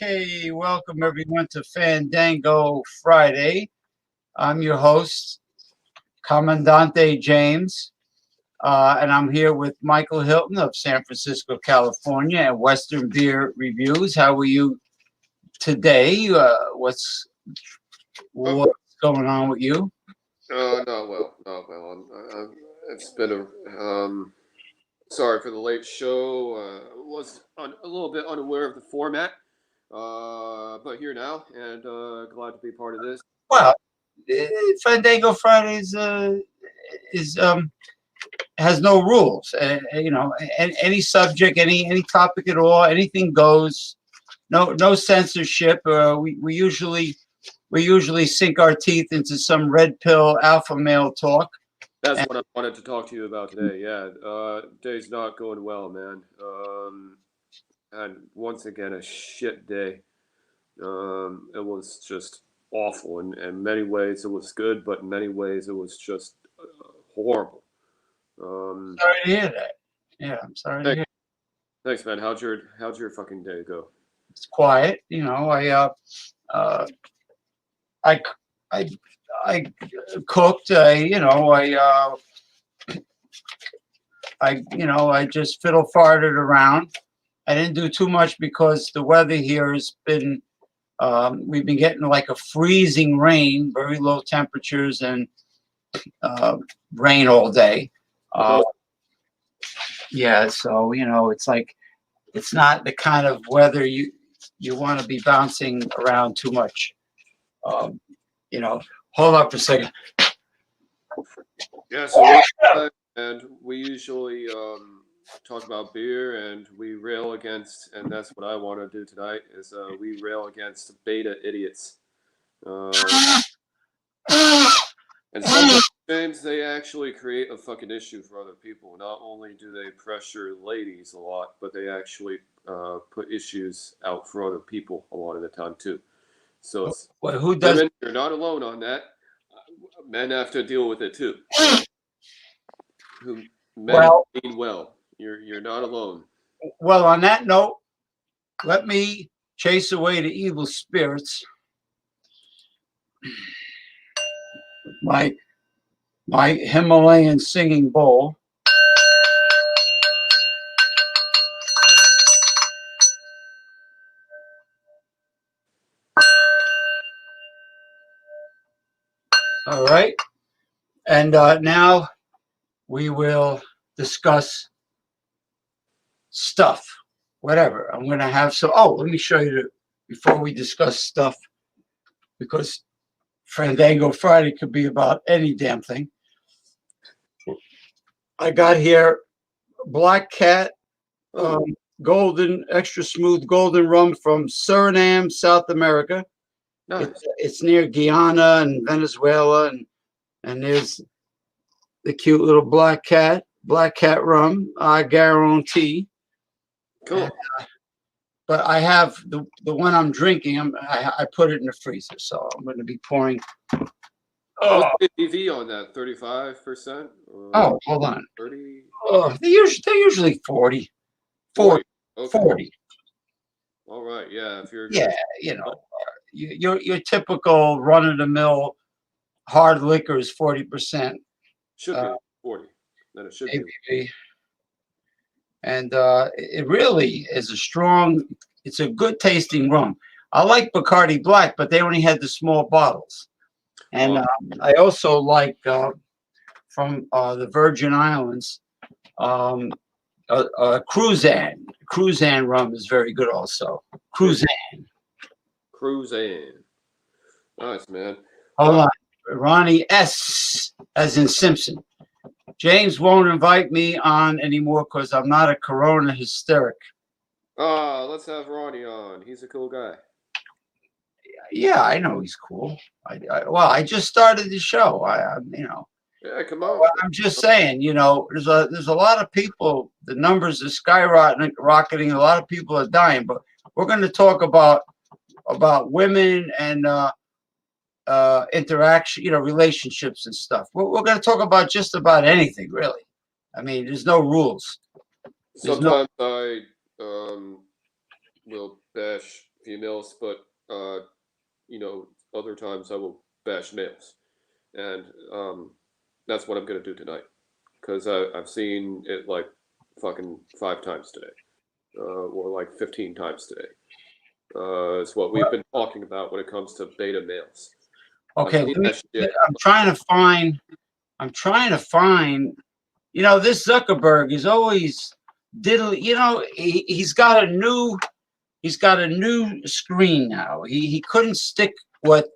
Okay, welcome everyone to Fandango Friday. I'm your host, Commandante James, and I'm here with Michael Hilton of San Francisco, California, and Western Beer Reviews. How are you today? What's going on with you? Not well. It's been sorry for the late show. Was a little bit unaware of the format, but here now, and glad to be part of this. Well, Fandango Fridays is has no rules. Any subject, any topic at all, anything goes. No censorship. We usually sink our teeth into some red pill alpha male talk. That's what I wanted to talk to you about today. Yeah, day's not going well, man. And once again, a shit day. It was just awful. In many ways, it was good, but in many ways, it was just horrible. Sorry to hear that. Yeah, I'm sorry to hear. Thanks, man. How'd your fucking day go? It's quiet. I cooked. I just fiddle farted around. I didn't do too much because the weather here has been. We've been getting like a freezing rain, very low temperatures, and rain all day. Yeah, so it's like it's not the kind of weather you want to be bouncing around too much. Hold up a second. Yeah, so we usually talk about beer, and we rail against, and that's what I want to do tonight, is we rail against beta idiots. And sometimes they actually create a fucking issue for other people. Not only do they pressure ladies a lot, but they actually put issues out for other people a lot of the time too. So who does? Women, you're not alone on that. Men have to deal with it too. Men mean well. You're not alone. Well, on that note, let me chase away the evil spirits. My Himalayan singing bowl. All right. And now we will discuss stuff, whatever. I'm going to have let me show you before we discuss stuff, because Fandango Friday could be about any damn thing. I got here Black Cat, golden, extra smooth golden rum from Suriname, South America. Nice. It's near Guyana and Venezuela, and there's the cute little Black Cat rum, I guarantee. Cool. But I have the one I'm drinking. I put it in the freezer, so I'm going to be pouring. What's the ABV on that? 35%? Oh, hold on. 30? Oh, they're usually 40. 40. Okay. 40. All right. Yeah. If you're your typical run of the mill hard liquor is 40%. Should be 40. Then it should ABV. be. And it really is it's a good tasting rum. I like Bacardi Black, but they only had the small bottles. And I also like from the Virgin Islands, Cruzan. Cruzan rum is very good also. Cruzan. Cruzan. Nice, man. Hold on. Ronnie S. as in Simpson. James won't invite me on anymore because I'm not a Corona hysteric. Let's have Ronnie on. He's a cool guy. Yeah, I know he's cool. I just started the show. Yeah, come on. Well, I'm just saying, there's a lot of people. The numbers are skyrocketing. Rocketing. A lot of people are dying. But we're going to talk about women and interaction, relationships and stuff. We're going to talk about just about anything, really. I mean, there's no rules. Sometimes I will bash females, but other times I will bash males, and that's what I'm gonna do tonight, because I've seen it like fucking 5 times today, or like 15 times today. It's what we've been talking about when it comes to beta males. Okay, I'm trying to find. This Zuckerberg is always diddly. He's got a new screen now. He couldn't stick what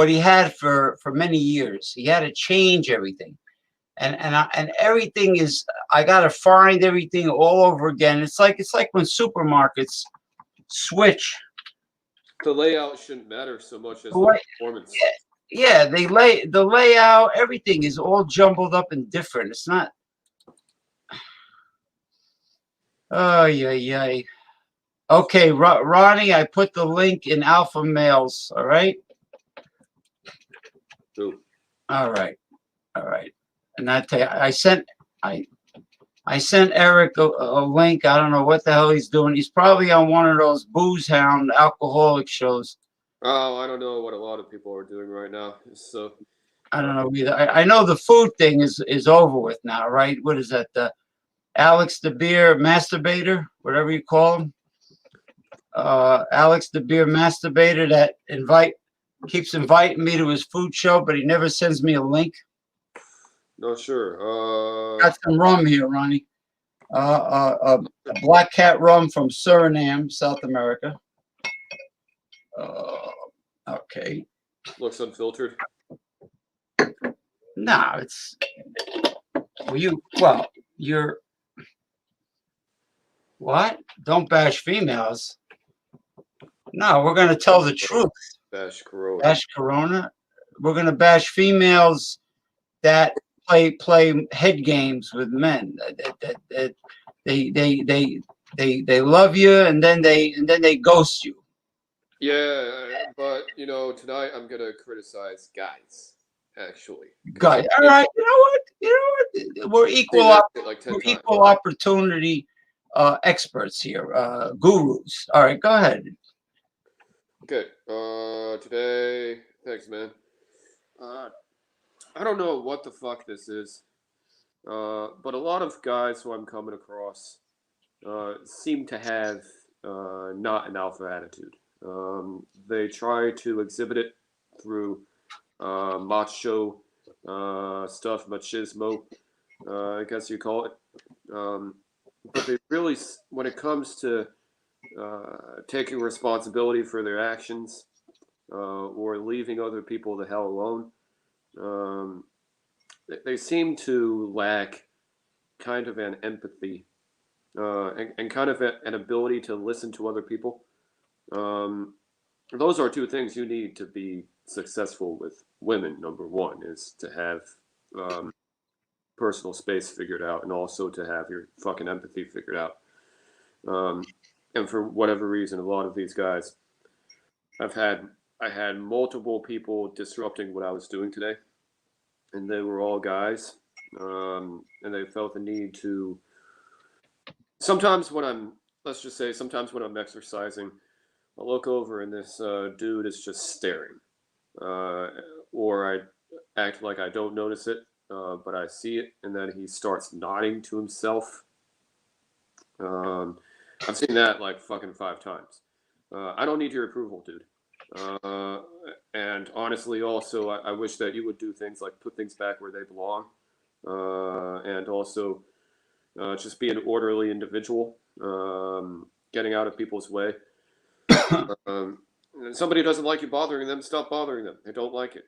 he had for many years. He had to change everything, and everything is. I got to find everything all over again. It's like when supermarkets switch. The layout shouldn't matter so much as the performance. Yeah, the layout, everything is all jumbled up and different. It's not. Oh yeah. Okay, Ronnie, I put the link in Alpha Males. All right. Cool. All right. And I sent Eric a link. I don't know what the hell he's doing. He's probably on one of those booze hound alcoholic shows. Oh, I don't know what a lot of people are doing right now. So I don't know either. I know the food thing is over with now, right? What is that? The Alex the Beer Masturbator, whatever you call him. Alex the Beer Masturbator that keeps inviting me to his food show, but he never sends me a link. No, sure. Got some rum here, Ronnie. Black Cat rum from Suriname, South America. Okay. Looks unfiltered. No, it's you're what? Don't bash females. No, we're gonna tell the truth. Bash Corona. Bash Corona. We're gonna bash females that play head games with men. That they love you and then they ghost you. Yeah, but tonight I'm gonna criticize guys. Actually, Guys, all right. You know what? We're equal opportunity experts here, gurus. All right, go ahead. Okay. Today, thanks, man. I don't know what the fuck this is, but a lot of guys who I'm coming across seem to have not an alpha attitude. They try to exhibit it through macho stuff, machismo, I guess you call it. But they really, when it comes to taking responsibility for their actions or leaving other people the hell alone, they seem to lack kind of an empathy and kind of an ability to listen to other people. Those are two things you need to be successful with women. Number one is to have personal space figured out, and also to have your fucking empathy figured out. And for whatever reason, a lot of these guys, I had multiple people disrupting what I was doing today, and they were all guys, and they felt the need to. Sometimes when I'm exercising, I look over and this dude is just staring, or I act like I don't notice it, but I see it, and then he starts nodding to himself. I've seen that like fucking 5 times. I don't need your approval, dude. And honestly, also, I wish that you would do things like put things back where they belong, and also Just be an orderly individual, getting out of people's way. Somebody doesn't like you bothering them, stop bothering them. They don't like it.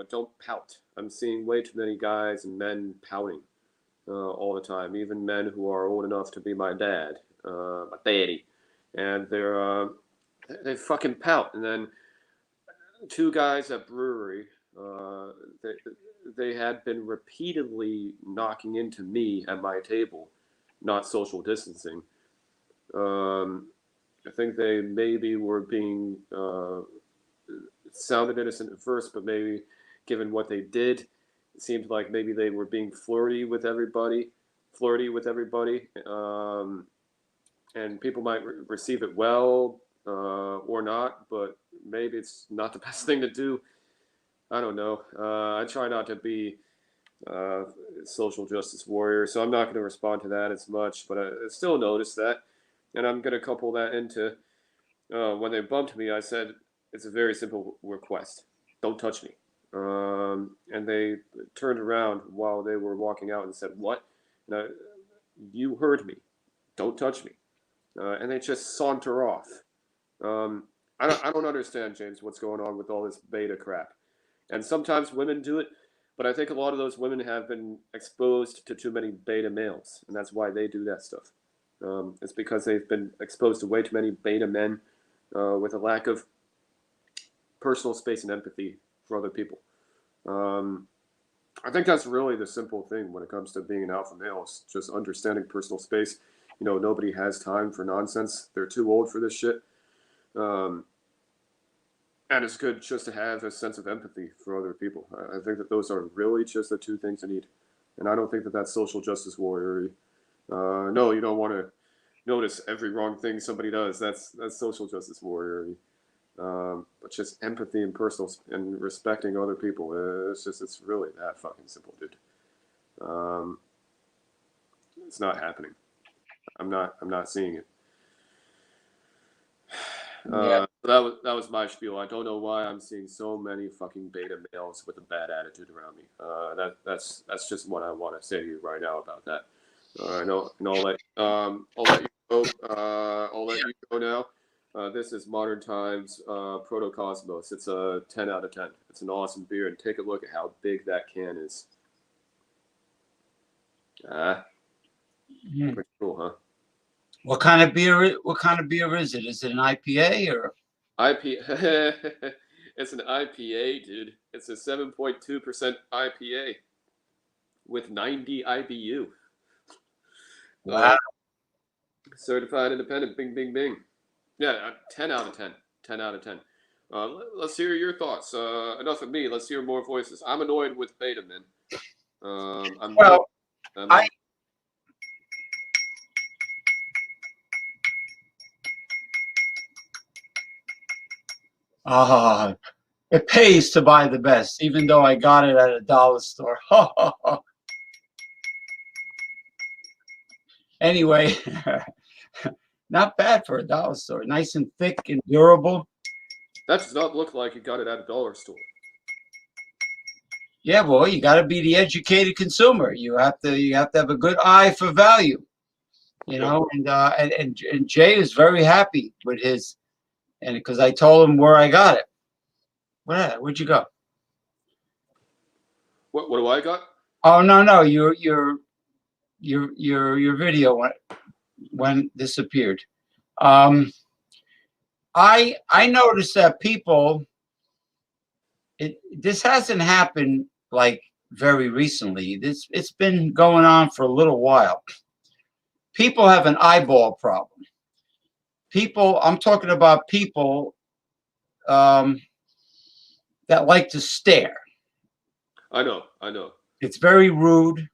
Don't pout. I'm seeing way too many guys and men pouting all the time, even men who are old enough to be my dad, my daddy. And they fucking pout. And then two guys at brewery, they, they had been repeatedly knocking into me at my table, not social distancing. I think they maybe were being sounded innocent at first, but maybe given what they did, it seemed like maybe they were being flirty with everybody, and people might receive it well or not, but maybe it's not the best thing to do. I don't know. I try not to be social justice warrior, so I'm not going to respond to that as much, but I still noticed that. And I'm going to couple that into when they bumped me, I said, it's a very simple request. Don't touch me. And they turned around while they were walking out and said, what? And you heard me. Don't touch me. And they just saunter off. I don't understand, James, what's going on with all this beta crap. And sometimes women do it, but I think a lot of those women have been exposed to too many beta males, and that's why they do that stuff. It's because they've been exposed to way too many beta men with a lack of personal space and empathy for other people. I think that's really the simple thing when it comes to being an alpha male. It's just understanding personal space. You know, nobody has time for nonsense. They're too old for this shit. And it's good just to have a sense of empathy for other people. I think that those are really just the two things I need. And I don't think that that's social justice warrior. No, you don't want to notice every wrong thing somebody does. That's social justice warrior. But just empathy and personal and respecting other people. It's really that fucking simple, dude. It's not happening. I'm not seeing it. Yeah. That was my spiel. I don't know why I'm seeing so many fucking beta males with a bad attitude around me. That's just what I want to say to you right now about that. And I'll let you go. I'll let you go now. This is Modern Times Protocosmos. It's a 10 out of 10. It's an awesome beer, and take a look at how big that can is. Pretty cool, huh? What kind of beer? What kind of beer is it? Is it an IPA or IPA? It's an IPA, dude. It's a 7.2% IPA with 90 IBU. wow? Certified independent. Bing, bing, bing. Yeah, 10 out of 10. 10 out of 10. Let's hear your thoughts. Enough of me. Let's hear more voices. I'm annoyed with beta men. Well, I it pays to buy the best, even though I got it at a dollar store. Anyway, not bad for a dollar store. Nice and thick and durable. That does not look like you got it at a dollar store. Yeah, boy, you got to be the educated consumer. You have to have a good eye for value. You know, and Jay is very happy with his, and because I told him where I got it. Where'd you go? What do I got? Oh no, your video when disappeared. I noticed that people. This hasn't happened like very recently. It's been going on for a little while. People have an eyeball problem. I'm talking about people that like to stare. I know. It's very rude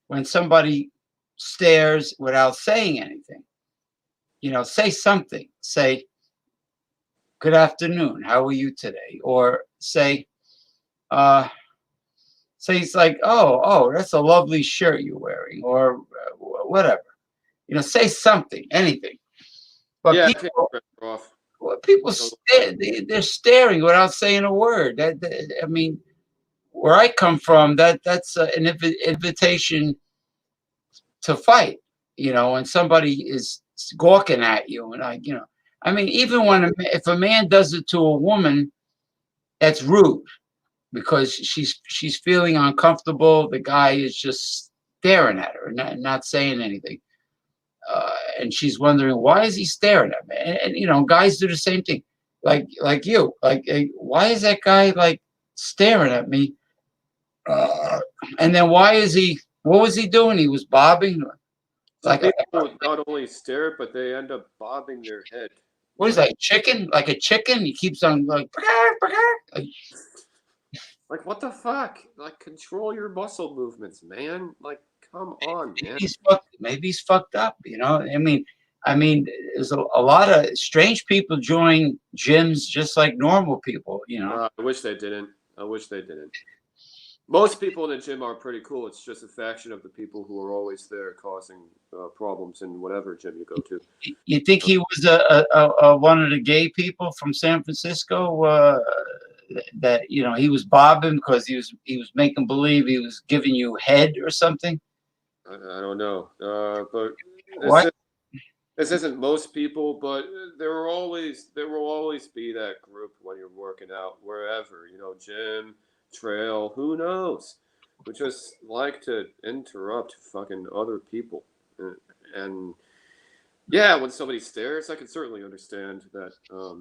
when somebody stares without saying anything. You know, say something. Say, good afternoon. How are you today? Or say it's like, oh, that's a lovely shirt you're wearing, or whatever. You know, say something, anything. But Yeah, people stare. They're staring without saying a word. I mean, where I come from, that's an invitation to fight, and somebody is gawking at you, and I mean, even if a man does it to a woman, that's rude because she's feeling uncomfortable. The guy is just staring at her and not saying anything, and she's wondering why is he staring at me? And guys do the same thing, like you, why is that guy like staring at me? And then why is he? What was he doing? He was bobbing. Some Like people not only stare, but they end up bobbing their head. what is that? Chicken? Like a chicken? He keeps on like. Like what the fuck? Like control your muscle movements, man. Like come on, man. Maybe he's fucked up. I mean, there's a lot of strange people join gyms just like normal people. I wish they didn't. I wish they didn't. Most people in the gym are pretty cool. It's just a faction of the people who are always there causing problems in whatever gym you go to. You think he was one of the gay people from San Francisco? That he was bobbing because he was making believe he was giving you head or something. I don't know, but What? this isn't most people, but there will always be that group when you're working out wherever, gym, trail, who knows, who just like to interrupt fucking other people, and yeah, when somebody stares, I can certainly understand that. A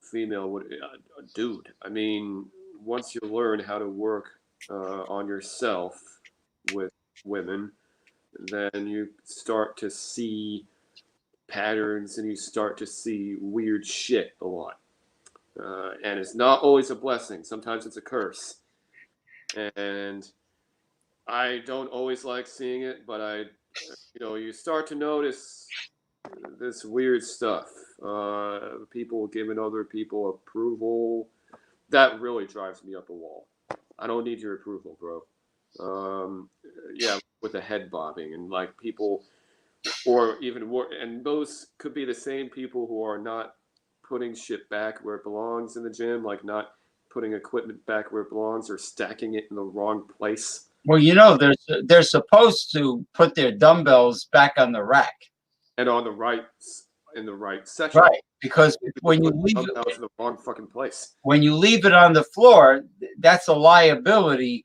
female would, a dude. I mean, once you learn how to work on yourself with women, then you start to see patterns and you start to see weird shit a lot. And it's not always a blessing. Sometimes it's a curse. And I don't always like seeing it, but you start to notice this weird stuff. People giving other people approval. That really drives me up a wall. I don't need your approval, bro. Yeah, with the head bobbing and like people, or even more, and those could be the same people who are not putting shit back where it belongs in the gym, like not putting equipment back where it belongs or stacking it in the wrong place. Well, they're supposed to put their dumbbells back on the rack. And on the right, in the right section. Right, because when you leave it in the wrong fucking place. When you leave it on the floor, that's a liability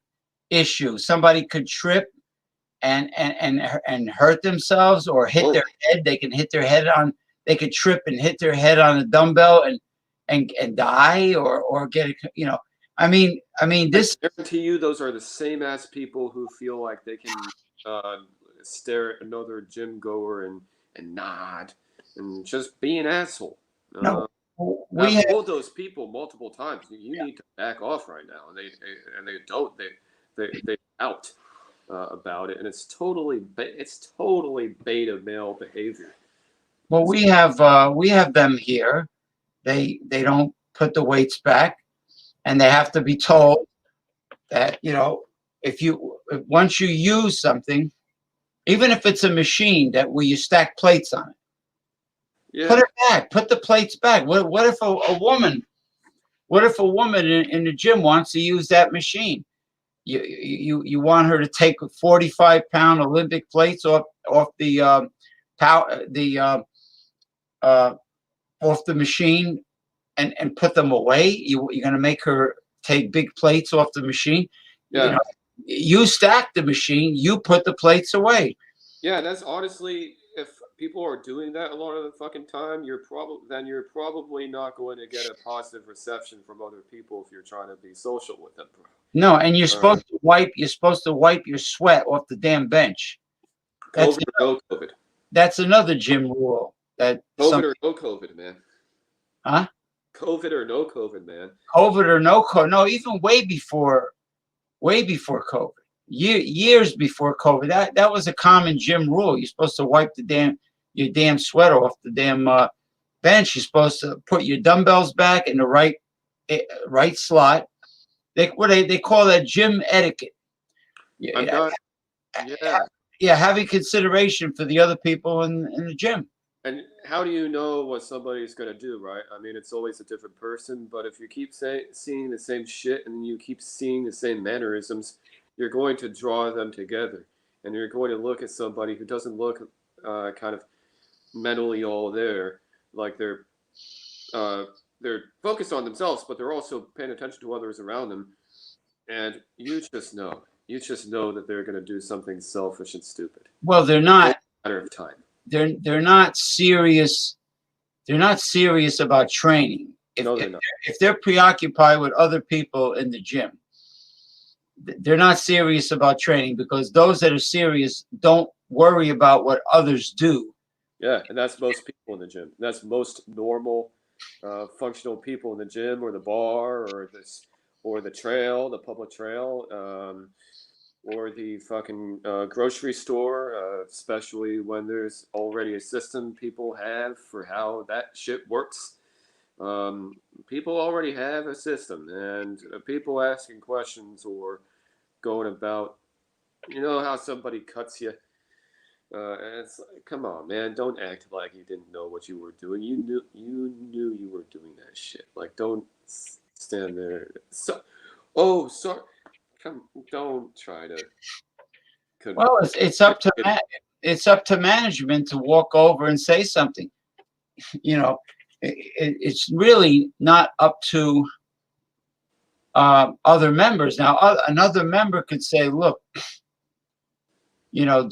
issue. Somebody could trip and hurt themselves or hit their head. They can hit their head on. They could trip and hit their head on a dumbbell and die or get a. I mean, this. I guarantee you, those are the same ass people who feel like they can stare at another gym goer and nod and just be an asshole. No, I've told those people multiple times. You need to back off right now, and they don't. They out about it, and it's totally beta male behavior. Well, we have them here. They don't put the weights back, and they have to be told that once you use something, even if it's a machine where you stack plates on it, put it back. Put the plates back. What if a woman? What if a woman in the gym wants to use that machine? You want her to take 45-pound Olympic plates off the off the machine and put them away? You're going to make her take big plates off the machine? Yeah. You stack the machine. You put the plates away. Yeah, that's honestly, if people are doing that a lot of the fucking time, you're probably not going to get a positive reception from other people if you're trying to be social with them, bro. No, and you're supposed to wipe your sweat off the damn bench. COVID or no COVID. That's another gym rule. That COVID or no COVID, man. Huh? COVID or no COVID, man. COVID or no COVID. No, even way before COVID. Years before COVID. That was a common gym rule. You're supposed to wipe your damn sweat off the damn bench. You're supposed to put your dumbbells back in the right slot. They call that gym etiquette. Yeah. Having consideration for the other people in the gym. And how do you know what somebody's going to do, right? I mean, it's always a different person, but if you keep seeing the same shit and you keep seeing the same mannerisms, you're going to draw them together. and you're going to look at somebody who doesn't look kind of mentally all there, like they're focused on themselves, but they're also paying attention to others around them, and you just know that they're going to do something selfish and stupid. Well, they're It's not. a matter of time. They're not serious. They're not serious about training. No, they're not. If they're preoccupied with other people in the gym, they're not serious about training, because those that are serious don't worry about what others do. Yeah, and that's most people in the gym. That's most normal, functional people in the gym or the bar or the trail, the public trail, or the fucking grocery store, especially when there's already a system people have for how that shit works. People already have a system, and people asking questions or going about, you know how somebody cuts you. And it's like, come on, man! Don't act like you didn't know what you were doing. You knew you were doing that shit. Like, don't stand there. So, oh, sorry. Come, don't try to. Well, it's up to management to walk over and say something. You know, it's really not up to other members. Now, another member could say, "Look, you know,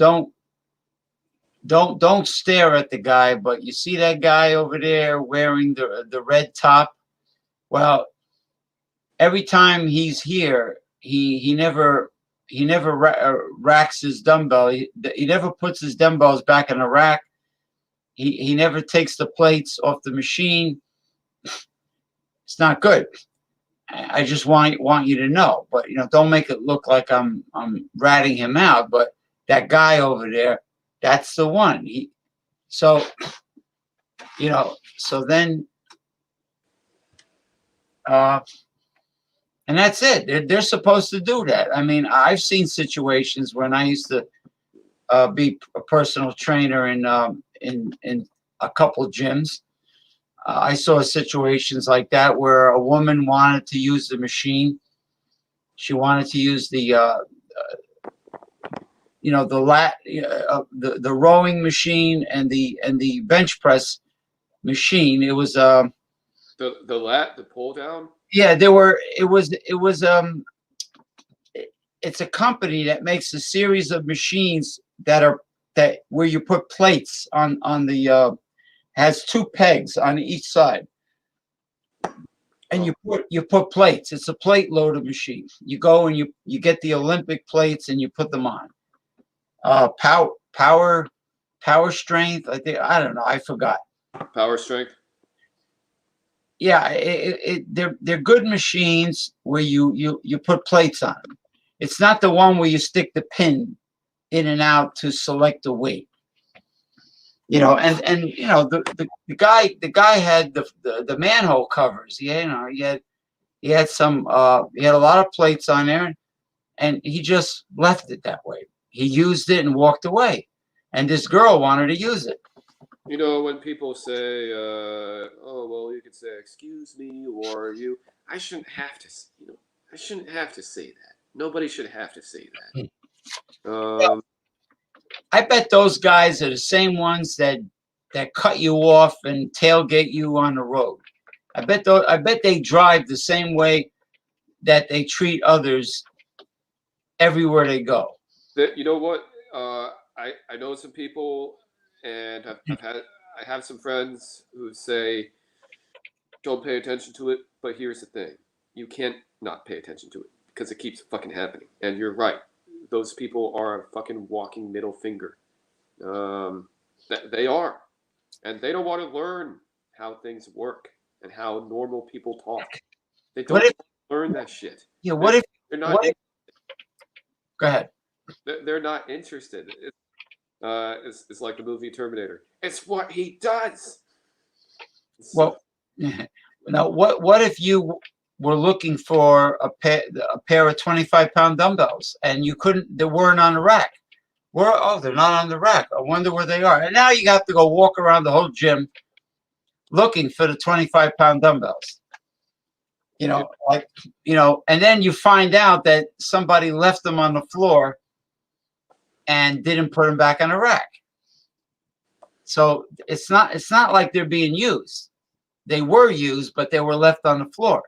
don't stare at the guy, but you see that guy over there wearing the red top? Well, every time he's here, he never racks his dumbbell. He never puts his dumbbells back in a rack. He never takes the plates off the machine. It's not good. I just want you to know, but don't make it look like I'm ratting him out. But that guy over there, that's the one. So then, and that's it. They're supposed to do that. I mean, I've seen situations when I used to be a personal trainer in a couple gyms. I saw situations like that where a woman wanted to use the machine. She wanted to use the the rowing machine and the bench press machine. It was the pull down. Yeah, it's a company that makes a series of machines that where you put plates on the has two pegs on each side, and you put plates. It's a plate loader machine. You go and you get the Olympic plates and you put them on. Power strength. I don't know. I forgot. Power strength. Yeah, they're good machines where you put plates on them. It's not the one where you stick the pin in and out to select the weight. And the guy had the manhole covers. He had he had a lot of plates on there, and he just left it that way. He used it and walked away, and this girl wanted to use it. When people say, "Oh, well," you could say, "Excuse me," or "You," I shouldn't have to. I shouldn't have to say that. Nobody should have to say that. I bet those guys are the same ones that cut you off and tailgate you on the road. I bet they drive the same way that they treat others everywhere they go. You know what? I know some people, and I have some friends who say, "Don't pay attention to it." But here's the thing: you can't not pay attention to it because it keeps fucking happening. And you're right; those people are a fucking walking middle finger. They are, and they don't want to learn how things work and how normal people talk. They don't learn that shit. Yeah. They're not? Go ahead. They're not interested. It's like the movie Terminator. It's what he does. Well, now what if you were looking for a pair of 25-pound dumbbells and they weren't on the rack? They're not on the rack. I wonder where they are. And now you got to go walk around the whole gym looking for the 25-pound dumbbells. And then you find out that somebody left them on the floor, and didn't put them back on the rack. So it's not like they're being used. They were used, but they were left on the floor.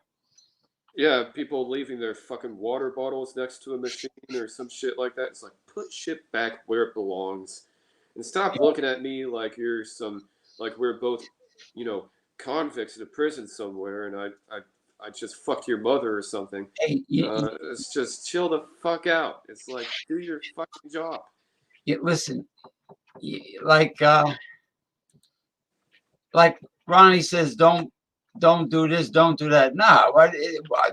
Yeah, people leaving their fucking water bottles next to a machine or some shit like that. It's like, put shit back where it belongs. And stop looking at me like you're some, like we're both, you know, convicts in a prison somewhere and I just fucked your mother or something. Hey, It's just chill the fuck out. It's like, do your fucking job. listen, like like Ronnie says, don't do this, don't do that. Nah,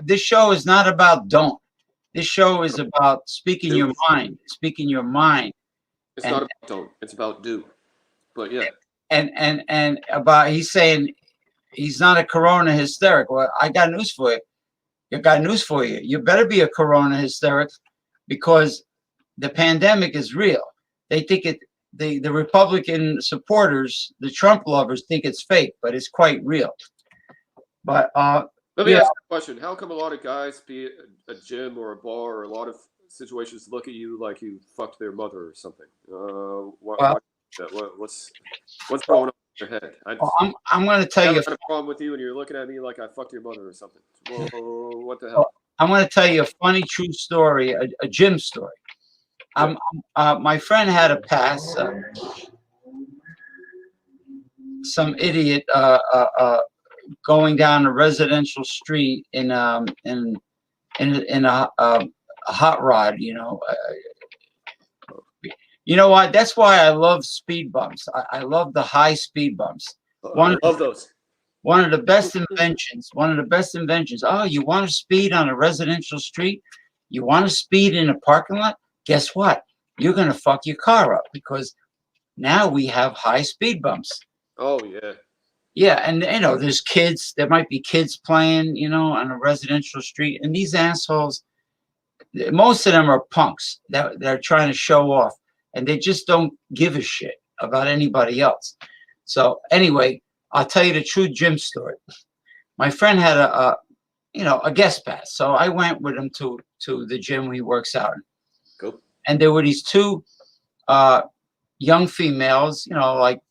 this show is not about don't. This show is about speaking Do. your mind, speaking your mind, It's and not about don't, it's about do. But yeah. and about he's saying he's not a corona hysteric. Well, I got news for you. You got news for you. You better be a corona hysteric because the pandemic is real. They think it. The Republican supporters, the Trump lovers, think it's fake, but it's quite real. But Let me yeah, ask you a question. How come a lot of guys, be it a gym or a bar or a lot of situations, look at you like you fucked their mother or something? Why well, that? What's going on in your head? I'm going to I tell you. haven't had a problem with you, and you're looking at me like I fucked your mother or something. Well, what the Well, hell? I'm going to tell you a funny, true story, a gym story. Yeah. My friend had a pass. Some idiot going down a residential street in a hot rod. You know what? That's why I love speed bumps. I love the high speed bumps. I love those. One of the best inventions. One of the best inventions. Oh, you want to speed on a residential street? You want to speed in a parking lot? Guess what? You're gonna fuck your car up because now we have high speed bumps. Oh yeah. Yeah, and there's kids. There might be kids playing, on a residential street, and these assholes. Most of them are punks that they're trying to show off, and they just don't give a shit about anybody else. So anyway, I'll tell you the true gym story. My friend had a guest pass, so I went with him to the gym he works out in. Cool. And there were these two young females, like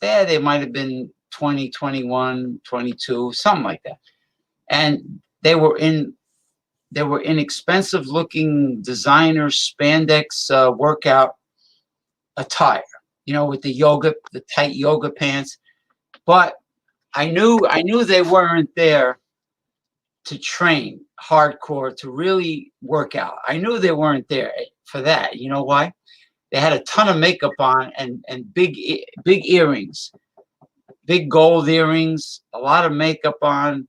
they might have been 20, 21, 22, something like that. And they were inexpensive looking designer spandex workout attire, with the tight yoga pants. But I knew they weren't there to train hardcore, to really work out. I knew they weren't there for that. You know why? They had a ton of makeup on and big earrings, big gold earrings, a lot of makeup on,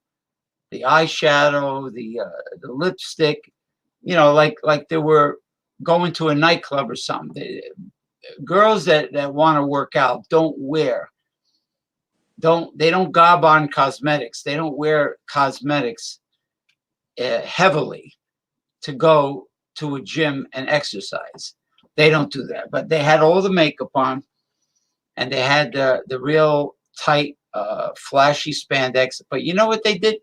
the eyeshadow, the lipstick, like they were going to a nightclub or something. Girls that want to work out they don't gob on cosmetics. They don't wear cosmetics heavily to go to a gym and exercise. They don't do that. But they had all the makeup on, and they had the real tight, flashy spandex. But you know what they did?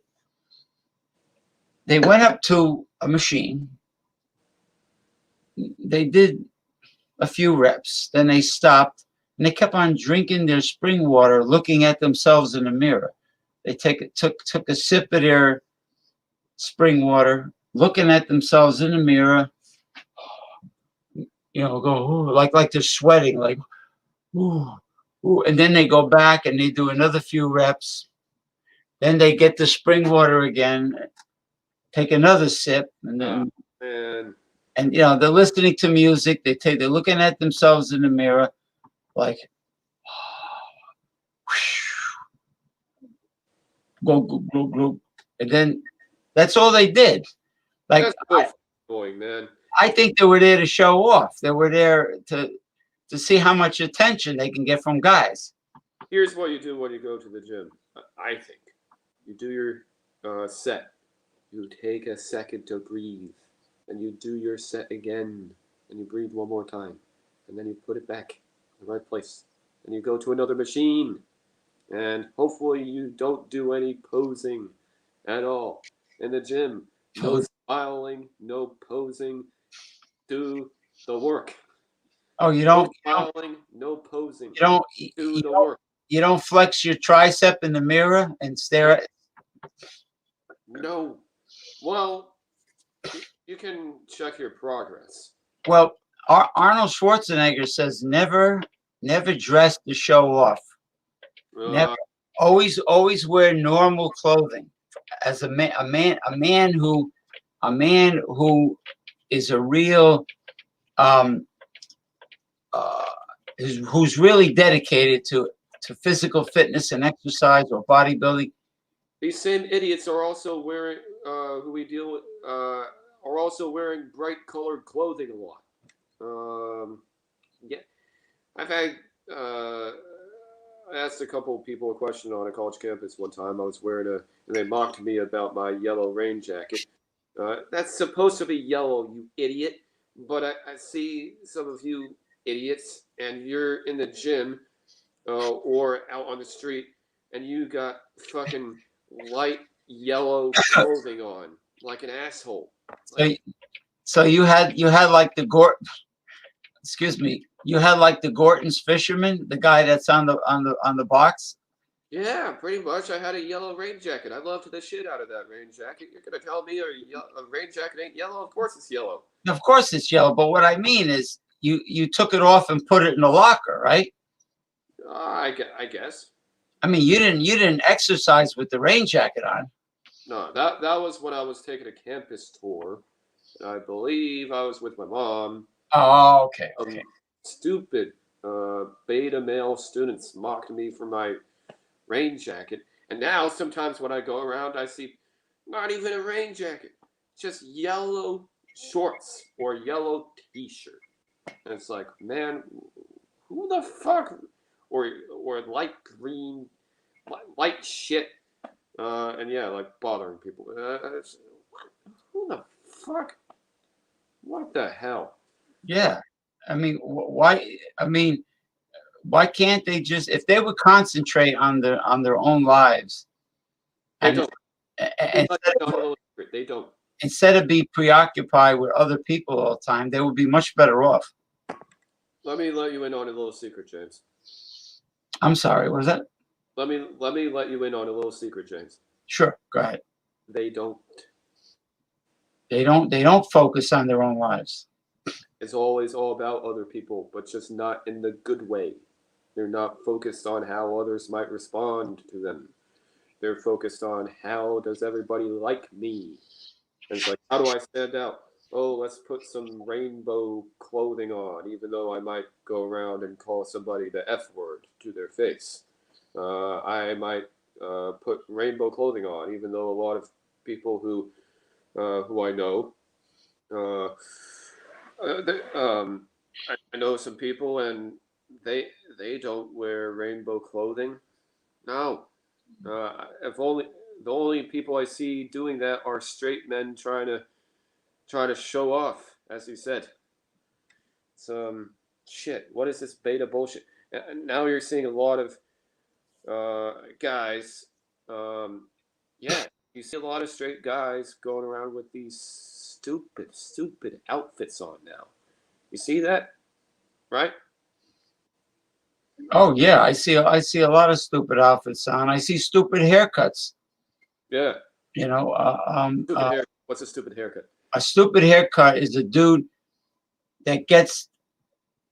They went up to a machine. They did a few reps. Then they stopped, and they kept on drinking their spring water, looking at themselves in the mirror. They took a sip of their spring water, looking at themselves in the mirror. Go ooh, like they're sweating, like ooh, ooh, and then they go back and they do another few reps. Then they get the spring water again, take another sip, and then Man. and they're listening to music. They're looking at themselves in the mirror, like go go go go, and then that's all they did. Like That's so annoying, man. I think they were there to show off. They were there to see how much attention they can get from guys. Here's what you do when you go to the gym. I think you do your set. You take a second to breathe, and you do your set again, and you breathe one more time, and then you put it back in the right place, and you go to another machine, and hopefully you don't do any posing at all in the gym. No smiling, no posing. Do the work. Oh, you No don't, smiling, no posing. you don't, Do the work. you don't flex your tricep in the mirror and stare at. No. Well, you can check your progress. Well, Arnold Schwarzenegger says never dress to show off. Never, Uh, always wear normal clothing. As a man who is a real, um, uh, who's really dedicated to physical fitness and exercise or bodybuilding. these same idiots are also wearing, who we deal with, are also wearing bright colored clothing a lot. Yeah, I've had, I asked a couple of people a question on a college campus one time. I was wearing and they mocked me about my yellow rain jacket. That's supposed to be yellow, you idiot. But I see some of you idiots, and you're in the gym or out on the street, and you got fucking light yellow clothing on, like an asshole. So, Like, so you had like the excuse me, you had like the Gorton's fisherman, the guy that's on the box. yeah, pretty much. I had a yellow rain jacket. I loved the shit out of that rain jacket. You're gonna tell me a rain jacket ain't yellow? Of course it's yellow. Of course it's yellow, but what I mean is you took it off and put it in the locker, right? I guess. I mean, you didn't exercise with the rain jacket on. No, that was when I was taking a campus tour. And I believe I was with my mom. Oh, okay, okay. Stupid beta male students mocked me for my rain jacket. And now sometimes when I go around, I see not even a rain jacket, just yellow shorts or yellow t-shirt. And it's like, man, who the fuck? Or light green, light shit. And yeah, like bothering people. Who the fuck? What the hell? Yeah. I mean, why? I mean, why can't they just, if they would concentrate on their own lives They and don't. and They don't. instead of be preoccupied with other people all the time, they would be much better off. Let me let you in on a little secret, James. I'm sorry, what was that? Let me let you in on a little secret, James. Sure, go ahead. They don't. They don't focus on their own lives. It's always all about other people, but just not in the good way. They're not focused on how others might respond to them. They're focused on how does everybody like me? And it's like, how do I stand out? Oh, let's put some rainbow clothing on, even though I might go around and call somebody the F word to their face. I might put rainbow clothing on, even though a lot of people who I know, uh, I know some people, and they don't wear rainbow clothing. No, if only the only people I see doing that are straight men trying to show off, as you said. It's shit. What is this beta bullshit? And now you're seeing a lot of guys. Um, yeah, you see a lot of straight guys going around with these stupid outfits on now. You see that, right? Oh yeah, I see a lot of stupid outfits on. I see stupid haircuts. Yeah. You know, Stupid hair. What's a stupid haircut? a stupid haircut is a dude that gets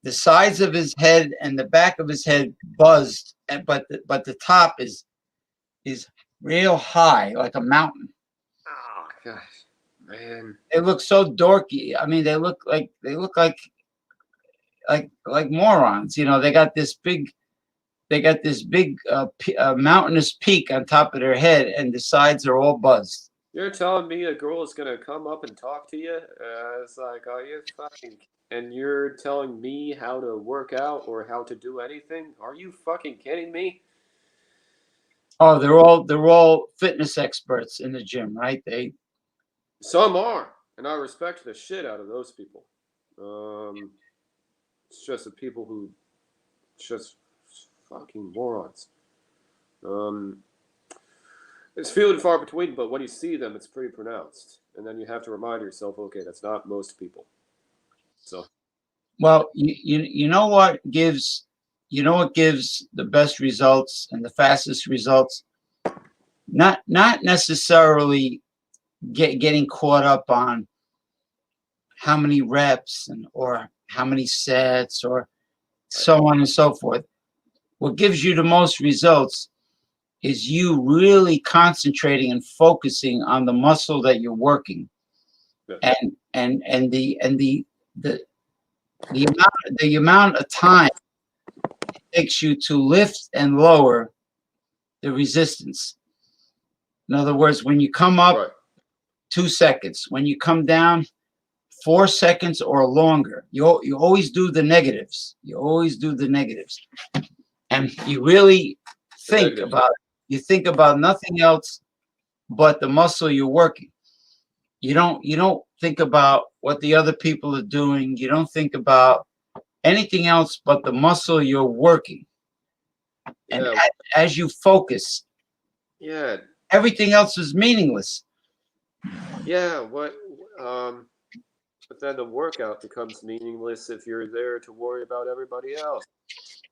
the sides of his head and the back of his head buzzed, and but the top is real high, like a mountain. Oh gosh, man. They look so dorky. I mean, they look like morons. You know, they got this big mountainous peak on top of their head, and the sides are all buzzed. You're telling me a girl is gonna come up and talk to you? It's like, are you fucking? And you're telling me how to work out or how to do anything? Are you fucking kidding me? Oh, they're all fitness experts in the gym, right? Some are, and I respect the shit out of those people. Um, it's just the people who just fucking morons. Um, it's few and far between, but when you see them, it's pretty pronounced. And then you have to remind yourself, okay, that's not most people. So Well, you know what gives the best results and the fastest results? Not necessarily getting caught up on how many reps or how many sets or so on and so forth. What gives you the most results is you really concentrating and focusing on the muscle that you're working, Yeah. and the the amount of time it takes you to lift and lower the resistance. In other words, when you come up, Right. 2 seconds. When you come down, 4 seconds or longer. You always do the negatives. You always do the negatives, and you really The think negatives. about it. You think about nothing else but the muscle you're working. You don't think about what the other people are doing. You don't think about anything else but the muscle you're working. And Yeah. as you focus, Yeah. everything else is meaningless. Yeah. What? Um. But then the workout becomes meaningless if you're there to worry about everybody else.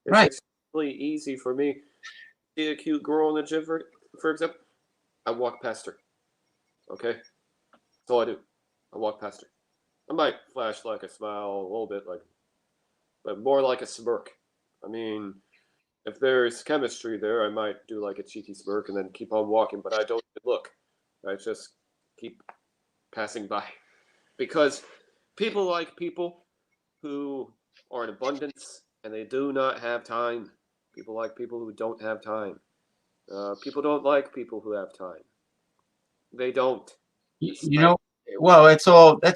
It's Right. extremely easy for me. See a cute girl in the gym, for example. I walk past her. Okay, that's all I do. I walk past her. I might flash like a smile, a little bit like, but more like a smirk. I mean, if there's chemistry there, I might do like a cheeky smirk and then keep on walking. But I don't even look. I just keep passing by because people like people who are in abundance and they do not have time. People like people who don't have time. People don't like people who have time. They don't. You, It's you like, know, well, that's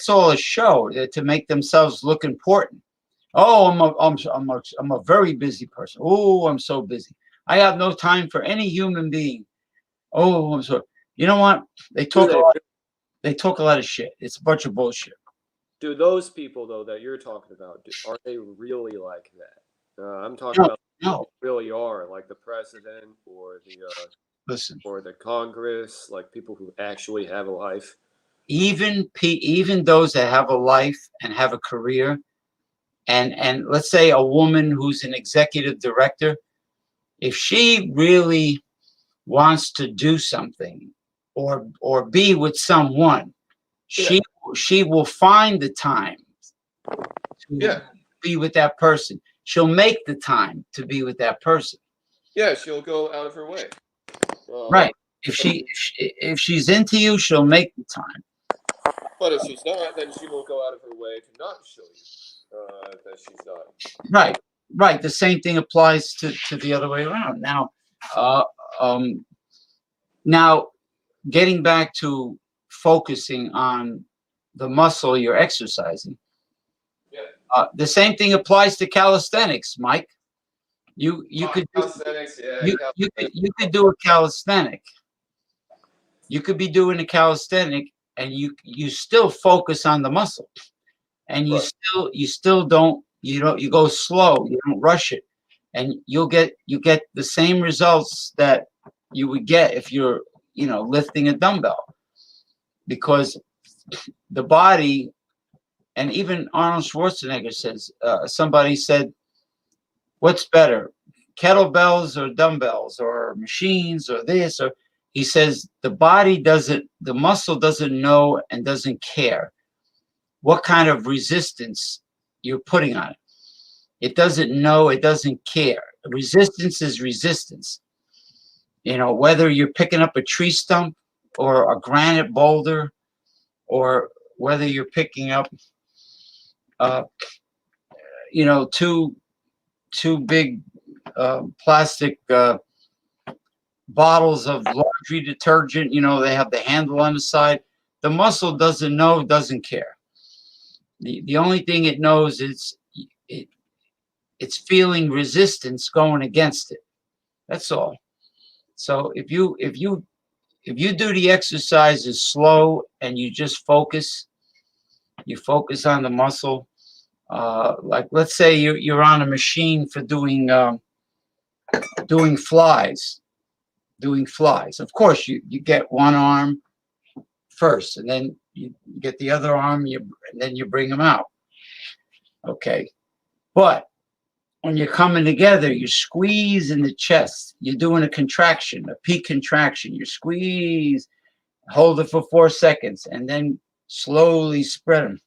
all a show to make themselves look important. Oh, I'm a very busy person. Oh, I'm so busy. I have no time for any human being. Oh, I'm so. You know what? They do talk a they? lot. They talk a lot of shit. It's a bunch of bullshit. Do those people though that you're talking about? Are they really like that? I'm talking No, about no. who really are like the president Listen, or the Congress, like people who actually have a life. even those that have a life and have a career, and let's say a woman who's an executive director, if she really wants to do something or be with someone, Yeah, she will find the time to yeah, be with that person. She'll make the time to be with that person. yeah. She'll go out of her way. Right. Um, If but if she's into you, she'll make the time. but if she's not, then she will go out of her way to not show you that she's not. Right. Right. The same thing applies to the other way around. Uh, um, now getting back to focusing on the muscle you're exercising. Yeah. The same thing applies to calisthenics, Mike. You Oh, could do, calisthenics, yeah, calisthenics. you could do a calisthenic. You could be doing a calisthenic, and you still focus on the muscle, and Right. you still don't you go slow. You don't rush it, and you get the same results that you would get if you're lifting a dumbbell, because the body. And even Arnold Schwarzenegger says, somebody said, what's better, kettlebells or dumbbells or machines or this? Or he says, the muscle doesn't know and doesn't care what kind of resistance you're putting on it. It doesn't know, it doesn't care. Resistance is resistance. Whether you're picking up a tree stump or a granite boulder, or whether you're picking up, uh, two big plastic bottles of laundry detergent. They have the handle on the side. The muscle doesn't know, doesn't care. The only thing it knows is it, it's feeling resistance going against it. That's all. So if you do the exercises slow and you just you focus on the muscle. Like let's say you're on a machine for doing flies. Doing flies. Of course, you get one arm first, and then you get the other arm, and then you bring them out. Okay. But when you're coming together, you squeeze in the chest. You're doing a contraction, a peak contraction. You squeeze, hold it for 4 seconds, and then slowly spread them.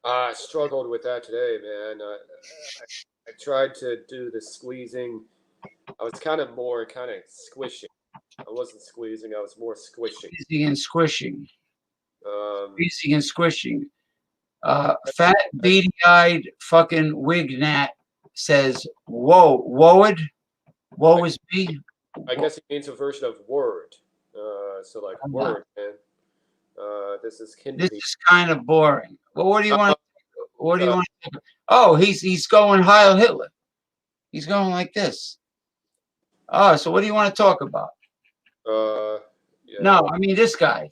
I struggled with that today, man. I tried to do the squeezing. I was kind of squishing. I wasn't squeezing. I was more squishing. Squeezing and squishing. Um, Squeezing and squishing. Fat, beady-eyed fucking wig gnat says, "Whoa, woeed, woe is me." I guess it means a version of word. So like word, man. This is kin to This be. is kind of boring. Well, what do you want? What do you Uh, want? Oh, he's going Heil Hitler. He's going like this. Oh, so what do you want to talk about? yeah, No, well, I mean this guy.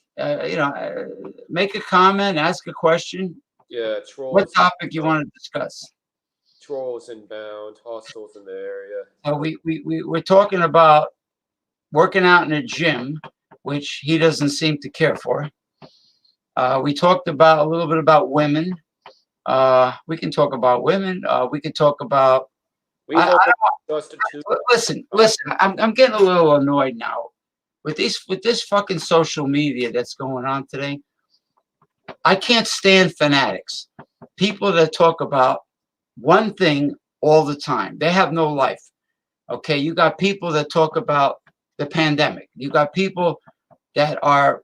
Make a comment, ask a question. yeah, What topic you want to discuss? trolls inbound, hostiles in the area. So we're talking about working out in a gym, which he doesn't seem to care for. We talked about a little bit about women. We can talk about women. We can talk about. We hope it's just a two. Listen. I'm getting a little annoyed now with this fucking social media that's going on today. I can't stand fanatics. People that talk about one thing all the time. They have no life. Okay, you got people that talk about the pandemic. You got people that are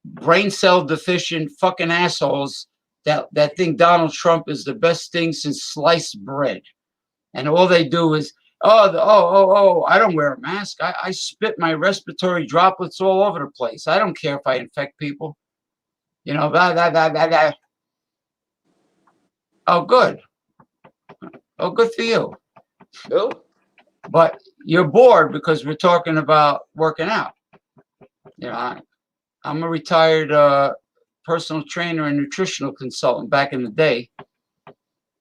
brain cell deficient fucking assholes that think Donald Trump is the best thing since sliced bread. And all they do is, I don't wear a mask. I spit my respiratory droplets all over the place. I don't care if I infect people. You know, blah, blah, blah, blah, blah. Oh, good. Oh, good for you. No, But you're bored because we're talking about working out. You know, I'm a retired personal trainer and nutritional consultant back in the day.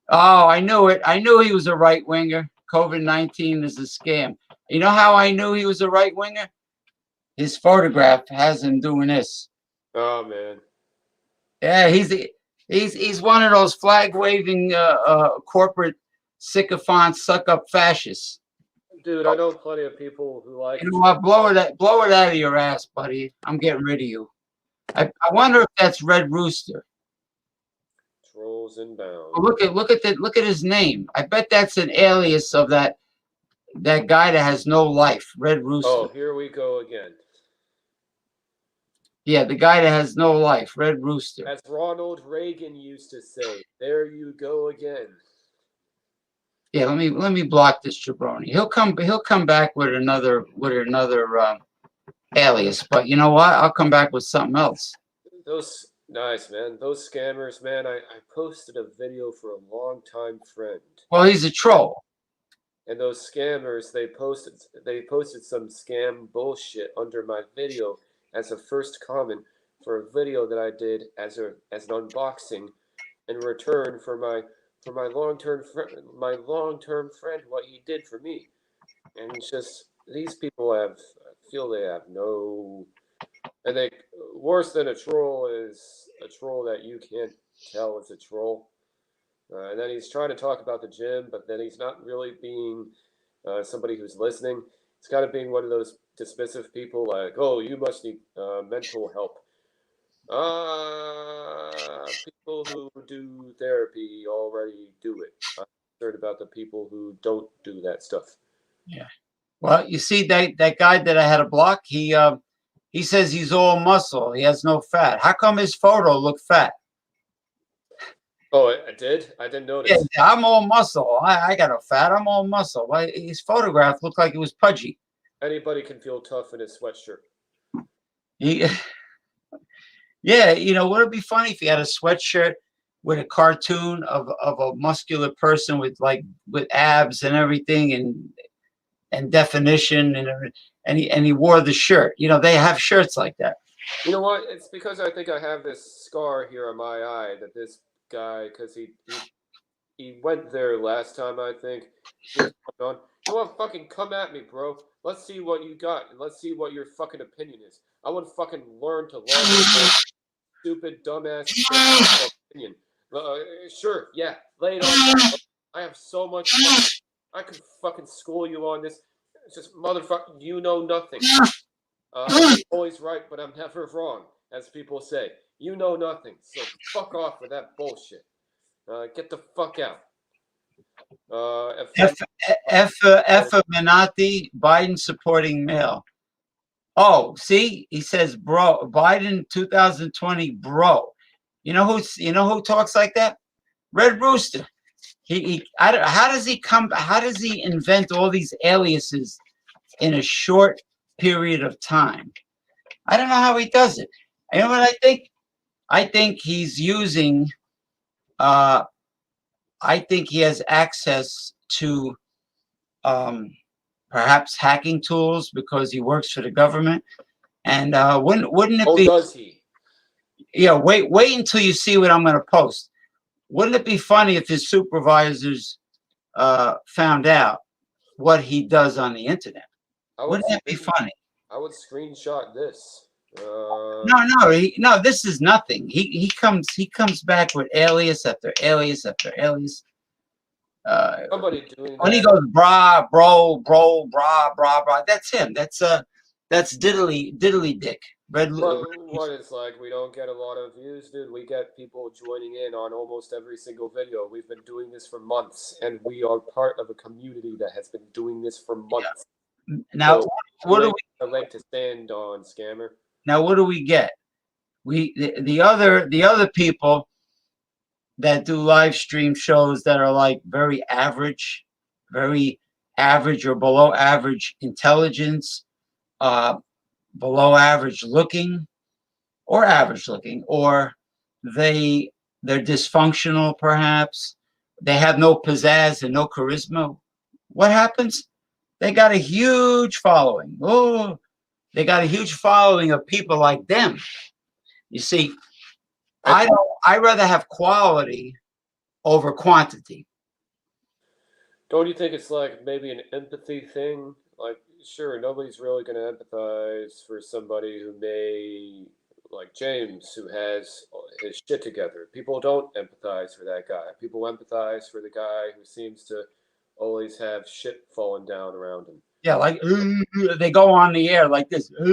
Oh, I knew it. I knew he was a right winger. COVID-19 is a scam. You know how I knew he was a right winger? His photograph has him doing this. oh man. Yeah, he's one of those flag waving corporate sycophant suck up fascists. Dude, I know plenty of people who like. You know what? Blow it out of your ass, buddy. I'm getting rid of you. I wonder if that's Red Rooster. Trolls inbound. Oh, look at his name. I bet that's an alias of that guy that has no life, Red Rooster. Oh, here we go again. Yeah, the guy that has no life, Red Rooster. As Ronald Reagan used to say, there you go again. Yeah, let me block this jabroni. He'll come back with another alias, but you know what? I'll come back with something else. Those nice, man. Those scammers, man. I posted a video for a longtime friend. Well, he's a troll. And those scammers, they posted some scam bullshit under my video as a first comment for a video that I did as an unboxing in return for my long-term friend what he did for me. And it's just these people feel they have no. And they worse than a troll is a troll that you can't tell is a troll. And then he's trying to talk about the gym, but then he's not really being somebody who's listening. It's kind of being one of those dismissive people, like, "Oh, you must need mental help." People who do therapy already do it. I'm concerned about the people who don't do that stuff. Yeah. Well, you see that guy that I had to block. He says he's all muscle. He has no fat. How come his photo looked fat? Oh, I did? I didn't notice. Yeah, I'm all muscle. I got no fat. I'm all muscle. Why his photograph looked like it was pudgy. Anybody can feel tough in his sweatshirt. Yeah, you know, would it be funny if he had a sweatshirt with a cartoon of a muscular person with abs and everything and definition and he wore the shirt. You know, they have shirts like that. You know what? It's because I think I have this scar here on my eye that this guy, because he went there last time, I think. You know what? Fucking come at me, bro. Let's see what you got, and let's see what your fucking opinion is. I want to fucking learn to love your stupid, dumbass shit opinion. Sure, yeah, lay it on. I have so much. I could fucking school you on this. It's just motherfucker. You know nothing. I'm always right, but I'm never wrong, as people say. You know nothing, so fuck off with that bullshit. Get the fuck out. F Minati, Biden supporting mail. Oh, see, he says, bro, Biden 2020, bro. You know who talks like that? Red Rooster. How does he come? How does he invent all these aliases in a short period of time? I don't know how he does it. You know what I think? I think he's using. I think he has access to perhaps hacking tools because he works for the government. And wouldn't it be? Does he? Yeah. Wait until you see what I'm going to post. Wouldn't it be funny if his supervisors found out what he does on the internet? Wouldn't that be funny? I would screenshot this. No. This is nothing. He comes back with alias after alias after alias. Somebody doing that. When he goes brah, bro, brah. That's him. That's diddly dick. What it's like, we don't get a lot of views, dude. We get people joining in on almost every single video. We've been doing this for months, and we are part of a community that has been doing this for months. Yeah. Now, so, what do we? A leg to stand on, scammer. Now, what do we get? The other people that do live stream shows that are like very average or below average intelligence, below average looking, or average looking, or they're dysfunctional perhaps. They have no pizzazz and no charisma. What happens? They got a huge following. Oh, they got a huge following of people like them. You see, I'd rather have quality over quantity. Don't you think it's like maybe an empathy thing? Like, sure, nobody's really going to empathize for somebody who may, like James, who has his shit together. People don't empathize for that guy. People empathize for the guy who seems to always have shit falling down around him. Yeah, like they go on the air like this. They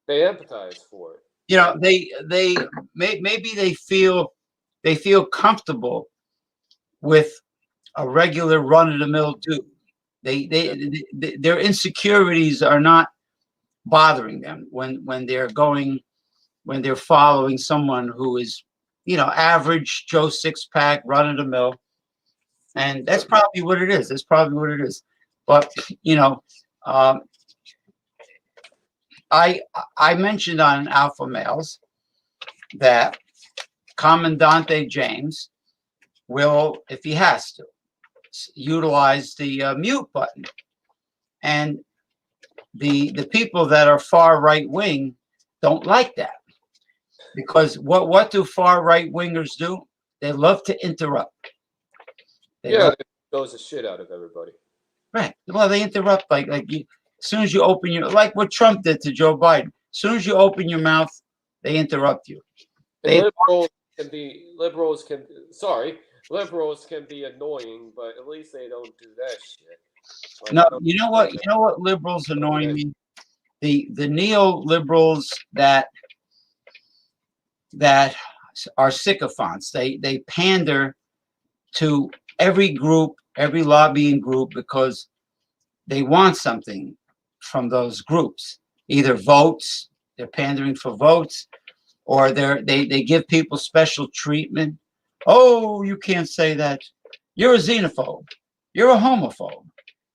empathize for it. You know, maybe they feel comfortable with a regular run-of-the-mill dude. Their insecurities are not bothering them when they're following someone who is, average Joe Six-pack, run-of-the-mill, and that's probably what it is. But I mentioned on Alpha Males that Commandante James will, if he has to, utilize the mute button. And the people that are far right wing don't like that, because what do far right wingers do? They love to interrupt. It blows the shit out of everybody. Right. Well, they interrupt like as soon as you open your, like what Trump did to Joe Biden. As soon as you open your mouth, they interrupt you. Liberals can be annoying, but at least they don't do that shit. Like, no, you know what liberals annoy me? The neoliberals that are sycophants. They pander to every group, every lobbying group, because they want something from those groups, either votes. They're pandering for votes, or they give people special treatment. Oh, you can't say that. You're a xenophobe. You're a homophobe.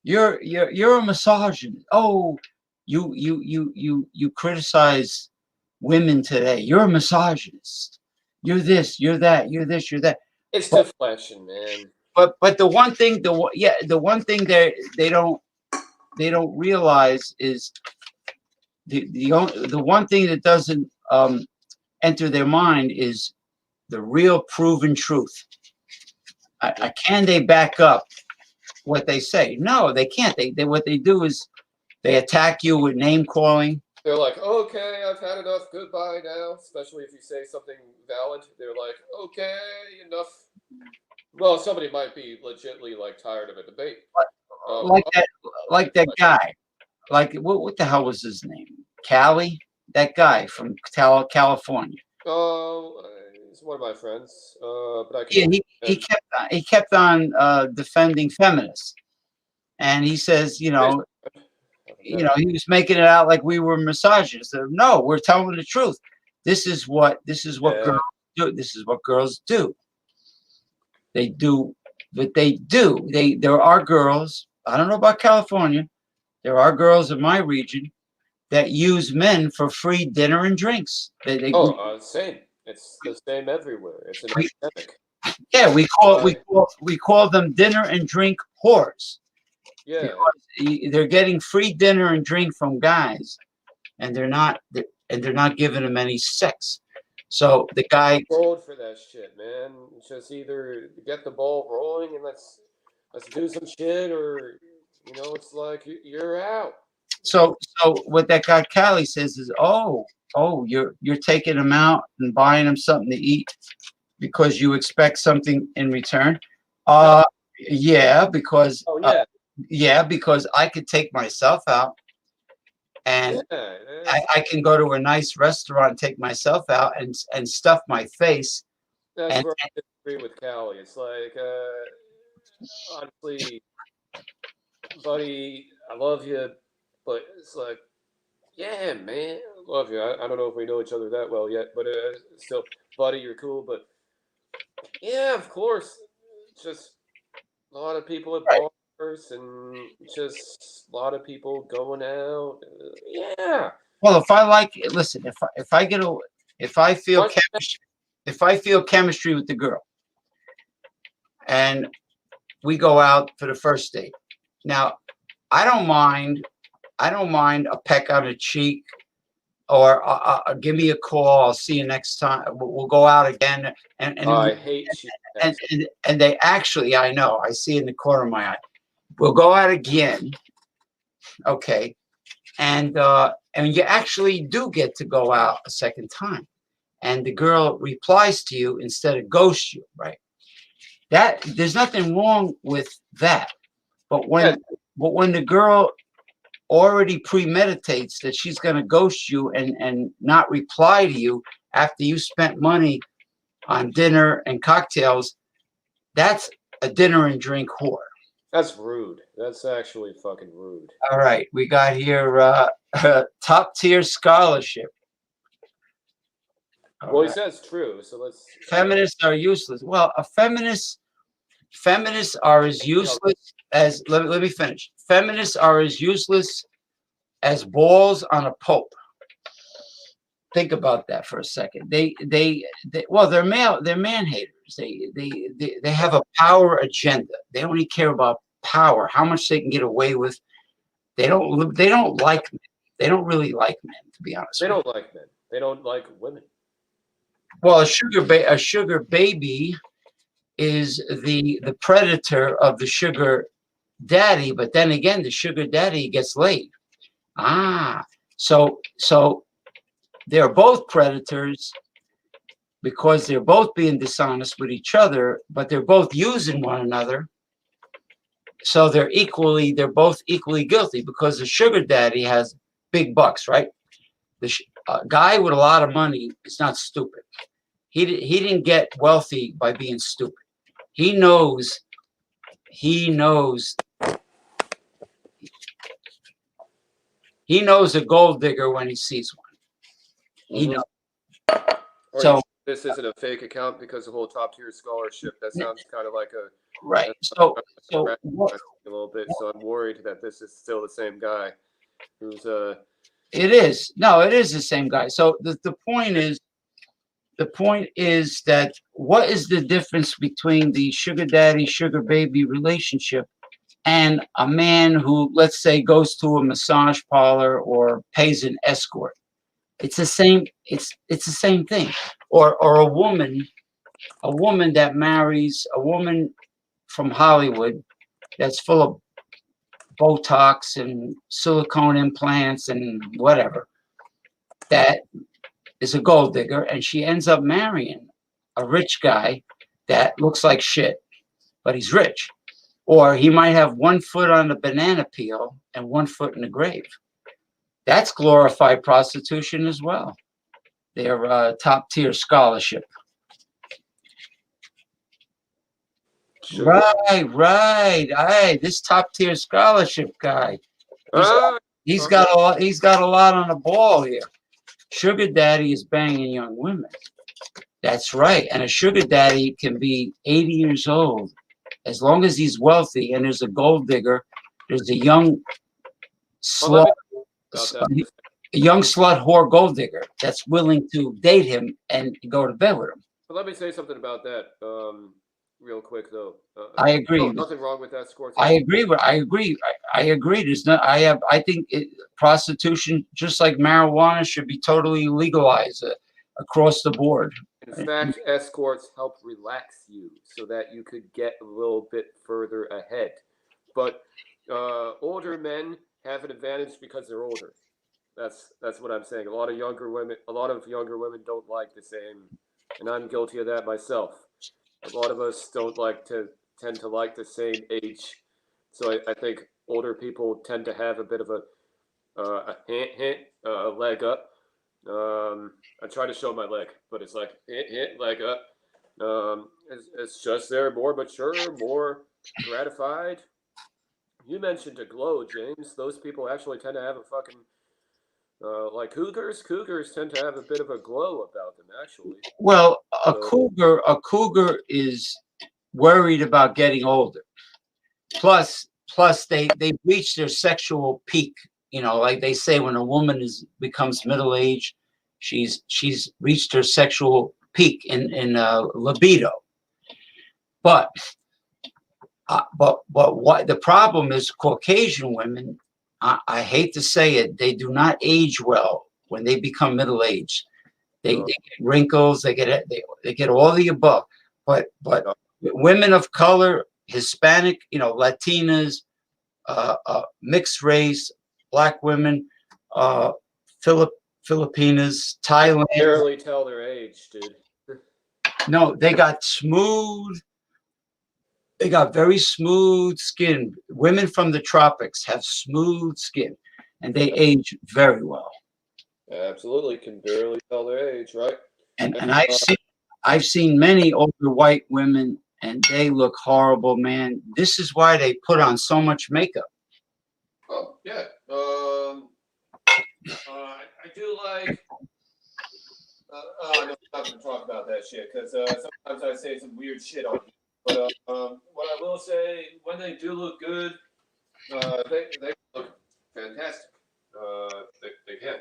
You're a misogynist. Oh, you criticize women today. You're a misogynist. You're this. You're that. You're this. You're that. It's deflection, man. But the one thing they don't realize is the one thing that doesn't enter their mind is the real proven truth. Can they back up what they say? No, they can't. They what they do is they attack you with name calling. They're like, okay, I've had enough. Goodbye now. Especially if you say something valid. They're like, okay, enough. Well, somebody might be legitimately like tired of a debate. like Oh, that, like that like, guy. Like what the hell was his name? Cali, that guy from California. oh, he's one of my friends, but I Yeah, can't. And he kept on defending feminists, and he says, today's I've never. he was making it out like we were misogynists. No, we're telling the truth. This is what girls Yeah. do. This is what girls do. They do what they do. There are girls. I don't know about California. There are girls in my region that use men for free dinner and drinks. Oh, same. It's the same everywhere. It's an epidemic. Yeah, That's why. we call them dinner and drink whores Yeah. because they're getting free dinner and drink from guys, and they're not giving them any sex. So the guy, Rolled for that shit, man. Just either get the ball rolling and let's do some shit, or it's like you're out. so what that guy Callie says is, you're taking them out and buying them something to eat because you expect something in return. No. Uh, yeah, because Oh yeah. I could take myself out Yeah. and That's I can go to a nice restaurant, take myself out and stuff my face. that's And where I disagree with Callie. It's like, honestly, buddy, I love you, but it's like, yeah, man, I love you. I don't know if we know each other that well yet, but still, buddy, you're cool. But yeah, of course, just a lot of people at right. bars and just a lot of people going out. Yeah. Well, if I like, listen, if I get a, if I feel Once, chemistry, if I feel chemistry with the girl, and we go out for the first date. Now, I don't mind. I don't mind a peck on the cheek or give me a call. I'll see you next time. We'll go out again. I hate cheap texts. And they actually, I know, I see in the corner of my eye. We'll go out again. Okay. And you actually do get to go out a second time. And the girl replies to you instead of ghost you, right? That there's nothing wrong with that. But Yeah, when the girl already premeditates that she's going to ghost you and not reply to you after you spent money on dinner and cocktails, that's a dinner and drink whore. that's rude. That's actually fucking rude. All right, we got here top tier scholarship. All Well, he right, says true, so let's. feminists are useless. Well, feminists are as useless as let me finish. Feminists are as useless as balls on a pope. Think about that for a second. Well, they're man haters. They have a power agenda. They only care about power, how much they can get away with. They don't like men. They don't really like men, to be honest They with don't like men. They don't like women. you. Well, a sugar baby is the predator of the sugar daddy, but then again, the sugar daddy gets laid. Ah, so they're both predators because they're both being dishonest with each other, but they're both using one another. So they're both equally guilty because the sugar daddy has big bucks, right? The guy with a lot of money is not stupid. He didn't get wealthy by being stupid. He knows he knows he knows a gold digger when he sees one. He Mm-hmm. knows. Are you So sure this isn't a fake account because the whole top tier scholarship? That sounds kind of like a right. that So sounds like a so rat what a little bit. So I'm worried that this is still the same guy who's it is. No, it is the same guy. So the point is that what is the difference between the sugar daddy sugar baby relationship and a man who, let's say, goes to a massage parlor or pays an escort? It's the same. It's the same thing. Or a woman that marries a woman from Hollywood that's full of Botox and silicone implants and whatever. That is a gold digger, and she ends up marrying a rich guy that looks like shit. but he's rich. Or he might have 1 foot on the banana peel and 1 foot in the grave. That's glorified prostitution as well. They're top tier scholarship. Sugar. Right. This top tier scholarship guy. He's got a lot on the ball here. Sugar daddy is banging young women. That's right. And a sugar daddy can be 80 years old. As long as he's wealthy and there's a gold digger, there's a young slut, whore gold digger that's willing to date him and go to bed with him. But let me say something about that real quick, though. I agree. Nothing wrong with that, Score. I agree. I agree. There's not. I think prostitution, just like marijuana, should be totally legalized across the board. In fact, escorts help relax you so that you could get a little bit further ahead. But older men have an advantage because they're older. That's what I'm saying. A lot of younger women don't like the same, and I'm guilty of that myself. A lot of us don't tend to like the same age. So I think older people tend to have a bit of a leg up. I try to show my leg, but it's like leg up. It's just they're more mature, more gratified. You mentioned a glow, James. Those people actually tend to have a fucking like cougars. Cougars tend to have a bit of a glow about them, actually. Well, a cougar is worried about getting older. Plus they reach their sexual peak. You know, like they say, when a woman becomes middle aged, she's reached her sexual peak in libido. But what the problem is, Caucasian women, I hate to say it, they do not age well when they become middle aged. They get wrinkles, they get all the above. But women of color, Hispanic, Latinas, mixed race, Black women, Filipinas, Thailand. Barely tell their age, dude. No, they got smooth. They got very smooth skin. Women from the tropics have smooth skin, and they age very well. Absolutely, can barely tell their age, right? And I've seen many older white women, and they look horrible, man. This is why they put on so much makeup. Oh yeah, I do like. I'm not going to talk about that shit because sometimes I say some weird shit on you. But what I will say, when they do look good, they look fantastic. They can.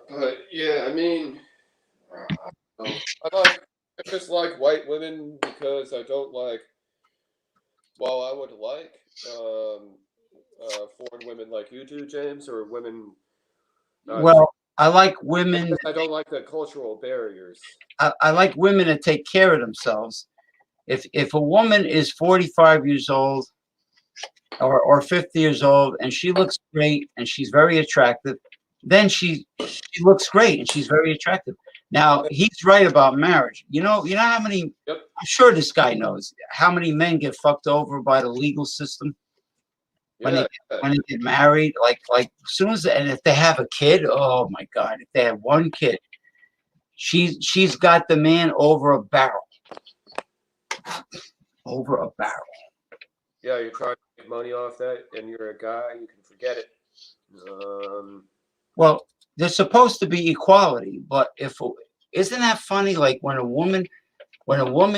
But yeah, I mean, I just like white women because I don't like. Well, I would like foreign women like you do, James, or women. Well, I like women. I don't like the cultural barriers. I like women that take care of themselves. If a woman is 45 years old or 50 years old and she looks great and she's very attractive, then she looks great and she's very attractive. Now, he's right about marriage. You know how many, Yep. I'm sure this guy knows how many men get fucked over by the legal system when they get married. Like as soon as, and if they have a kid, oh my God, if they have one kid, she's got the man over a barrel. Over a barrel. Yeah, you're trying to make money off that and you're a guy, you can forget it. Well, there's supposed to be equality, but isn't that funny? Like when a woman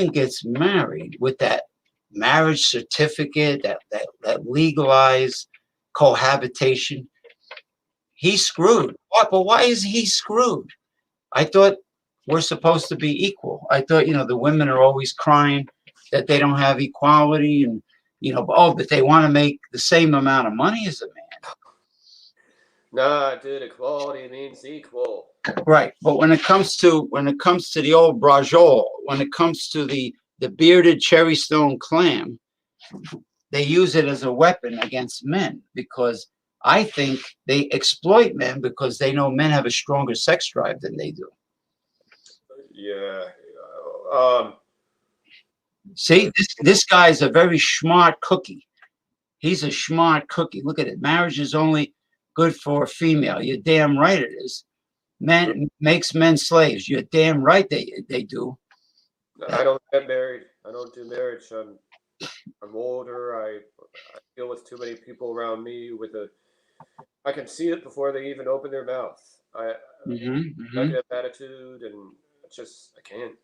gets married with that marriage certificate, that legalized cohabitation, he's screwed. But why is he screwed? I thought we're supposed to be equal. I thought, the women are always crying that they don't have equality and, but they want to make the same amount of money as a man. Nah, dude, equality means equal. Right. But when it comes to the old brajol, when it comes to the bearded cherry stone clam, they use it as a weapon against men because I think they exploit men because they know men have a stronger sex drive than they do. Yeah. See, this guy's a very smart cookie. He's a smart cookie. Look at it. Marriage is only good for a female. You're damn right it is. Men makes men slaves. You're damn right they do. I don't get married. I don't do marriage. I'm older. I deal with too many people around me with a. I can see it before they even open their mouth. I negative attitude and just I can't.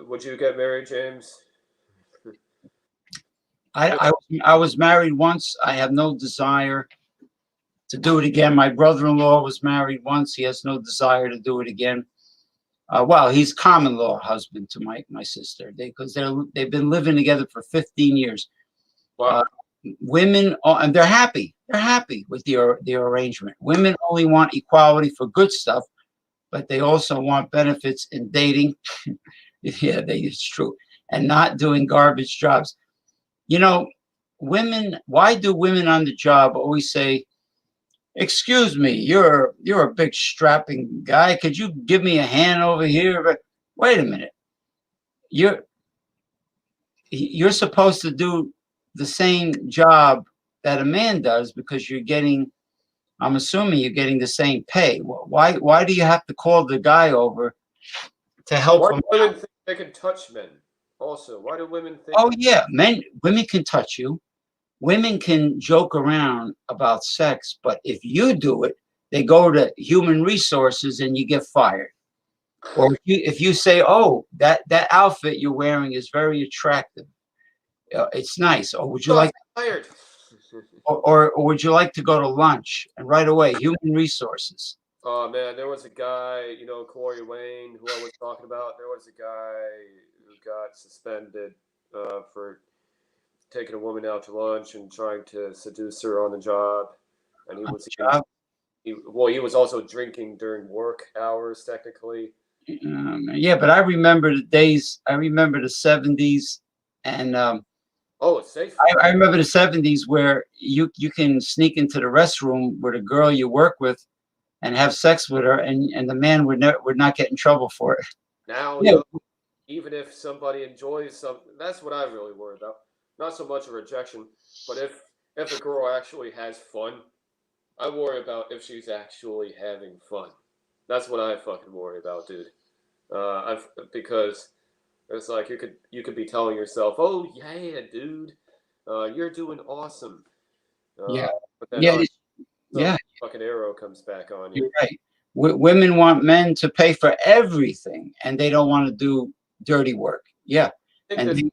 Would you get married, James? I was married once. I have no desire to do it again. My brother-in-law was married once. He has no desire to do it again. Well, he's common law husband to my sister. They've been living together for 15 years. Wow. Women and they're happy. They're happy with the arrangement. Women only want equality for good stuff, but they also want benefits in dating. Yeah, it's true, and not doing garbage jobs. You know, women. Why do women on the job always say, "Excuse me, you're a big strapping guy. Could you give me a hand over here?" But wait a minute, you're supposed to do the same job that a man does because you're getting. I'm assuming you're getting the same pay. Why do you have to call the guy over to help Why him do women think they can touch men? Also, why do women think? Oh yeah, women can touch you. Women can joke around about sex, but if you do it, they go to human resources and you get fired. Or if you say, "Oh, that outfit you're wearing is very attractive. It's nice." Or would you like fired? or would you like to go to lunch? And right away, human resources. Oh man, there was a guy, Corey Wayne, who I was talking about. There was a guy who got suspended for taking a woman out to lunch and trying to seduce her on the job, and he was he was also drinking during work hours technically. Yeah, but I remember the days. I remember the '70s, and it's safe. I remember the '70s where you can sneak into the restroom with a girl you work with and have sex with her, and the man would not get in trouble for it. Now, even if somebody enjoys something, that's what I really worry about. Not so much a rejection, but if a girl actually has fun, I worry about if she's actually having fun. That's what I fucking worry about, dude. Because it's like you could be telling yourself, "Oh yeah, dude, you're doing awesome." Yeah, but then fucking arrow comes back on you. You're right. Women want men to pay for everything, and they don't want to do dirty work. Yeah, and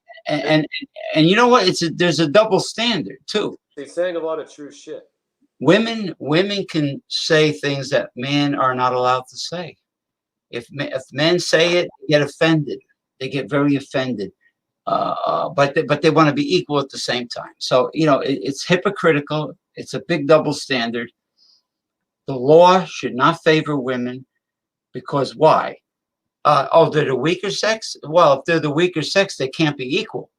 you know what? There's a double standard too. He's saying a lot of true shit. Women can say things that men are not allowed to say. If men say it, they get offended. They get very offended. But they want to be equal at the same time. So it's hypocritical. It's a big double standard. The law should not favor women because why? They're the weaker sex? Well, if they're the weaker sex, they can't be equal.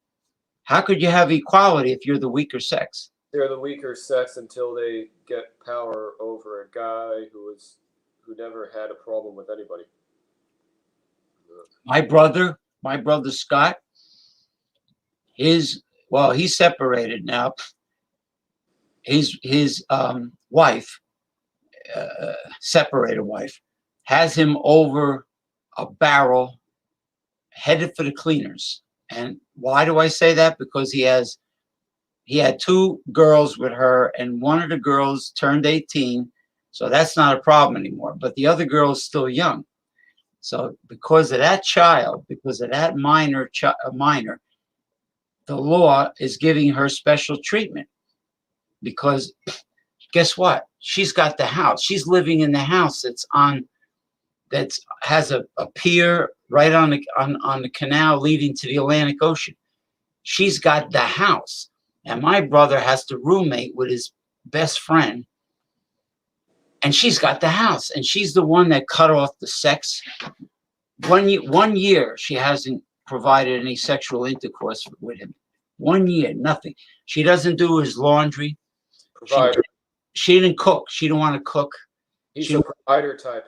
How could you have equality if you're the weaker sex? They're the weaker sex until they get power over a guy who never had a problem with anybody. My brother Scott, he's separated now. His wife, separated wife, has him over a barrel headed for the cleaners. And why do I say that? Because he had two girls with her, and one of the girls turned 18, so that's not a problem anymore. But the other girl is still young. So because of that minor, the law is giving her special treatment. Because guess what? She's got the house. She's living in the house that has a pier right on the canal leading to the Atlantic Ocean. She's got the house. And my brother has to roommate with his best friend. And she's got the house. And she's the one that cut off the sex. 1 year, she hasn't provided any sexual intercourse with him. 1 year, nothing. She doesn't do his laundry. She didn't cook. She didn't want to cook. He's a provider type.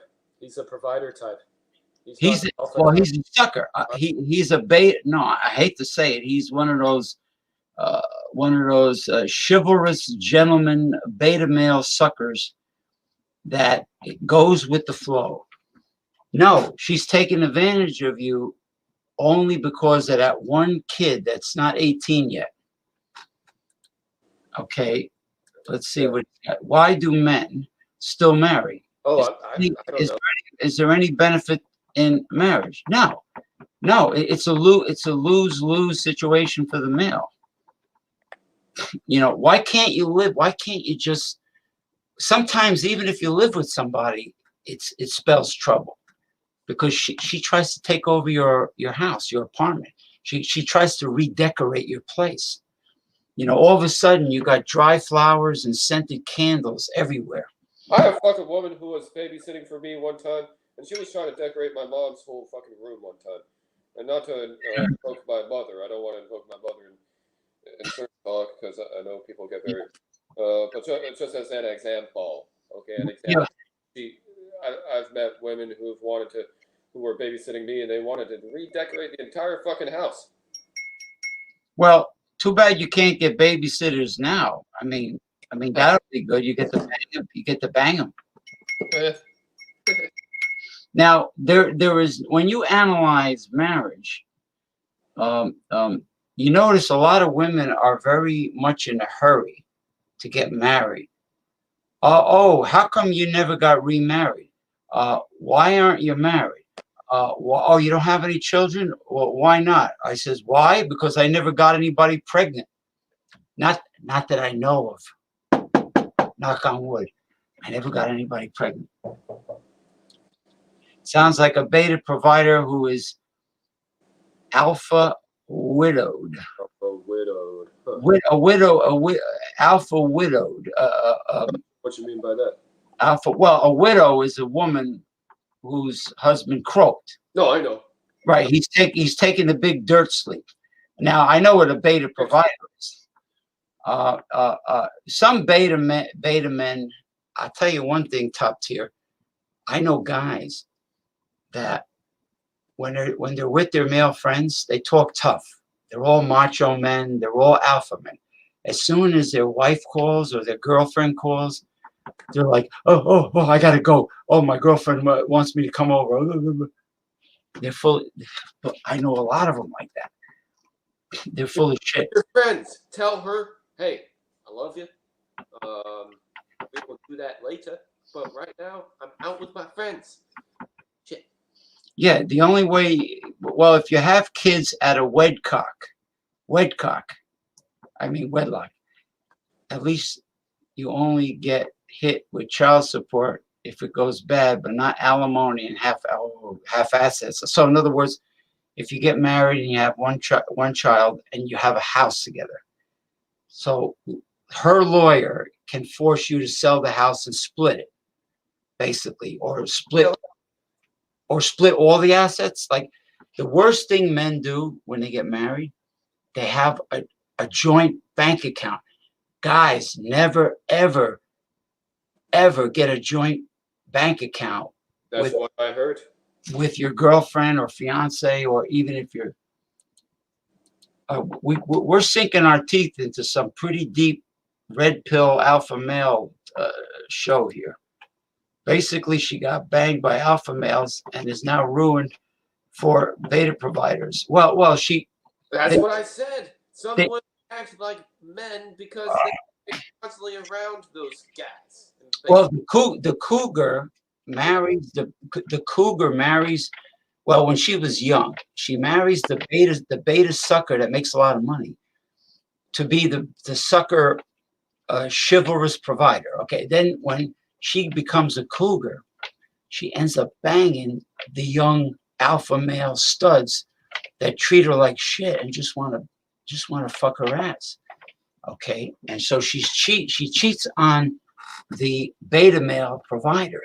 He's not He's the alpha well, now. he's a sucker. He's a bait. No, I hate to say it. He's uh, one of those chivalrous gentleman beta male suckers that goes with the flow. No, she's taking advantage of you only because of that one kid that's not 18 yet. Okay, let's see Yeah. why do men still marry? Oh, Is, I don't know. is there any benefit in marriage? No, no, it's a lose lose situation for the male. You know, why can't you live? Why can't you just? Sometimes even if you live with somebody, it spells trouble because she tries to take over your house, your apartment. She tries to redecorate your place. You know, all of a sudden you got dry flowers and scented candles everywhere. I have fucked a woman who was babysitting for me one time, and she was trying to decorate my mom's whole fucking room one time. And not to invoke my mother. I don't want to invoke my mother in certain talk because I know people get very. But just as an example, okay, an Yeah. example. I've met women who were babysitting me, and they wanted to redecorate the entire fucking house. Well, too bad you can't get babysitters now. I mean that'll be good. You get to bang them. You get to bang them. Now there is when you analyze marriage, um, um, you notice a lot of women are very much in a hurry to get married. Oh, how come you never got remarried? Why aren't you married? Oh, you don't have any children? Well, why not? I says, why? Because I never got anybody pregnant. Not that I know of. Knock on wood. I never got anybody pregnant. Sounds like a beta provider who is alpha widowed. A widowed. Huh. A widow, alpha widowed. What you mean by that? Alpha. Well, a widow is a woman whose husband croaked. No, I know. Right. He's taking the big dirt sleep. Now I know what a beta provider is. Some beta men. I'll tell you one thing, top tier. I know guys that when they're with their male friends, they talk tough. They're all macho men. They're all alpha men. As soon as their wife calls or their girlfriend calls, they're like, oh, I gotta go. Oh, my girlfriend wants me to come over. They're full. But I know a lot of them like that. They're full of shit. Your friends, tell her, hey, I love you. We will do that later. But right now, I'm out with my friends. Shit. Yeah, the only way. Well, if you have kids at a wedlock, wedlock. At least you only get hit with child support if it goes bad, but not alimony and half assets. So in other words, if you get married and you have one child and you have a house together, so her lawyer can force you to sell the house and split it, basically, or split all the assets. Like the worst thing men do when they get married, they have a joint bank account. Guys, never ever get a joint bank account That's what I heard. with your girlfriend or fiance, or even if you're we're sinking our teeth into some pretty deep red pill alpha male show here. Basically, she got banged by alpha males and is now ruined for beta providers. That's They, what I said. Some they, women act like men because they're constantly around those guys. well, the cougar marries the cougar marries. Well, when she was young, she marries the beta sucker that makes a lot of money to be the sucker chivalrous provider. Okay, then when she becomes a cougar, she ends up banging the young alpha male studs that treat her like shit and just want to fuck her ass. Okay, and so she cheats on the beta male provider,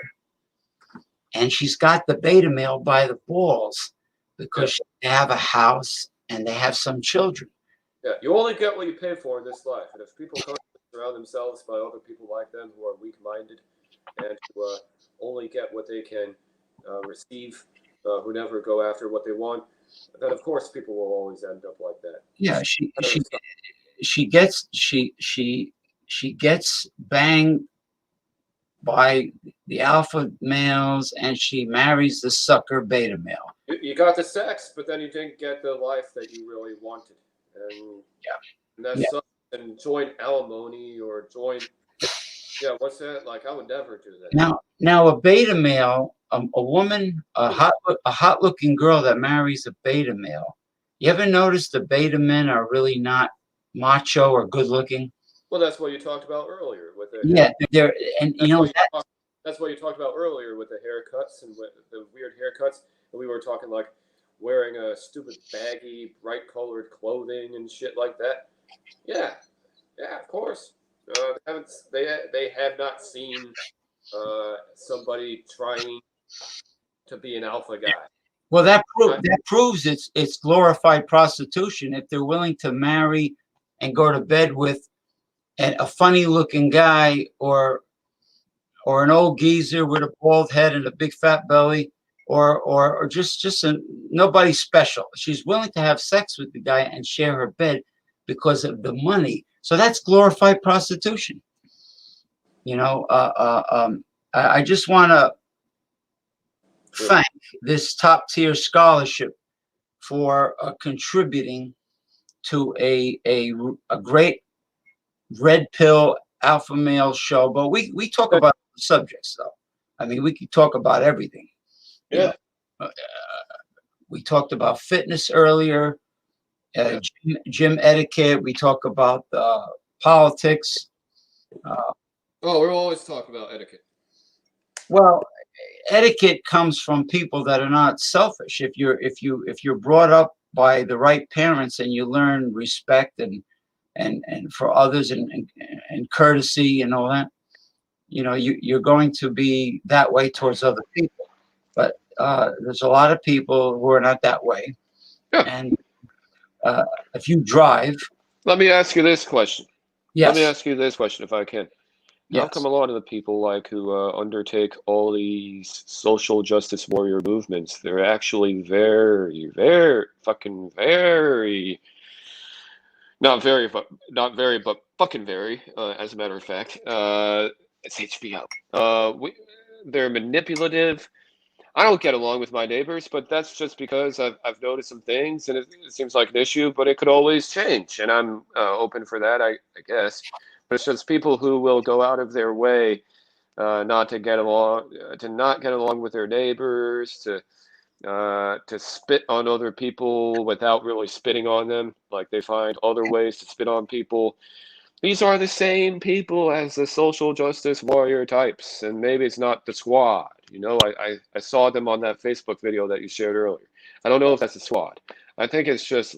and she's got the beta male by the balls because they have a house and they have some children. Yeah, you only get what you pay for in this life, and if people constantly surround themselves by other people like them who are weak-minded and who only get what they can receive, who never go after what they want, then of course people will always end up like that. Yeah, she gets banged by the alpha males, and she marries the sucker beta male. You got the sex, but then you didn't get the life that you really wanted, and Yeah. that's and joint alimony or joint. Yeah, what's that? Like, I would never do that. Now a beta male, a woman, a hot looking girl that marries a beta male. You ever notice the beta men are really not macho or good looking? Well, that's what you talked about earlier with the Yeah, they're and you know that. that's what you talked about earlier with the haircuts and with the weird haircuts. And we were talking like wearing a stupid baggy, bright colored clothing and shit like that. Yeah, yeah, of course. They have not seen somebody trying to be an alpha guy. Well, that proves it's glorified prostitution if they're willing to marry and go to bed with a funny looking guy or an old geezer with a bald head and a big fat belly, or just nobody special. She's willing to have sex with the guy and share her bed because of the money. So that's glorified prostitution. You know, I just want to thank this top tier scholarship for contributing to a great red pill alpha male show. But we talk about subjects though. I mean, we could talk about everything. Yeah. We talked about fitness earlier, gym etiquette. We talk about politics. We're always talking about etiquette. Well, etiquette comes from people that are not selfish. If you're brought up by the right parents and you learn respect and for others and courtesy and all that, you know, you're going to be that way towards other people. But there's a lot of people who are not that way. Yeah. And if you drive, let me ask you this question. Yes. Let me ask you this question, if I can. Yes. How come a lot of the people like who undertake all these social justice warrior movements, they're actually very, very fucking very, not very, but fucking very, as a matter of fact. It's HBO. They're manipulative. I don't get along with my neighbors, but that's just because I've noticed some things, and it seems like an issue, but it could always change, and I'm open for that, I guess. But it's just people who will go out of their way not to get along, with their neighbors, to spit on other people without really spitting on them. Like they find other ways to spit on people. These are the same people as the social justice warrior types, and maybe it's not the squad. You know, I saw them on that Facebook video that you shared earlier. I don't know if that's the squad. I think it's just,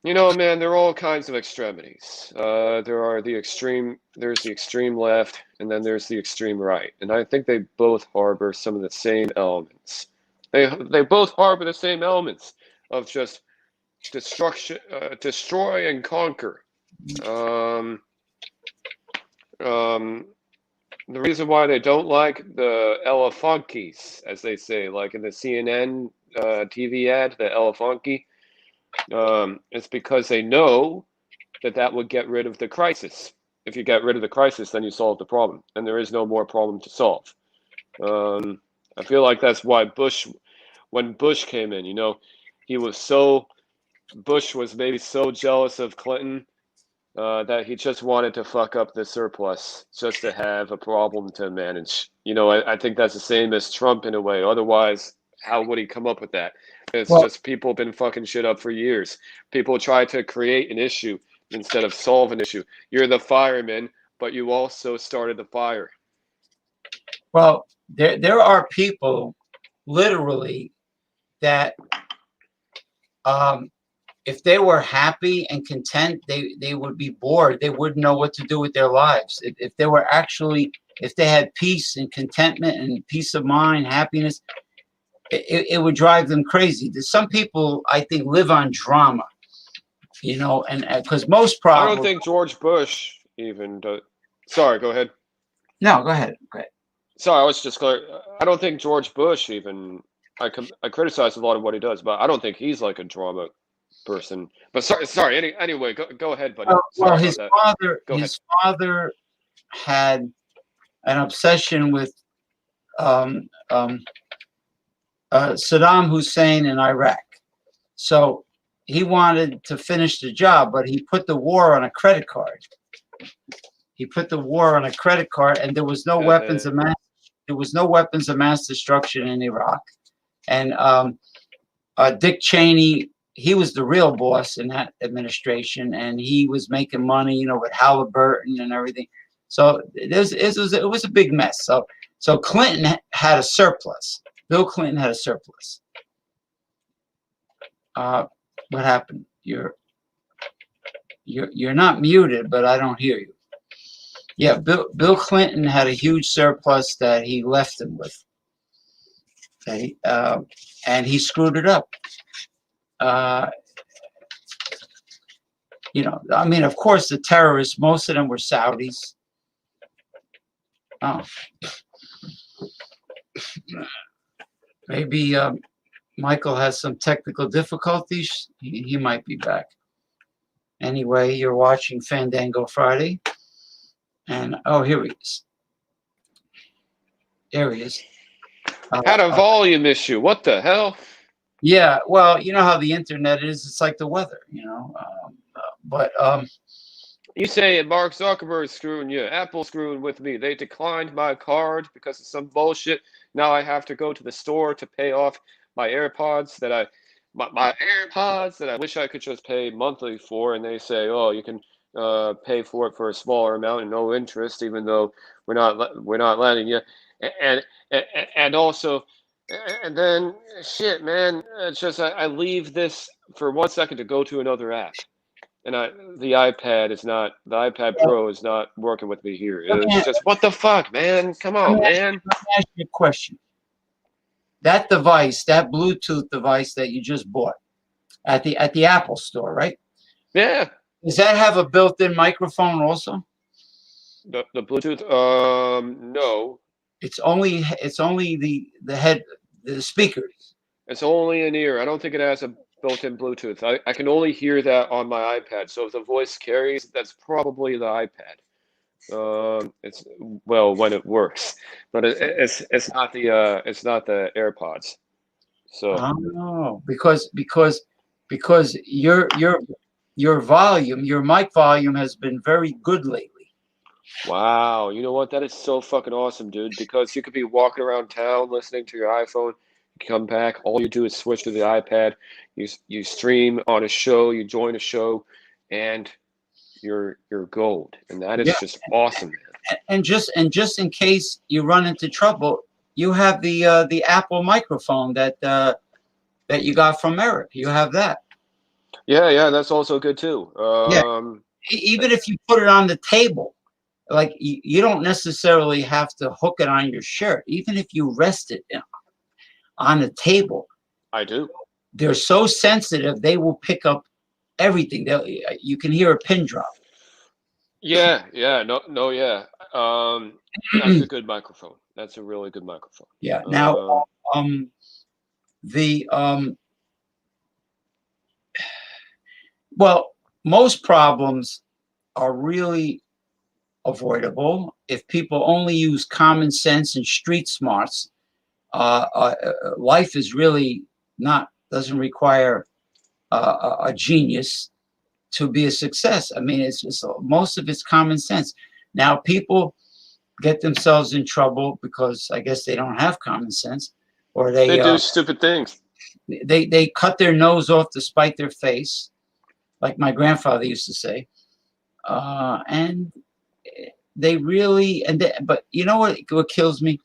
you know, man, there are all kinds of extremities. There's the extreme left, and then there's the extreme right. And I think they both harbor some of the same elements. They both harbor the same elements of just destruction, destroy and conquer. The reason why they don't like the elefunkies, as they say, like in the CNN TV ad, the elefunky, it's because they know that would get rid of the crisis. If you get rid of the crisis, then you solve the problem, and there is no more problem to solve. I feel like that's why when Bush came in, you know, Bush was maybe so jealous of Clinton that he just wanted to fuck up the surplus just to have a problem to manage. You know, I think that's the same as Trump in a way. Otherwise, how would he come up with that? It's just people been fucking shit up for years. People try to create an issue instead of solve an issue. You're the fireman, but you also started the fire. Well, there are people literally that if they were happy and content, they would be bored. They wouldn't know what to do with their lives. If they had peace and contentment and peace of mind, happiness, it would drive them crazy. Some people, I think, live on drama, you know, and because most problems. I don't think George Bush even does. Sorry, go ahead. No, go ahead. Sorry, I was just clear. I don't think George Bush even I criticize a lot of what he does, but I don't think he's like a drama person. But sorry. Anyway, go ahead, buddy. Well, Sorry about that. Go ahead. his father had an obsession with um, um, Saddam Hussein in Iraq. So he wanted to finish the job, but he put the war on a credit card. He put the war on a credit card, and there was no weapons of mass destruction in Iraq. And Dick Cheney, he was the real boss in that administration, and he was making money, with Halliburton and everything. So it was a big mess. So Clinton had a surplus. Bill Clinton had a surplus. What happened? You're not muted, but I don't hear you. Yeah, Bill Clinton had a huge surplus that he left him with. And he screwed it up. I mean, of course, the terrorists, most of them were Saudis. Oh. Maybe Michael has some technical difficulties. He might be back. Anyway, you're watching Fandango Friday. And, here he is. There he is. Had a volume issue. What the hell? Yeah, well, you know how the internet is. It's like the weather, But you say Mark Zuckerberg screwing you, Apple screwing with me. They declined my card because of some bullshit. Now I have to go to the store to pay off my AirPods my AirPods that I wish I could just pay monthly for, and they say, oh, you can pay for it for a smaller amount and no interest, even though we're not letting you. And also, and then shit, man, it's just I leave this for 1 second to go to another app, and the iPad Pro is not working with me here. It's just what the fuck, man? Come on, man. Let me ask you a question. That device, that Bluetooth device that you just bought at the Apple store, right? Yeah. Does that have a built-in microphone also? The Bluetooth? No. It's only the speakers. It's only an ear. I don't think it has a built-in Bluetooth. I can only hear that on my iPad. So if the voice carries, that's probably the iPad. It's when it works, but it's not the AirPods. So because your volume, your mic volume has been very good lately. Wow, you know what? That is so fucking awesome, dude. Because you could be walking around town listening to your iPhone. You come back, all you do is switch to the iPad. You stream on a show, you join a show, and you're gold, and that is just awesome, man. And just in case you run into trouble, you have the Apple microphone that you got from Eric. You have that. Yeah, that's also good too. Even if you put it on the table, like you don't necessarily have to hook it on your shirt. Even if you rest it on the table, I do. They're so sensitive; they will pick up everything. You can hear a pin drop. Yeah. That's a good microphone. That's a really good microphone. Yeah. Now, most problems are really avoidable if people only use common sense and street smarts. Life is really doesn't require a genius to be a success. I mean, it's just most of it's common sense. Now, people get themselves in trouble because I guess they don't have common sense, or they do stupid things. They cut their nose off to spite their face, like my grandfather used to say, and they really but you know what kills me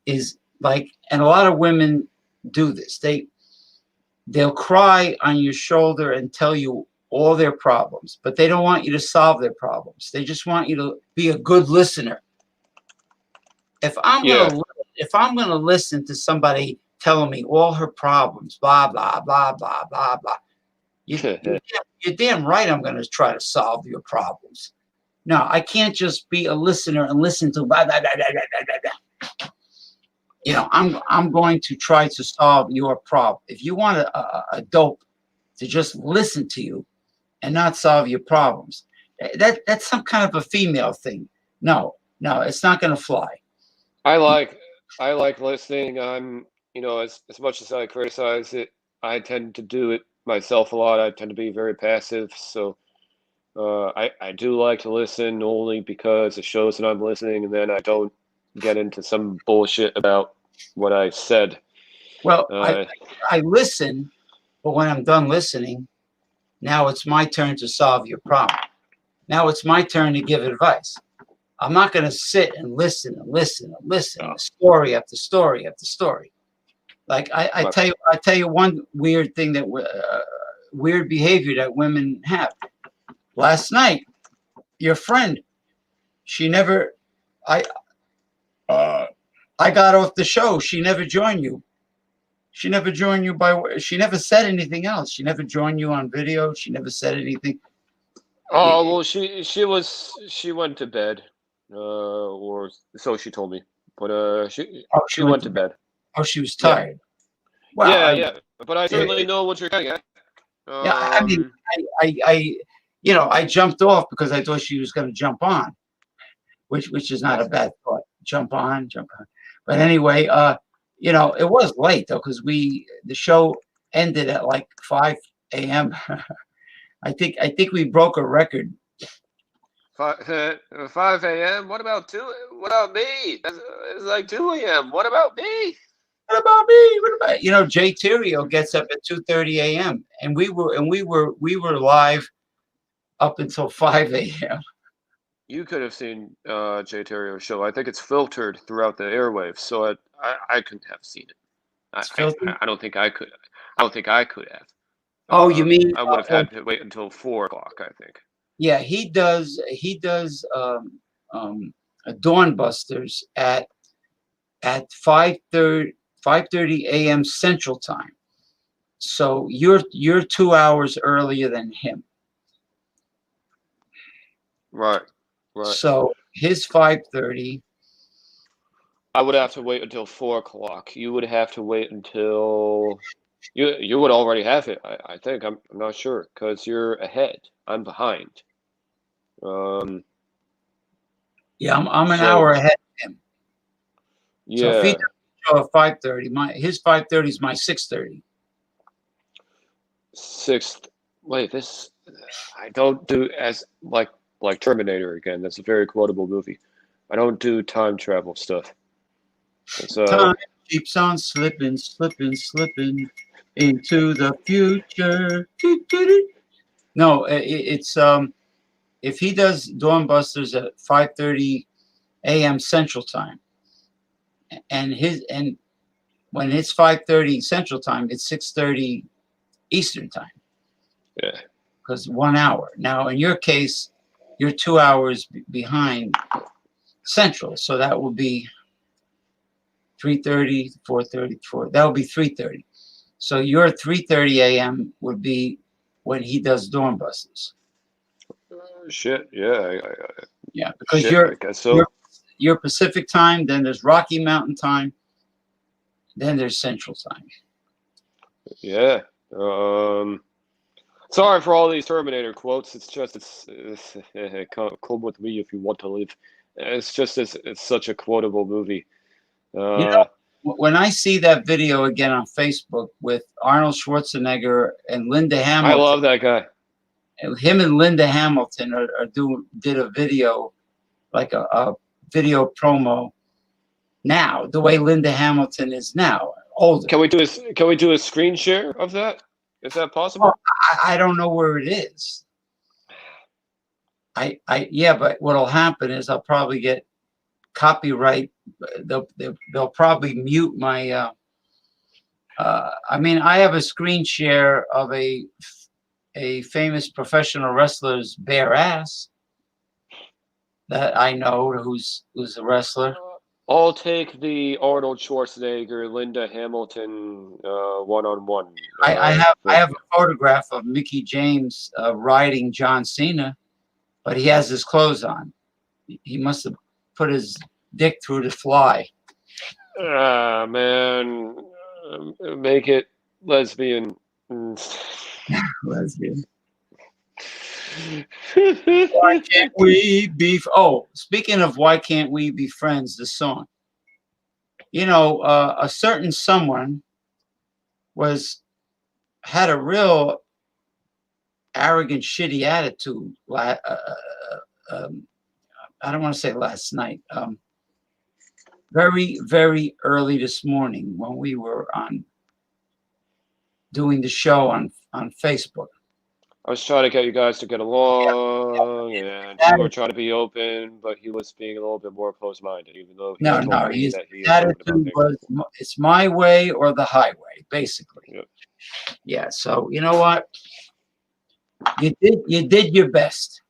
is and a lot of women do this. They'll cry on your shoulder and tell you all their problems, but they don't want you to solve their problems. They just want you to be a good listener. If I'm gonna listen to somebody telling me all her problems, blah blah blah blah blah blah, you're damn right I'm gonna try to solve your problems. No, I can't just be a listener and listen to blah blah blah blah blah blah blah. I'm going to try to solve your problem. If you want a dope to just listen to you and not solve your problems, that's some kind of a female thing. No, it's not going to fly. I like I like listening. I'm, as much as I criticize it, I tend to do it myself a lot. I tend to be very passive, so I do like to listen only because it shows that I'm listening, and then I don't get into some bullshit about what I said. Well, Uh, I listen, but when I'm done listening, now it's my turn to solve your problem. Now it's my turn to give advice. I'm not going to sit and listen and listen and listen, oh, story after story after story. Like I my, tell you one weird thing that weird behavior that women have. Last night, your friend, she never, I, I got off the show. She never joined you. She never joined you she never said anything else. She never joined you on video. She never said anything. oh well, she went to bed, or so she told me. But She she went went to to bed. bed. Oh, she was Yeah, tired. Well, yeah. But I yeah, certainly know what you're getting at. I mean, I jumped off because I thought she was going to jump on, which is not a bad thought. Jump on, jump on. But anyway, it was late though because the show ended at like 5 a.m. I think we broke a record. 5 a.m. What about two? What about me? It's like 2 a.m. What about me? What about me? What about Jay Terrio gets up at 2:30 a.m. and we were live up until 5 a.m. You could have seen Jay Terrier's show. I think it's filtered throughout the airwaves, so I couldn't have seen it. It's filthy. I don't think I could. I don't think I could have. Oh, you mean I would have had to wait until 4 o'clock, I think. yeah, he does Dawn Busters at 5:30 a.m. Central Time. So you're 2 hours earlier than him. Right, right. So his 5:30. I would have to wait until 4 o'clock. You would have to wait until you would already have it. I think I'm not sure because you're ahead. I'm behind. Um, Yeah, I'm an so hour ahead of him. So if he yeah, does a show at 5:30, his 5:30 is my 6:30. sixth. Wait, this I don't do as like Terminator again. That's a very quotable movie. I don't do time travel stuff. It's Time keeps on slipping, slipping, slipping into the future. No, it's if he does Dawn Busters at 5:30 a.m. Central Time, and when it's 5:30 Central Time, it's 6:30 Eastern Time yeah. because 1 hour. Now, in your case, you're 2 hours behind Central, so that will be 3:30, 4:30, 4. That would be 3:30. So your 3:30 a.m. would be when he does Dawn Busters. Shit. Yeah. Yeah, because Shit. I guess so. you're Pacific Time, then there's Rocky Mountain Time, then there's Central Time. Yeah. Sorry for all these Terminator quotes. It's just come with me if you want to live. It's just it's such a quotable movie. You know, when I see that video again on Facebook with Arnold Schwarzenegger and Linda I Hamilton, love that guy. him and Linda Hamilton did a video, like a video promo now, the way Linda Hamilton is now, older. Can we do a screen share of that? Is that possible? I don't know where it is. Yeah, but what'll happen is I'll probably get copyright. They'll probably mute my. I mean, I have a screen share of a famous professional wrestler's bare ass that I know who's a wrestler. I'll take the Arnold Schwarzenegger, Linda Hamilton one-on-one. I have a photograph of Mickey James riding John Cena, but he has his clothes on. He must have put his dick through the fly. Ah, man, make it lesbian. Lesbian. Why can't we be? Oh, speaking of why can't we be friends? The song. A certain someone was had a real arrogant, shitty attitude. I don't want to say last night. Very, very early this morning when we were on doing the show on Facebook. I was trying to get you guys to get along, and you were trying to be open, but he was being a little bit more closed-minded, even though he No, told no. me His that he is open about attitude things. was, it's my way or the highway, basically. Yeah. Yeah. So you know what? You did your best.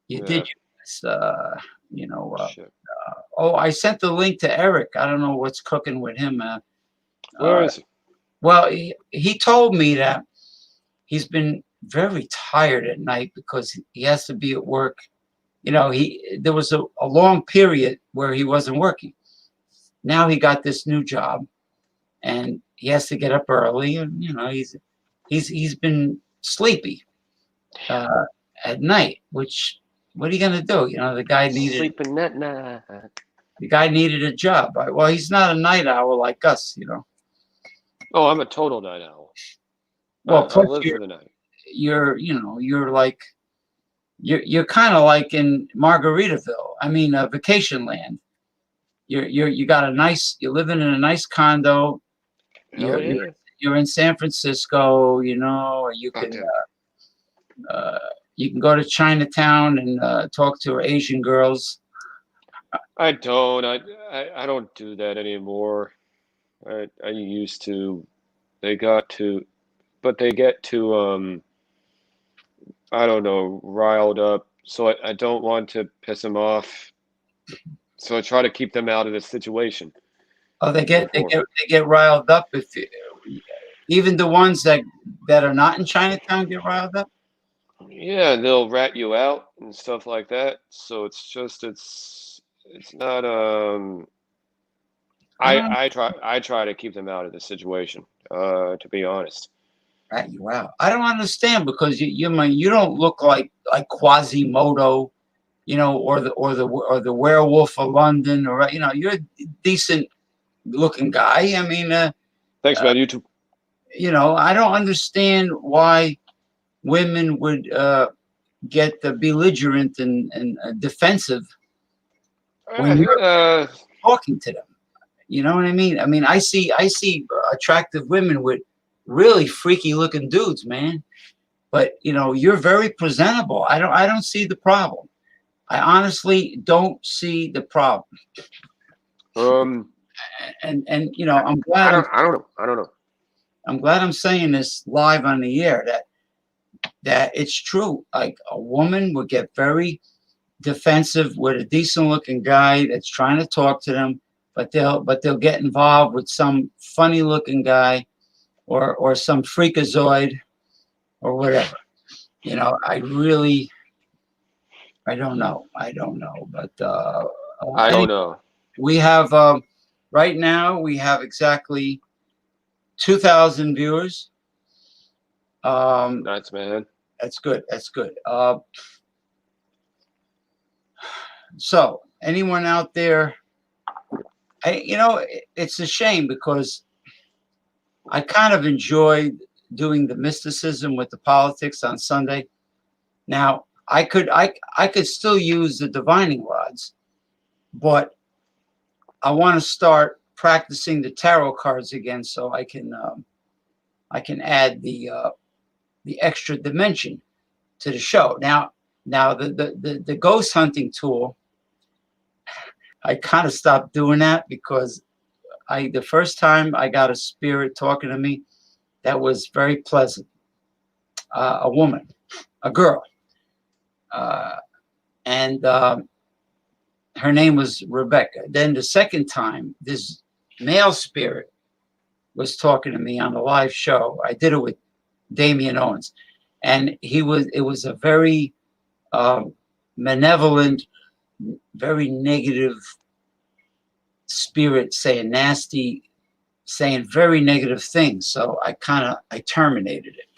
You did your best. Shit. Oh, I sent the link to Eric. I don't know what's cooking with him. Where is he? Well, he told me that he's been very tired at night because he has to be at work. There was a long period where he wasn't working. Now he got this new job, and he has to get up early, and he's been sleepy at night. Which, what are you gonna do? Sleeping that night. The guy needed a job. Right? Well, he's not a night owl like us. Oh, I'm a total night owl. Well, I plus live for the night. you're like you're kind of like in Margaritaville. I mean, Vacation Land. You got you're living in a nice condo. Hell yeah. You're in San Francisco, or you can go to Chinatown and talk to Asian girls. I don't. I don't do that anymore. I used to. They got to, but they get too I don't know, riled up. So I don't want to piss them off. So I try to keep them out of the situation. Oh, they Therefore, get riled up even the ones that are not in Chinatown get riled up. yeah, they'll rat you out and stuff like that. So it's not I don't I try to keep them out of the situation. To be honest. rat you out. I don't understand because you don't look like Quasimodo, or the Werewolf of London, or you're a decent looking guy. I mean, Thanks, man. You too. I don't understand why women would get belligerent and defensive when you're talking to them. You know what I mean? I mean, I see attractive women with really freaky looking dudes, man. But you're very presentable. I don't see the problem. I honestly don't see the problem. Um, And I'm glad I don't know. I don't know. I'm glad I'm saying this live on the air that it's true. Like a woman would get very defensive with a decent looking guy that's trying to talk to them, but they'll get involved with some funny looking guy or some freakazoid or whatever. I don't know. But I don't know. we have right now we have exactly 2,000 viewers. Nice, man. That's good. That's good. So anyone out there, it's a shame because I kind of enjoyed doing the mysticism with the politics on Sunday. Now I could still use the divining rods, but I want to start practicing the tarot cards again so I can add the extra dimension to the show. Now the ghost hunting tool, I kind of stopped doing that because the first time I got a spirit talking to me, that was very pleasant. A woman, a girl, and her name was Rebecca. Then the second time, this male spirit was talking to me on a live show. I did it with Damian Owens, and it was a very malevolent, very negative spirit saying very negative things. So I terminated it.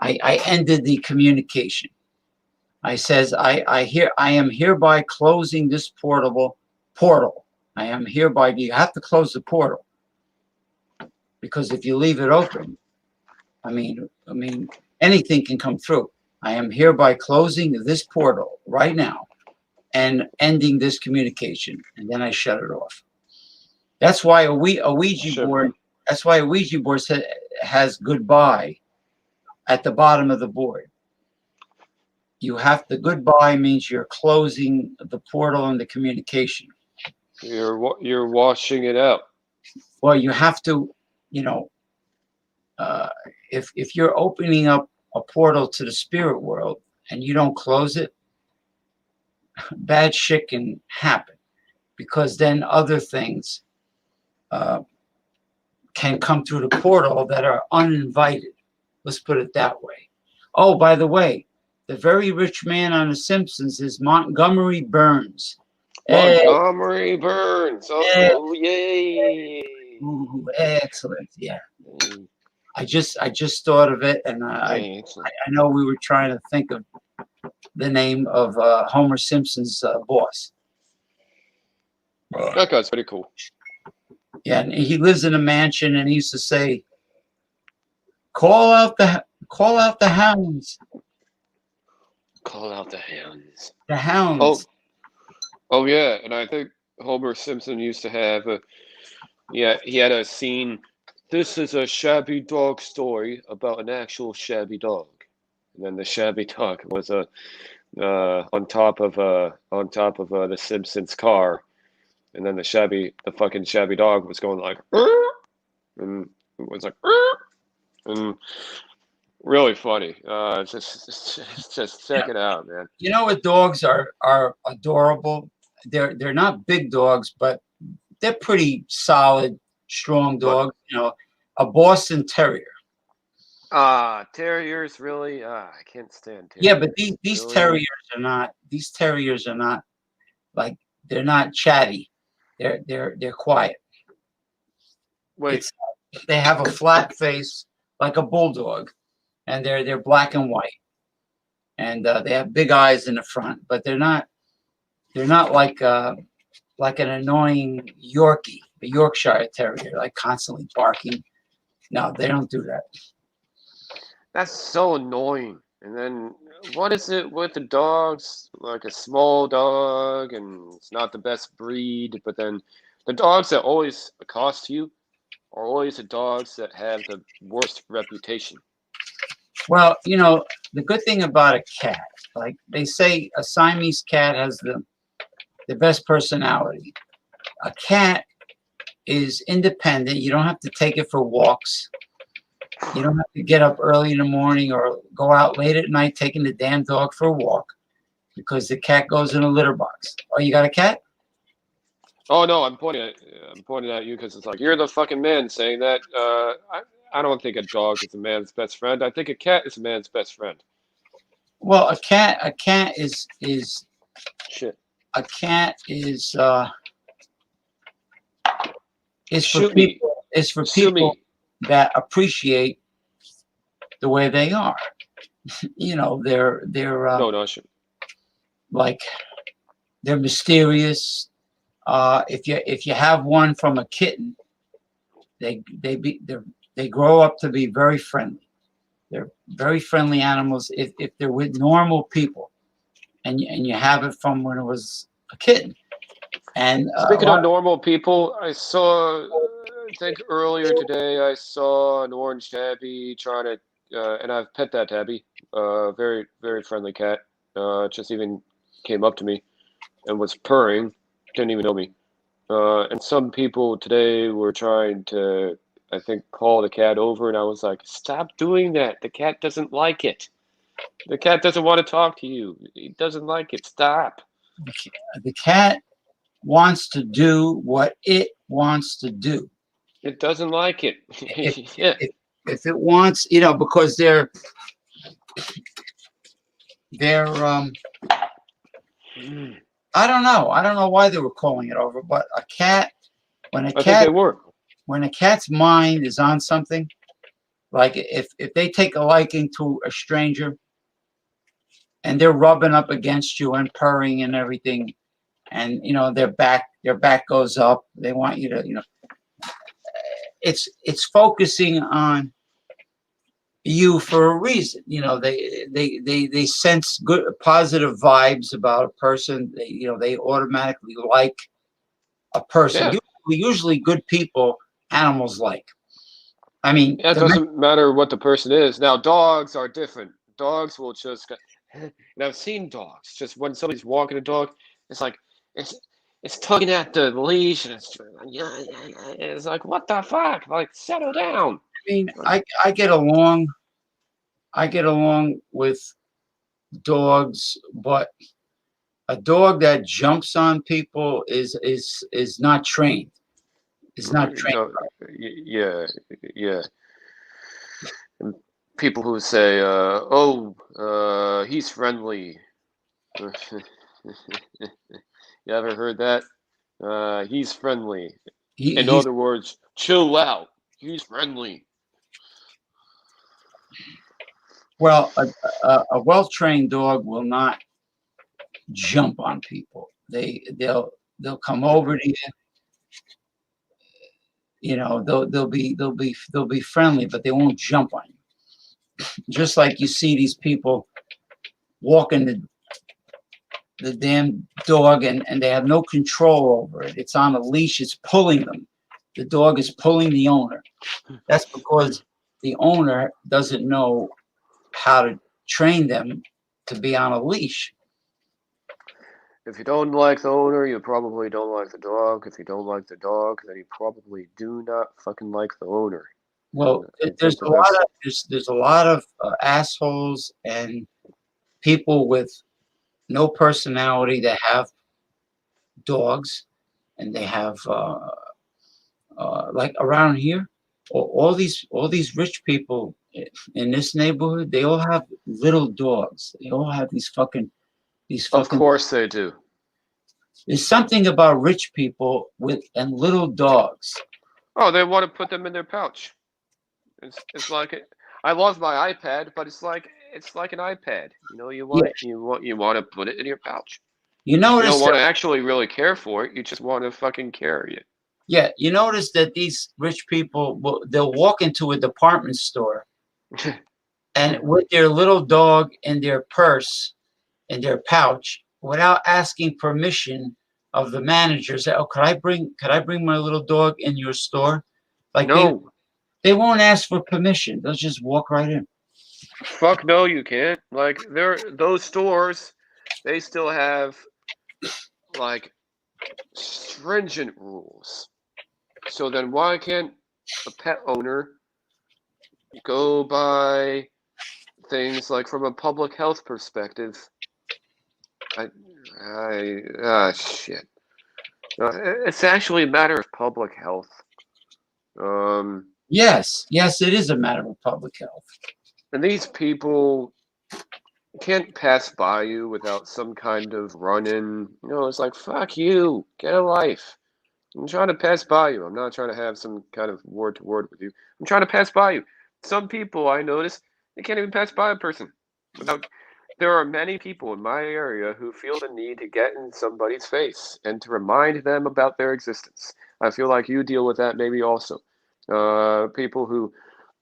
I ended the communication. I says, I am hereby closing this portal. I am hereby, you have to close the portal, because if you leave it open, I mean, anything can come through. I am hereby closing this portal right now and ending this communication. And then I shut it off. That's why a Ouija board. That's why a Ouija board has goodbye at the bottom of the board. Goodbye means you're closing the portal and the communication. You're washing it out. Well, you have to, you know, if you're opening up a portal to the spirit world and you don't close it, bad shit can happen, because then other things can come through the portal that are uninvited. Let's put it that way. Oh, by the way, the very rich man on The Simpsons is Montgomery Burns. Montgomery Burns. Oh, yay! Ooh, excellent. Yeah. I just thought of it, and I know we were trying to think of the name of Homer Simpson's boss. That guy's pretty cool. Yeah, and he lives in a mansion, and he used to say, "Call out the hounds." Call out the hounds. The hounds. Oh yeah, and I think Homer Simpson used to have he had a scene. This is a shabby dog story about an actual shabby dog, and then the shabby dog was on top of the Simpsons car, and then the fucking shabby dog was going like, and it was like, and really funny. Just check it out, man. You know what? Dogs are adorable. They're not big dogs, but they're pretty solid, strong dogs. You know, a Boston Terrier. Terriers really? I can't stand terriers. Yeah, but these really? terriers are not. These terriers are not like, they're not chatty. They're quiet. Wait. They have a flat face like a bulldog, and they're black and white, and they have big eyes in the front. But they're not like an annoying Yorkie, a Yorkshire Terrier, like constantly barking. No, they don't do that. That's so annoying. And then what is it with the dogs? Like a small dog, and it's not the best breed, but then the dogs that always accost you are always the dogs that have the worst reputation. Well, you know, the good thing about a cat, like they say, a Siamese cat has the best personality. A cat is independent. You don't have to take it for walks. You don't have to get up early in the morning or go out late at night taking the damn dog for a walk, because the cat goes in a litter box. Oh, you got a cat? Oh no, I'm pointing at you because it's like you're the fucking man saying that. I don't think a dog is a man's best friend. I think a cat is a man's best friend. Well, a cat is shit. A cat is for people that appreciate the way they are. You know, they're like, they're mysterious. If you have one from a kitten, they grow up to be very friendly. They're very friendly animals if they're with normal people, and you have it from when it was a kitten. And speaking of normal people, I think earlier today I saw an orange tabby trying to, and I've pet that tabby, very, very friendly cat, just even came up to me and was purring, didn't even know me. And some people today were trying to, I think, call the cat over, and I was like, stop doing that. The cat doesn't like it. The cat doesn't want to talk to you. He doesn't like it. Stop. The cat wants to do what it wants to do. It doesn't like it. If it wants, you know, because they're I don't know. I don't know why they were calling it over, but a cat, when a I think cat, they were. when a cat's mind is on something, like if they take a liking to a stranger and they're rubbing up against you and purring and everything, and their back goes up, they want you to, it's focusing on you for a reason. They sense good positive vibes about a person. They automatically like a person. Yeah. Usually good people animals like. I mean, Yeah, it doesn't matter what the person is. Now, dogs are different. Dogs will just, and I've seen dogs. Just when somebody's walking a dog, it's like it's it's tugging at the leash, and it's like, what the fuck? Like, settle down. Like, I get along with dogs, but a dog that jumps on people is not trained. Is not trained. no, yeah, yeah. And people who say, "Oh, he's friendly." You ever heard that? He's friendly. In He's other words, chill out. He's friendly. well, a well-trained dog will not jump on people. They'll come over to you. They'll be friendly, but they won't jump on you. Just like you see these people walking the damn dog, and they have no control over it. It's on a leash. It's pulling them. The dog is pulling the owner. That's because the owner doesn't know how to train them to be on a leash. If you don't like the owner, you probably don't like the dog. If you don't like the dog, then you probably do not fucking like the owner. Well, I there's think that a lot that's of there's a lot of assholes and people with no personality that have dogs, and they have like around here, all these rich people in this neighborhood, they all have little dogs. They all have these of fucking. course they do. There's something about rich people with and little dogs. Oh, they want to put them in their pouch. It's like I love my iPad, but it's like an iPad. You Yeah, want it, you want to put it in your pouch. you You don't notice want that. to actually really care for it. You just want to fucking carry it. Yeah, you notice that these rich people they'll walk into a department store and with their little dog in their purse, in their pouch, without asking permission of the manager. Say, "Oh, could I bring my little dog in your store?" Like No, they won't ask for permission. They'll just walk right in. fuck no, you can't. Like those stores, they still have like stringent rules. So then why can't a pet owner go by things like from a public health perspective? Shit. It's actually a matter of public health. Um, Yes, it is a matter of public health. and these people can't pass by you without some kind of run-in. It's like, fuck you, get a life. I'm trying to pass by you. I'm not trying to have some kind of word-to-word with you. I'm trying to pass by you. Some people I notice, they can't even pass by a person without. There are many people in my area who feel the need to get in somebody's face and to remind them about their existence. I feel like you deal with that maybe also. People who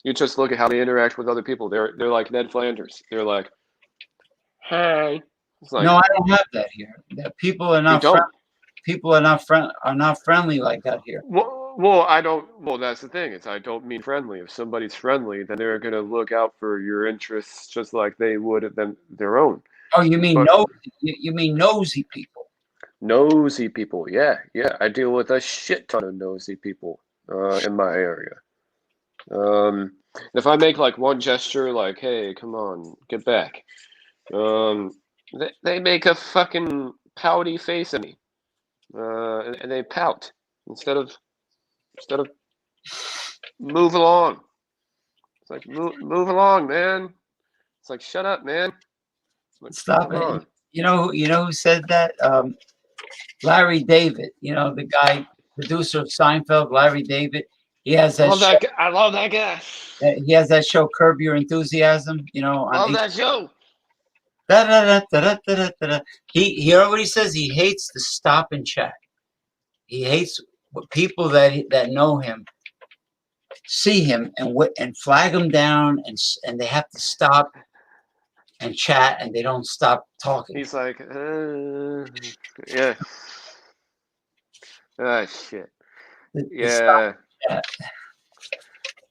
you just look at how they interact with other people. They're like Ned Flanders. They're like, hey. It's like, No, I don't have that here. That people are you not don't. friendly like that here. Well, I don't. Well, that's the thing. Is I don't mean friendly. If somebody's friendly, then they're gonna look out for your interests just like they would them their own. Oh, you mean But nosy? You mean nosy people? nosy people, yeah, yeah. I deal with a shit ton of nosy people in my area. If I make like one gesture, like "Hey, come on, get back," um, they make a fucking pouty face at me, and they pout instead of move along. It's like move along, man. It's like shut up, man. Like, Stop come it. on. You know who said that? Larry David, the guy, producer of Seinfeld, Larry David. He has that Love show. that guy. I love that guy. He has that show, Curb Your Enthusiasm. On Love that show. Da, da, da, da, da, da, da, da. He already says he hates the stop and chat. He hates people that know him, see him, and flag him down, and they have to stop and chat, and they don't stop talking. He's like, yeah. Ah, shit. The stop Yeah. chat.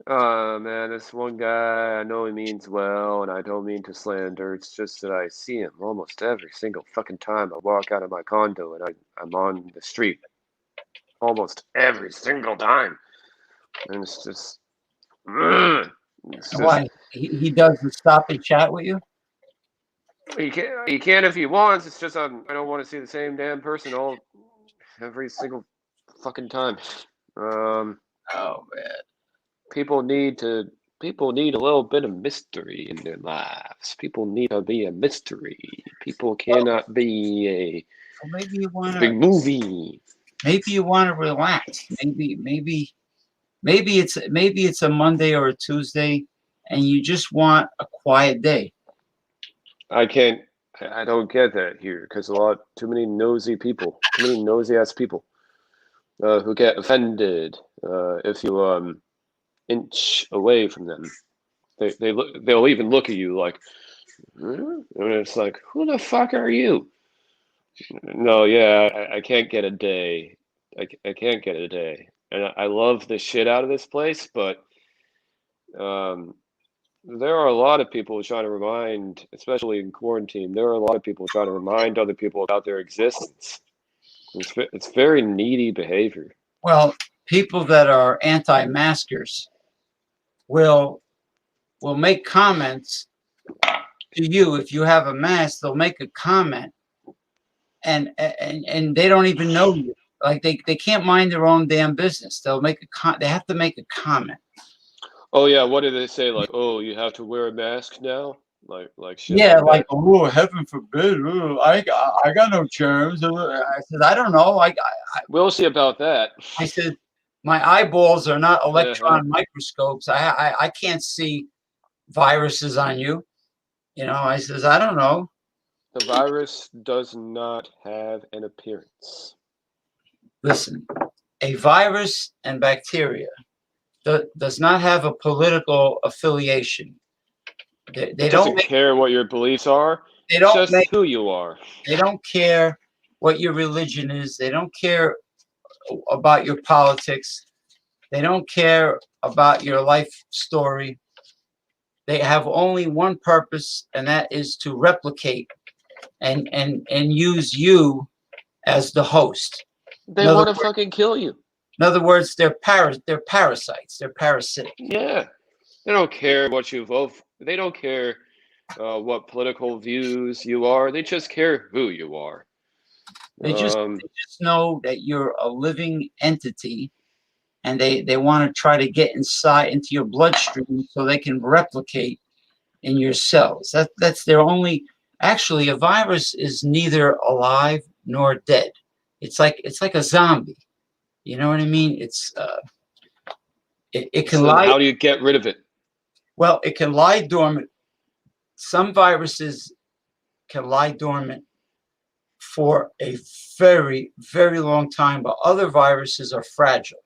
Oh man, this one guy, I know he means well, and I don't mean to slander. It's just that I see him almost every single fucking time I walk out of my condo and I'm on the street. Almost every single time. And it's just, it's just, Why he does the stop and chat with you? he can if he wants. It's just I don't want to see the same damn person every single fucking time. Oh man. People need a little bit of mystery in their lives. People need to be a mystery. People cannot be Well, maybe you a want big to. movie. Maybe you want to relax. Maybe it's a Monday or a Tuesday, and you just want a quiet day. I can't. I don't get that here because too many nosy people, too many nosy ass people, who get offended if you inch away from them. They'll even look at you like, "Huh?" And it's like, who the fuck are you? No, yeah, I can't get a day. I can't get a day. And I love the shit out of this place, but um, there are a lot of people trying to remind, especially in quarantine, there are a lot of people trying to remind other people about their existence. It's very needy behavior. Well, people that are anti-maskers will make comments to you if you have a mask. They'll make a comment, and they don't even know you. Like they can't mind their own damn business. They have to make a comment. Oh yeah, what do they say? Like, oh, you have to wear a mask now? Like shit Yeah, like like, that. oh, heaven forbid. Oh, I got no germs. I said, I don't know. We'll see about that. I said, my eyeballs are not Uh-huh. electron microscopes. I can't see viruses on you. I says, I don't know. The virus does not have an appearance. Listen, a virus and bacteria does not have a political affiliation. They It don't doesn't make, care what your beliefs are, they don't just make, who you are. they don't care what your religion is. They don't care about your politics. They don't care about your life story. They have only one purpose, and that is to replicate and use you as the host. They want to fucking kill you. In other words, they're parasites. They're parasitic. Yeah. They don't care what you vote for. They don't care what political views you are. They just care who you are. They just know that you're a living entity, and they want to try to get into your bloodstream so they can replicate in your cells. That's their only. Actually, a virus is neither alive nor dead. It's like a zombie. You know what I mean? It can So then lie. how do you get rid of it? Well, it can lie dormant. Some viruses can lie dormant for a very, very long time, but other viruses are fragile.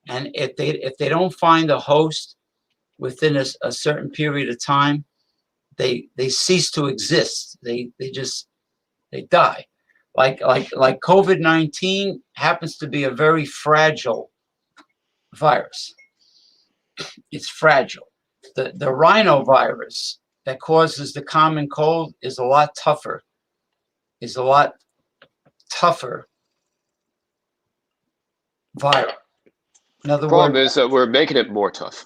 And if they don't find a host within a certain period of time, they cease to exist. They die. Like COVID-19 happens to be a very fragile virus. It's fragile. The rhinovirus that causes the common cold is a lot tougher. Viral. In other Problem words, is that we're making it more tough.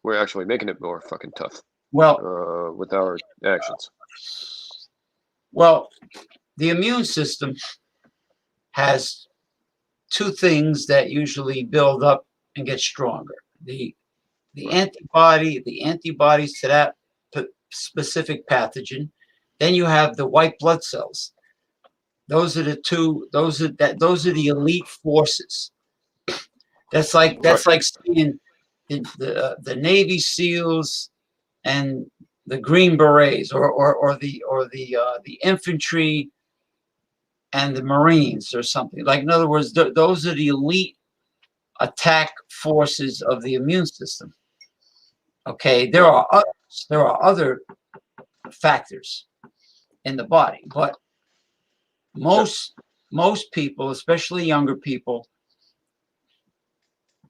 We're actually making it more fucking tough with our actions. Well, the immune system has two things that usually build up and get stronger. The antibodies to that specific pathogen. Then you have the white blood cells. Those are the two. Those are the elite forces. That's like seeing the Navy SEALs and the Green Berets, or the infantry and the Marines, or something. Like, in other words, those are the elite attack forces of the immune system. Okay, there Right. are others. There are other factors in the body, but most people, especially younger people,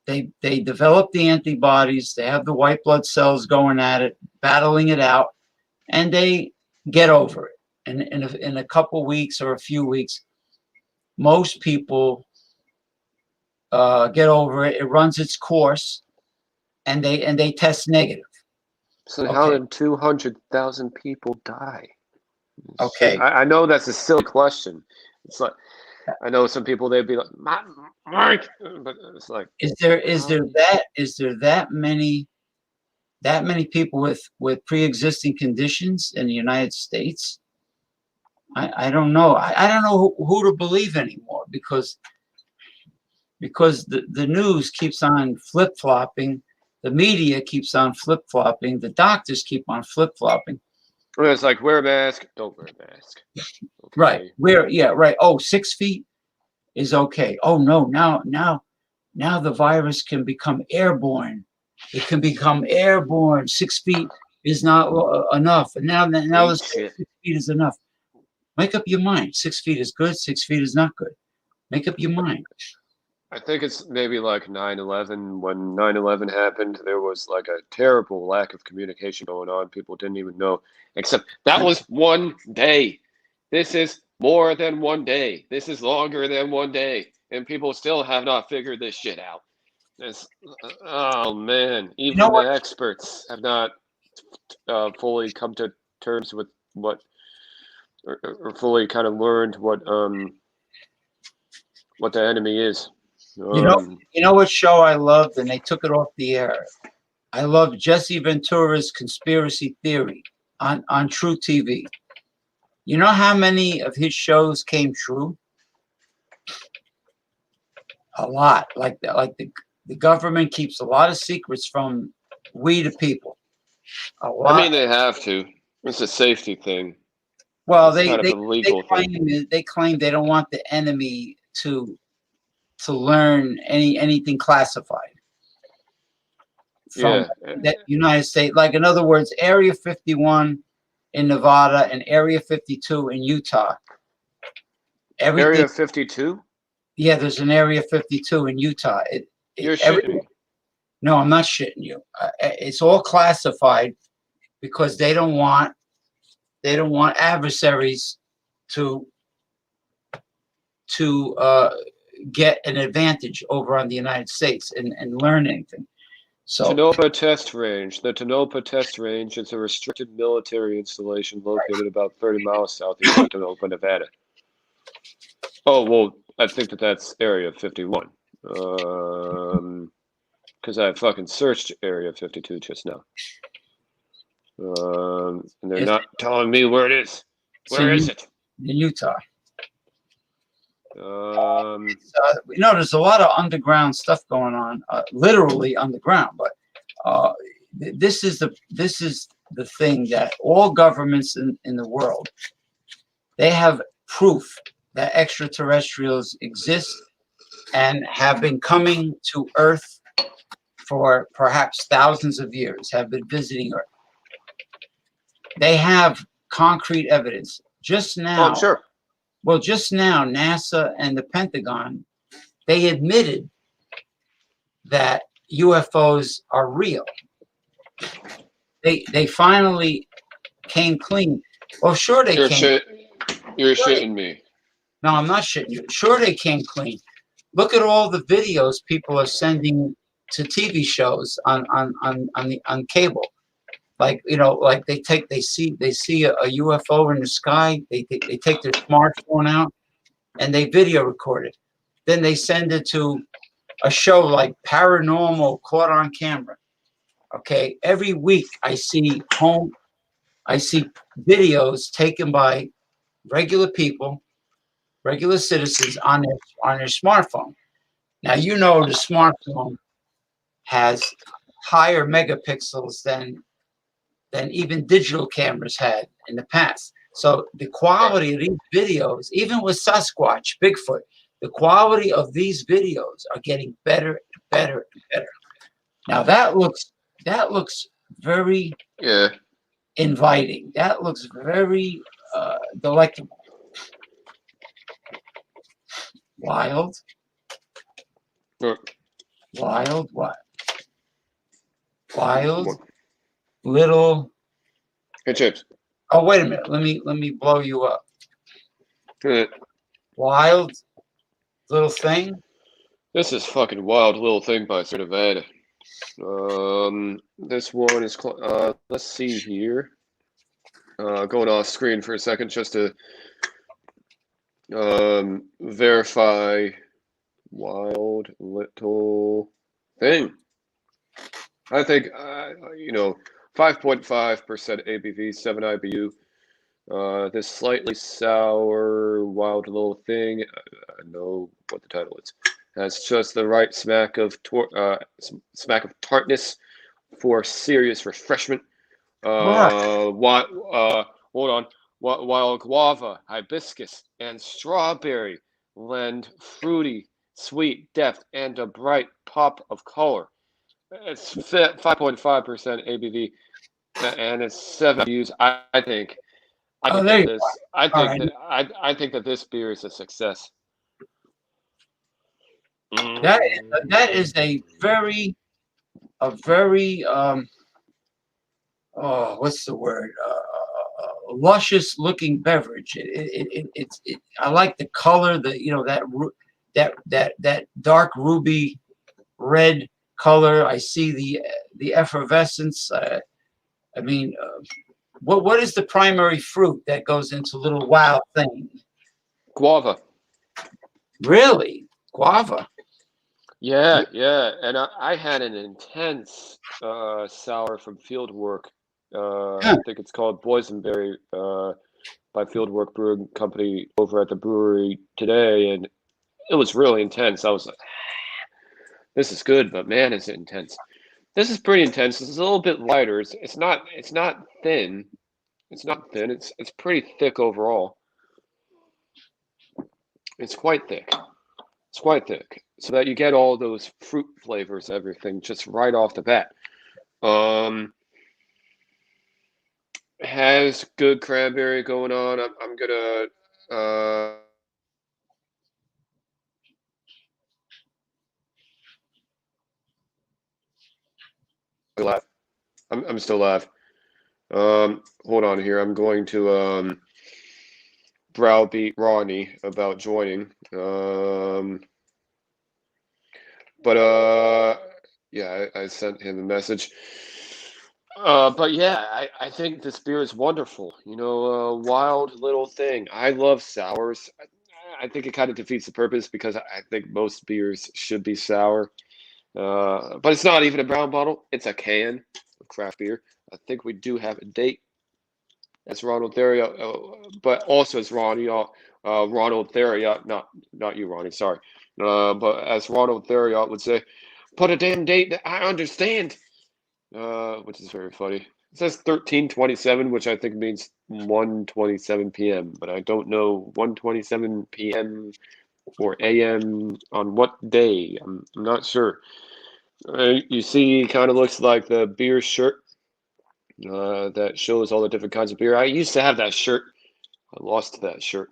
they develop the antibodies. They have the white blood cells going at it, battling it out, and they get over it. And in a couple weeks or a few weeks, most people get over it. It runs its course, and they test negative. So how Okay. did 200,000 people die? Okay. I know that's a silly question. It's like, I know some people, they'd be like, Mike, but it's like, Is there that many people with pre-existing conditions in the United States? I don't know. I don't know who to believe anymore, because the news keeps on flip-flopping, the media keeps on flip-flopping, the doctors keep on flip-flopping. it's like, wear a mask, don't wear a mask. Okay. Right. Right. Oh, 6 feet is okay. Oh no, now the virus can become airborne. It can become airborne. 6 feet is not enough. And now the 6 feet is enough. Make up your mind. 6 feet is good. 6 feet is not good. Make up your mind. I think it's maybe like 9/11. When 9/11 happened, there was like a terrible lack of communication going on. People didn't even know, except that was one day. This is more than one day. This is longer than one day. And people still have not figured this shit out. It's, oh man, You know even what? the experts have not fully come to terms with what, or fully kind of learned what the enemy is. You know what show I loved, and they took it off the air. I love Jesse Ventura's Conspiracy Theory on True TV. You know how many of his shows came true? A lot. Like the government keeps a lot of secrets from we the people. A I lot. mean, they have to. It's a safety thing. Well, It's kind of a legal thing. they claim they don't want the enemy to learn anything classified from Yeah. the United States. Like, in other words, Area 51 in Nevada and Area 52 in Utah. Everything. Area 52? Yeah, there's an Area 52 in Utah. You're shitting me. No, I'm not shitting you. It's all classified because they don't want adversaries to get an advantage over on the United States and learn anything. So Tonopah Test Range. The Tonopah Test Range is a restricted military installation located about 30 miles southeast of Tonopah, Nevada. Oh, well, I think that's Area 51. Because I fucking searched Area 52 just now. And they're not telling me where it is. Where is it? In Utah. There's a lot of underground stuff going on, literally underground. But this is the thing that all governments in the world, they have proof that extraterrestrials exist and have been coming to Earth for perhaps thousands of years, have been visiting Earth. They have concrete evidence. Just now, I'm sure. Well, just now, NASA and the Pentagon, they admitted that UFOs are real. They finally came clean. Well, sure they came. You're shitting me. No, I'm not shitting you. Sure they came clean. Look at all the videos people are sending to TV shows on cable. Like, like they see a UFO in the sky. They take their smartphone out and they video record it. Then they send it to a show like Paranormal Caught on Camera. Okay, every week I see videos taken by regular people regular citizens on their smartphone. Now you know the smartphone has higher megapixels than even digital cameras had in the past. So the Right. quality of these videos, even with Sasquatch, Bigfoot, the quality of these videos are getting better and better and better. Now that looks very Yeah. inviting. That looks very delectable. Wild, Uh, wild, what? Wild, what? little. Hey, Chips. Oh, wait a minute. Let me blow you up. Uh, Wild little thing. This is fucking wild little thing by sort of Ed. This one is called. Let's see here. Going off screen for a second just to verify wild little thing. I think 5.5% ABV, 7 IBU. This slightly sour wild little thing. I know what the title is. Has just the right smack of tartness for serious refreshment. Right. Hold on. While guava, hibiscus, and strawberry lend fruity, sweet depth and a bright pop of color. It's 5.5% ABV and it's 7 views. I think Oh, there you are. All right. I think that this beer is a success. That that is a very oh, what's the word? Luscious looking beverage. I like the color, that dark ruby red color. I see the effervescence. I mean, what is the primary fruit that goes into little wild thing? Guava. Really, guava. Yeah, yeah. And I had an intense sour from Fieldwork. I Huh. think it's called Boysenberry by Fieldwork Brewing Company over at the brewery today, and it was really intense. I was like, this is good, but man, is it intense. This is pretty intense. This is a little bit lighter. It's not thin. It's not thin. It's pretty thick overall. It's quite thick. It's quite thick. So that you get all those fruit flavors, everything just right off the bat. Um, has good cranberry going on. I'm gonna laugh. I'm still live. Hold on here. I'm going to browbeat Ronnie about joining. But yeah, I sent him a message. But yeah, I think this beer is wonderful. Wild little thing. I love sours. I think it kind of defeats the purpose because I think most beers should be sour. But it's not even a brown bottle. It's a can of craft beer. I think we do have a date. That's Ronald Theriot, but also as Ronald Theriot, not you, Ronnie. Sorry, but as Ronald Theriot would say, put a damn date that I understand. Which is very funny. It says 13:27, which I think means 1:27 p.m., but I don't know 1:27 p.m. or a.m. on what day. I'm not sure. You see, he kind of looks like the beer shirt that shows all the different kinds of beer. I used to have that shirt. I lost that shirt,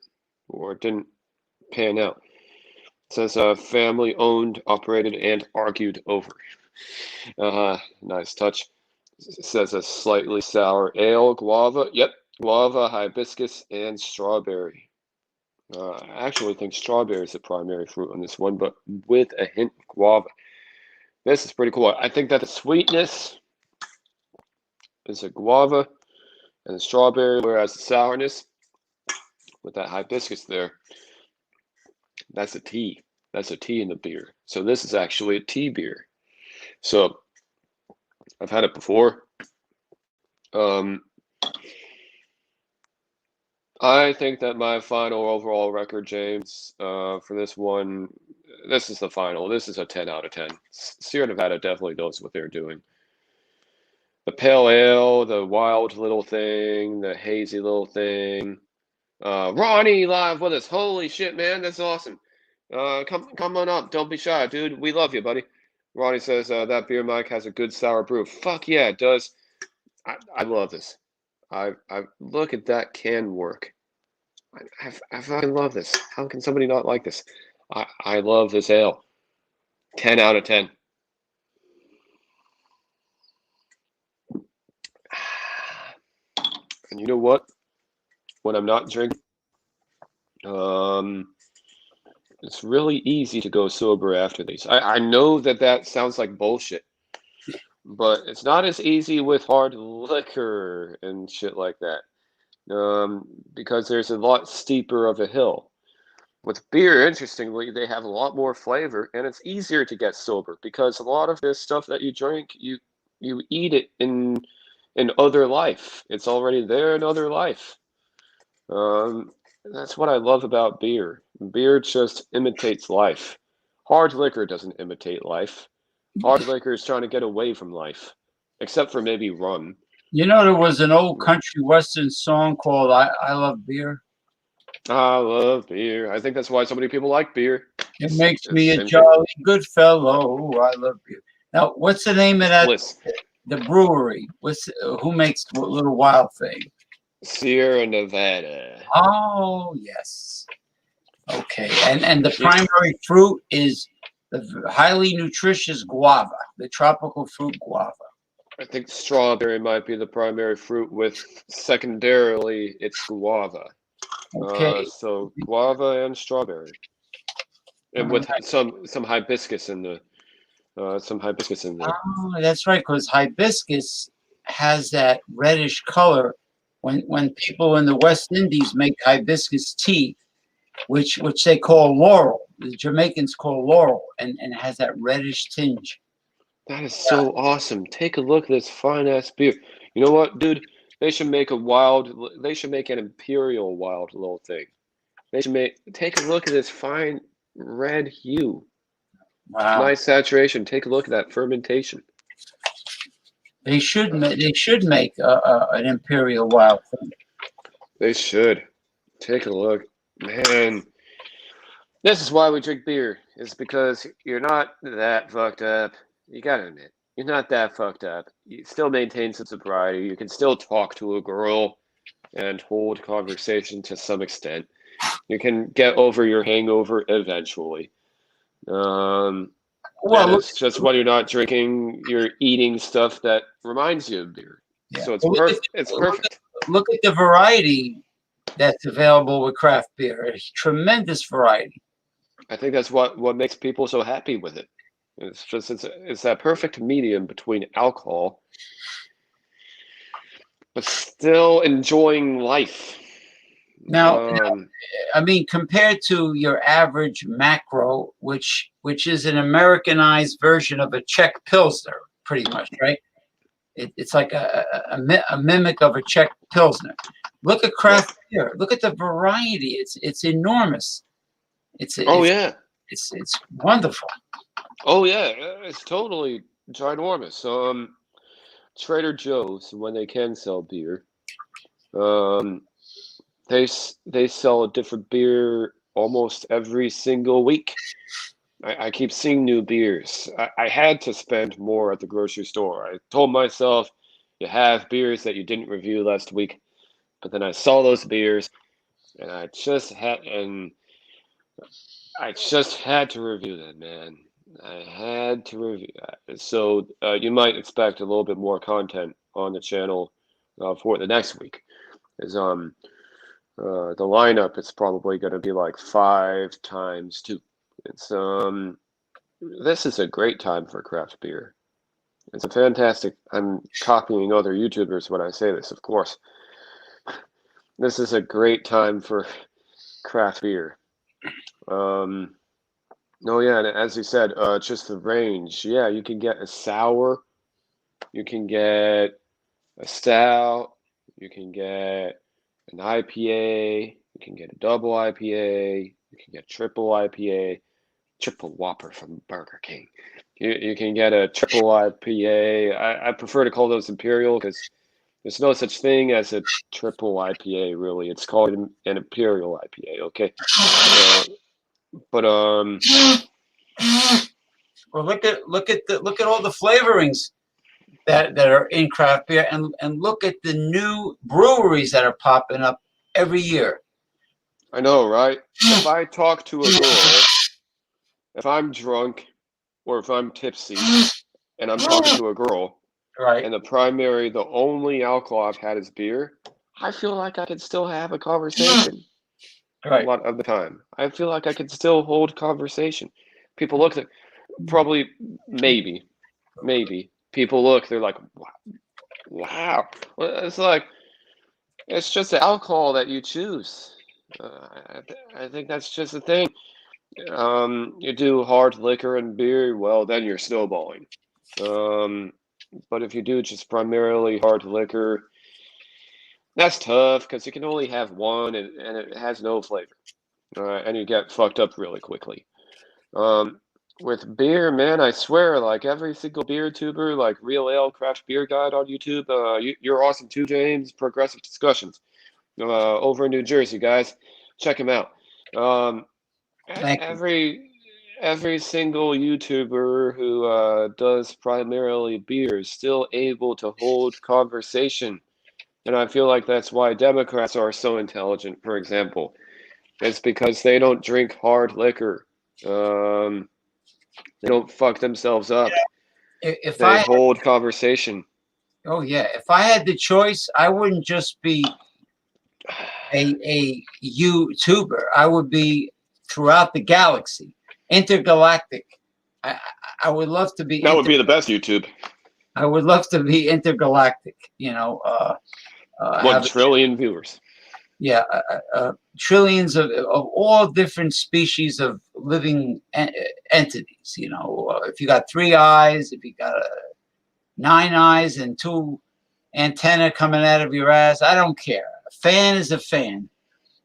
or it didn't pan out. It says family owned, operated, and argued over. Nice touch. It says a slightly sour ale, guava. Yep, guava, hibiscus, and strawberry. I actually think strawberry is the primary fruit on this one, but with a hint of guava. This is pretty cool. I think that the sweetness is a guava and the strawberry, whereas the sourness with that hibiscus there, that's a tea. That's a tea in the beer. So this is actually a tea beer. So I've had it before. Um, I think that my final overall record, James, for this one, this is the final. This is a 10 out of 10. Sierra Nevada definitely knows what they're doing. The pale ale, the wild little thing, the hazy little thing. Ronnie live with us. Holy shit, man, that's awesome. Come on up. Don't be shy, dude. We love you, buddy. Ronnie says that beer Mike has a good sour brew. Fuck yeah, it does. I love this. I look at that can work. I fucking love this. How can somebody not like this? I love this ale. 10 out of 10. And you know what? When I'm not drinking, it's really easy to go sober after these. I know that sounds like bullshit, but it's not as easy with hard liquor and shit like that. Because there's a lot steeper of a hill. With beer, interestingly, they have a lot more flavor, and it's easier to get sober because a lot of this stuff that you drink, you eat it in other life. It's already there in other life. That's what I love about beer. Beer just imitates life. Hard liquor doesn't imitate life. Hard liquor is trying to get away from life, except for maybe rum. You know, there was an old country western song called I Love Beer. I love beer. I think that's why so many people like beer. It makes me a Same thing. jolly good fellow. I love beer. Now, what's the name of that? Bliss. The brewery. Who makes Little Wild Thing? Sierra Nevada. Oh, yes. Okay. And the primary fruit is the highly nutritious guava, the tropical fruit guava. I think strawberry might be the primary fruit, with secondarily it's guava. Okay. So guava and strawberry, and with some hibiscus in the some hibiscus in there. Oh, that's right, because hibiscus has that reddish color. When people in the West Indies make hibiscus tea, which they call laurel, the Jamaicans call laurel, and has that reddish tinge. That is so awesome. Take a look at this fine ass beer. You know what, dude? They should make an imperial wild little thing. They should take a look at this fine red hue. Wow. Nice saturation. Take a look at that fermentation. They should make an imperial wild thing. They should. Take a look. Man, this is why we drink beer. It's because you're not that fucked up. You gotta admit, you're not that fucked up. You still maintain some sobriety. You can still talk to a girl and hold conversation to some extent. You can get over your hangover eventually. Well, and it's just when you're not drinking, you're eating stuff that reminds you of beer. Yeah. So it's perfect. Look at the variety that's available with craft beer. It's tremendous variety. I think that's what makes people so happy with it. It's just it's that perfect medium between alcohol but still enjoying life. Now, I mean, compared to your average macro, which is an Americanized version of a Czech Pilsner, pretty much, right? It's like a mimic of a Czech Pilsner. Look at craft beer. Look at the variety. It's enormous. It's wonderful. Oh yeah, it's totally ginormous. Trader Joe's, when they can sell beer, they sell a different beer almost every single week. I keep seeing new beers. I had to spend more at the grocery store. I told myself, you have beers that you didn't review last week, but then I saw those beers, and I just had to review them, man. I had to review that. So you might expect a little bit more content on the channel for the next week. The lineup is probably going to be like 5 times 2. It's this is a great time for craft beer. It's a fantastic. I'm copying other YouTubers when I say this, of course. This is a great time for craft beer. Oh yeah, and as you said, just the range. Yeah, you can get a sour, you can get a stout, you can get an IPA. You can get a double IPA. You can get triple IPA, triple Whopper from Burger King. You can get a triple IPA. I prefer to call those Imperial because there's no such thing as a triple IPA, really. It's called an Imperial IPA, okay? But Well, look at all the flavorings that are in craft beer, and look at the new breweries that are popping up every year. I know, right? If I talk to a girl, if I'm drunk or if I'm tipsy and I'm talking to a girl, Right, and the only alcohol I've had is beer, I feel like I could still have a conversation a right. lot of the time. I feel like I could still hold conversation. People look at probably maybe people look, they're like, wow. Well, it's like it's just the alcohol that you choose. I think that's just the thing. You do hard liquor and beer, well, then you're snowballing. Um, but if you do just primarily hard liquor, that's tough because you can only have one and it has no flavor. And you get fucked up really quickly. Um, with beer, man, I swear, like every single beer tuber, like Real Ale Craft Beer Guide on YouTube, you're awesome too, James. Progressive Discussions over in New Jersey, guys. Check him out. Um, Thank you. every single YouTuber who does primarily beer is still able to hold conversation. And I feel like that's why Democrats are so intelligent, for example. It's because they don't drink hard liquor. Um, they don't fuck themselves up. If They I hold conversation. Oh yeah, if I had the choice, I wouldn't just be a YouTuber. I would be throughout the galaxy, intergalactic. I I would love to be That would be the best YouTube. I would love to be intergalactic. One Have trillion viewers. yeah, trillions of all different species of living entities. If you got three eyes, if you got nine eyes and two antenna coming out of your ass, I don't care. A fan is a fan.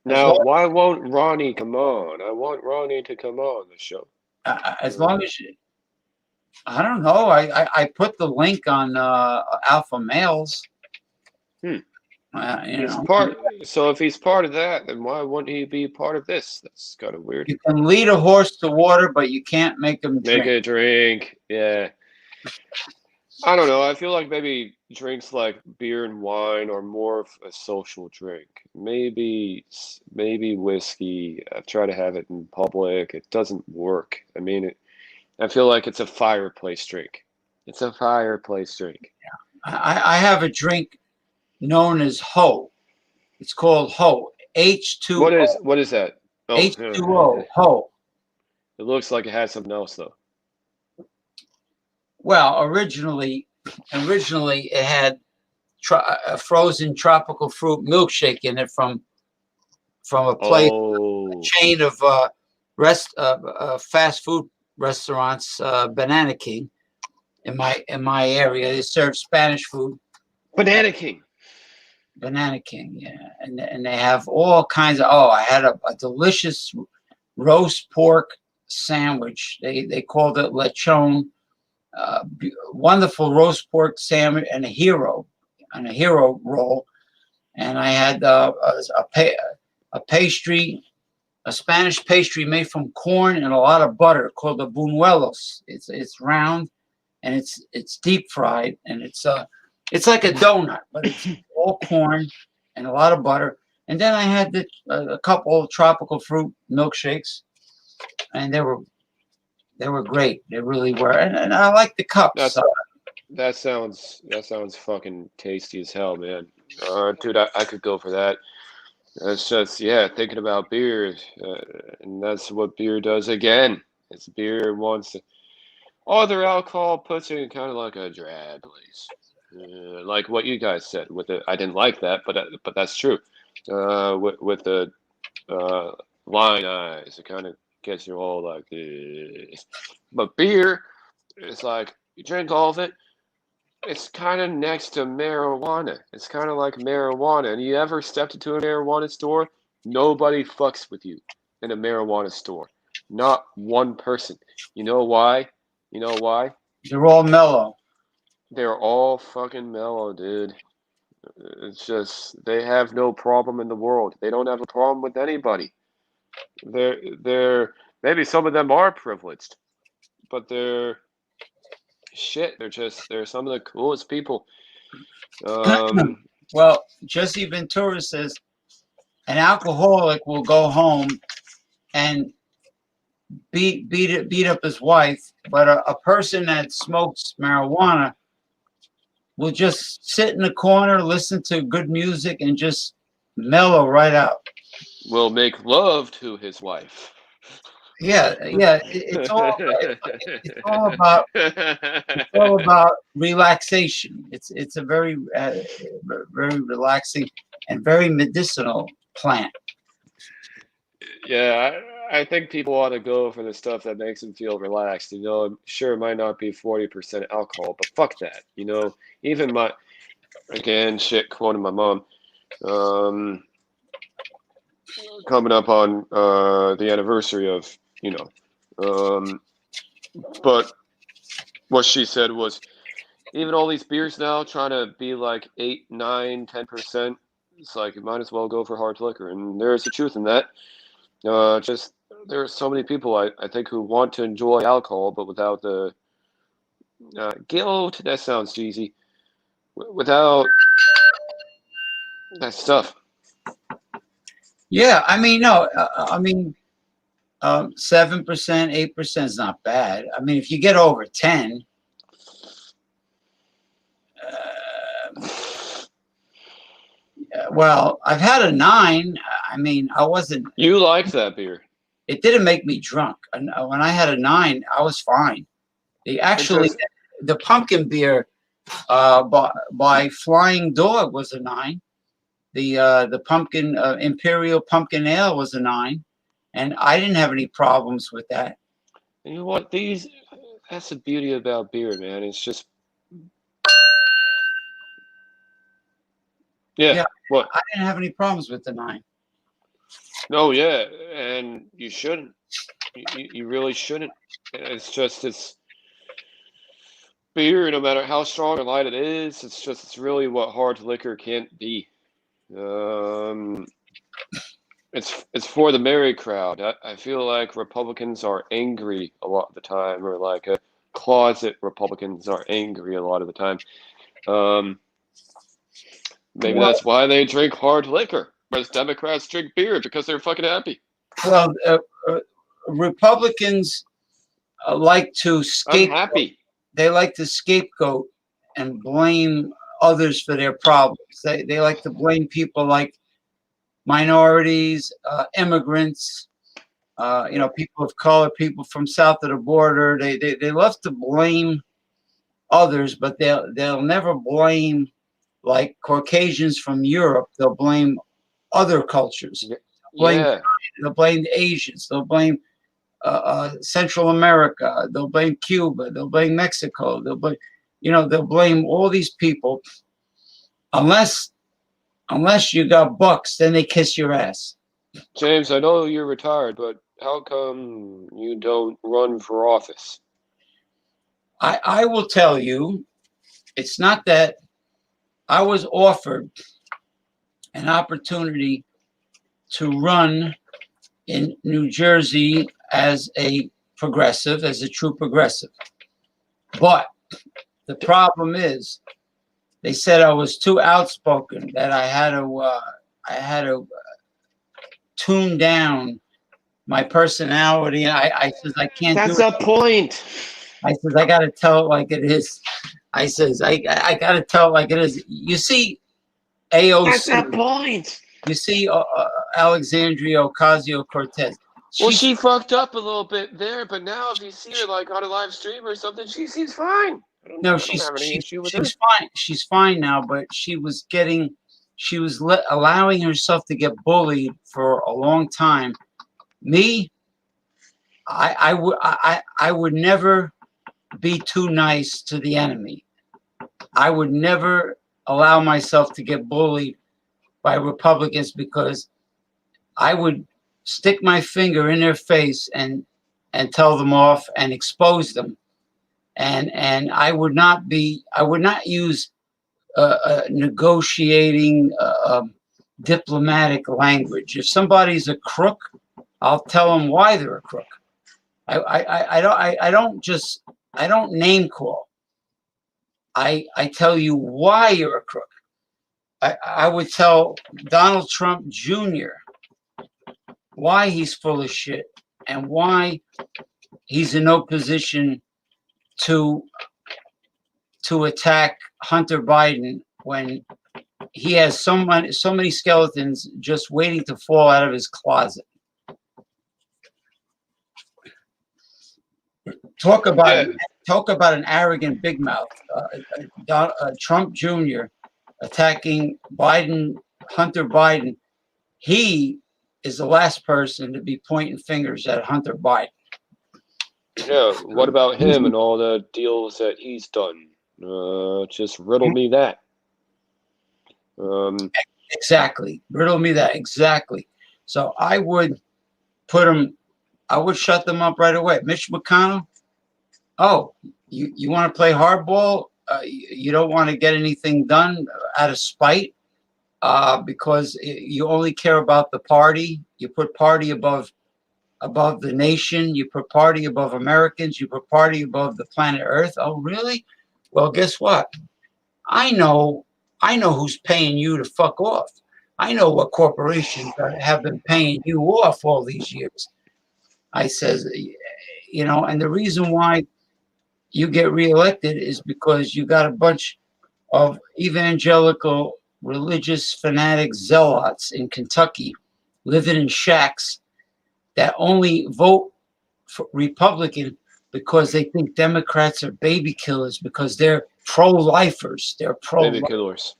Now, why won't Ronnie come on? I want Ronnie to come on the show. As long as you, I don't know. I put the link on Alpha Males. Hmm. You He's know, part. So if he's part of that, then why wouldn't he be part of this? That's kind of weird. you can lead a horse to water, but you can't make him Make drink. a drink. Yeah. I don't know. I feel like maybe drinks like beer and wine are more of a social drink. Maybe whiskey. I've tried to have it in public. It doesn't work. I mean, I feel like it's a fireplace drink. It's a fireplace drink. I have a drink known as Ho. It's called Ho. H2O. What is that? Oh, H2O. Ho. it looks like it has something else though. Well, originally it had a frozen tropical fruit milkshake in it from a place, a Oh, chain of fast food restaurants, Banana King, in my area. They serve Spanish food. Banana King. Banana King, yeah, and they have all kinds of. Oh, I had a delicious roast pork sandwich. They called it lechon. Wonderful roast pork sandwich and a hero roll. And I had a pastry, a Spanish pastry made from corn and a lot of butter called the buñuelos. It's round and it's deep fried, and it's like a donut, but it's all corn and a lot of butter. And then I had a couple of tropical fruit milkshakes, and they were great. They really were, and I like the cups. That sounds fucking tasty as hell, man. Dude, I could go for that. It's just yeah, thinking about beer, and that's what beer does again. It's beer wants to, other alcohol puts it in kind of like a drab place, like what you guys said with it. I didn't like that, but that's true. With the uh, line eyes, it kind of gets you all like this. But beer, it's like you drink all of it, It's kind of next to marijuana. It's kind of like marijuana. And you ever stepped into a marijuana store? Nobody fucks with you in a marijuana store. Not one person. You know why? You know why? They're all mellow. They're all fucking mellow, dude. It's just they have no problem in the world. They don't have a problem with anybody. They're maybe some of them are privileged, but they're shit. They're some of the coolest people. Um, Well, Jesse Ventura says an alcoholic will go home and beat up his wife, but a person that smokes marijuana will just sit in the corner, listen to good music, and just mellow right out. will make love to his wife. Yeah, yeah. It's all about it's all about relaxation. It's a very relaxing and very medicinal plant. Yeah, I think people ought to go for the stuff that makes them feel relaxed. You know, I'm sure it might not be 40% alcohol, but fuck that. You know, even my, again, shit, quoting my mom, um, coming up on the anniversary of, you know, but what she said was, even all these beers now trying to be like 8, 9, 10%, it's like you might as well go for hard liquor. And there's a truth in that. Just there are so many people I think who want to enjoy alcohol, but without the guilt. That sounds cheesy. Without that stuff. Yeah, I mean, no, I mean, 7%, 8% is not bad. I mean, if you get over 10, well, I've had a 9. I mean, I wasn't. You like that beer? It didn't make me drunk. And when I had a 9, I was fine. Actually, the pumpkin beer by Flying Dog was a 9. The pumpkin Imperial Pumpkin Ale was a 9, and I didn't have any problems with that. And you know what? That's the beauty about beer, man. It's just, yeah. What? I didn't have any problems with the 9. No, yeah, and you shouldn't. You really shouldn't. It's beer, no matter how strong or light it is. It's really what hard liquor can't be. Um, it's for the merry crowd. I feel like Republicans are angry a lot of the time, or like closet Republicans are angry a lot of the time. Maybe that's why they drink hard liquor, whereas Democrats drink beer because they're fucking happy. Well, Republicans like to I'm happy. They like to scapegoat and blame others for their problems. They like to blame people like minorities, immigrants, people of color, people from south of the border. They love to blame others, but they'll never blame like Caucasians from Europe. They'll blame other cultures. They'll blame the Asians. They'll blame Central America. They'll blame Cuba. They'll blame Mexico. They'll blame all these people. Unless you got bucks, then they kiss your ass. James, I know you're retired, but how come you don't run for office? I will tell you, it's not that I was offered an opportunity to run in New Jersey as a progressive, as a true progressive. But the problem is, they said I was too outspoken, that I had to tune down my personality. And I says I can't. That's the point. I says I got to tell it like it is. I says I got to tell it like it is. You see, AOC. That's the point. You see, Alexandria Ocasio-Cortez. She fucked up a little bit there, but now if you see her like on a live stream or something, she seems fine. She's fine. She's fine now, but she was allowing herself to get bullied for a long time. Me, I would never be too nice to the enemy. I would never allow myself to get bullied by Republicans because I would stick my finger in their face and tell them off and expose them. And I would not use negotiating diplomatic language. If somebody's a crook, I'll tell them why they're a crook. I don't name call. I tell you why you're a crook. I would tell Donald Trump Jr. why he's full of shit and why he's in no position to attack Hunter Biden when he has so many skeletons just waiting to fall out of his closet. Talk about an arrogant big mouth. Trump Jr. attacking Hunter Biden. He is the last person to be pointing fingers at Hunter Biden. Yeah, what about him and all the deals that he's done? Just riddle me that. Exactly. Riddle me that. Exactly. So I would shut them up right away. Mitch McConnell, oh, you want to play hardball? You don't want to get anything done out of spite because you only care about the party. You put party above the nation. You put party above Americans. You put party above the planet Earth. Oh, really? Well, guess what? I know who's paying you to fuck off. I know what corporations have been paying you off all these years. I says, and the reason why you get reelected is because you got a bunch of evangelical religious fanatic zealots in Kentucky living in shacks that only vote for Republican because they think Democrats are baby killers because they're pro-lifers. They're baby killers.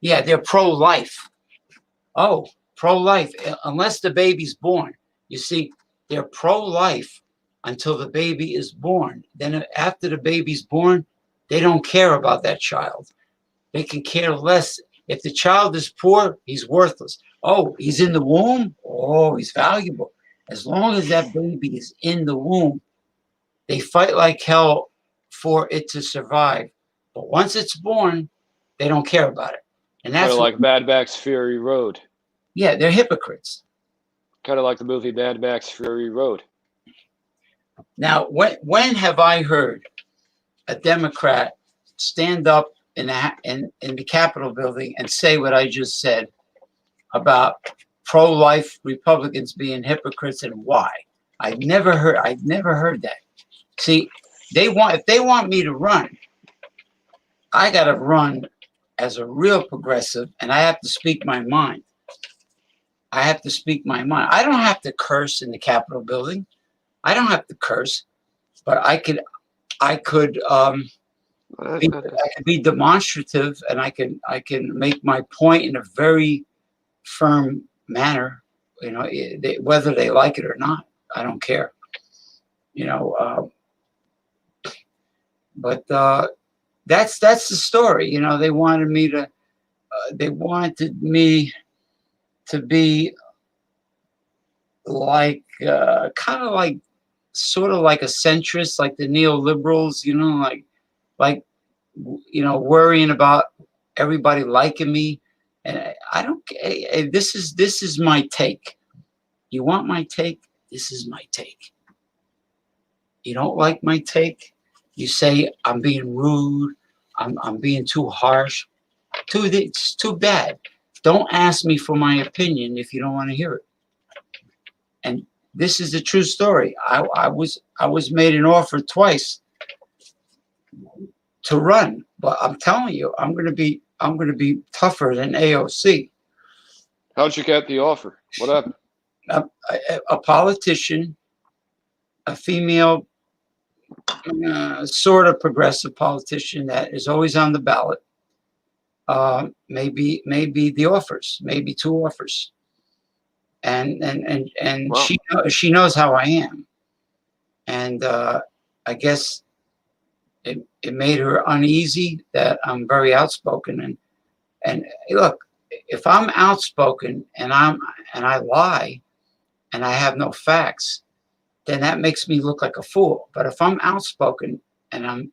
Yeah, they're pro-life. Oh, pro-life, unless the baby's born. You see, they're pro-life until the baby is born. Then after the baby's born, they don't care about that child. They can care less. If the child is poor, he's worthless. Oh, he's in the womb? Oh, he's valuable. As long as that baby is in the womb, they fight like hell for it to survive. But once it's born, they don't care about it. And that's kind of like Mad Max Fury Road. Yeah, they're hypocrites. Kind of like the movie Mad Max Fury Road. Now, when have I heard a Democrat stand up in the Capitol building and say what I just said about pro-life Republicans being hypocrites and why? I've never heard that. See, if they want me to run, I got to run as a real progressive, and I have to speak my mind. I have to speak my mind. I don't have to curse in the Capitol building. I don't have to curse, but I could be demonstrative, and I can make my point in a very firm manner. Whether they like it or not, I don't care. But that's the story. They wanted me to be like kind of like sort of like a centrist, like the neoliberals, worrying about everybody liking me. And I don't. This is my take. You want my take? This is my take. You don't like my take? You say I'm being rude. I'm being too harsh. It's too bad. Don't ask me for my opinion if you don't want to hear it. And this is the true story. I was made an offer twice to run, but I'm telling you, I'm going to be tougher than AOC. How'd you get the offer? What happened? A politician, a female, sort of progressive politician that is always on the ballot. Maybe the offers, maybe 2 offers. And wow. She knows how I am, and I guess it made her uneasy that I'm very outspoken. And look, if I'm outspoken and I lie and I have no facts, then that makes me look like a fool. But if I'm outspoken and I'm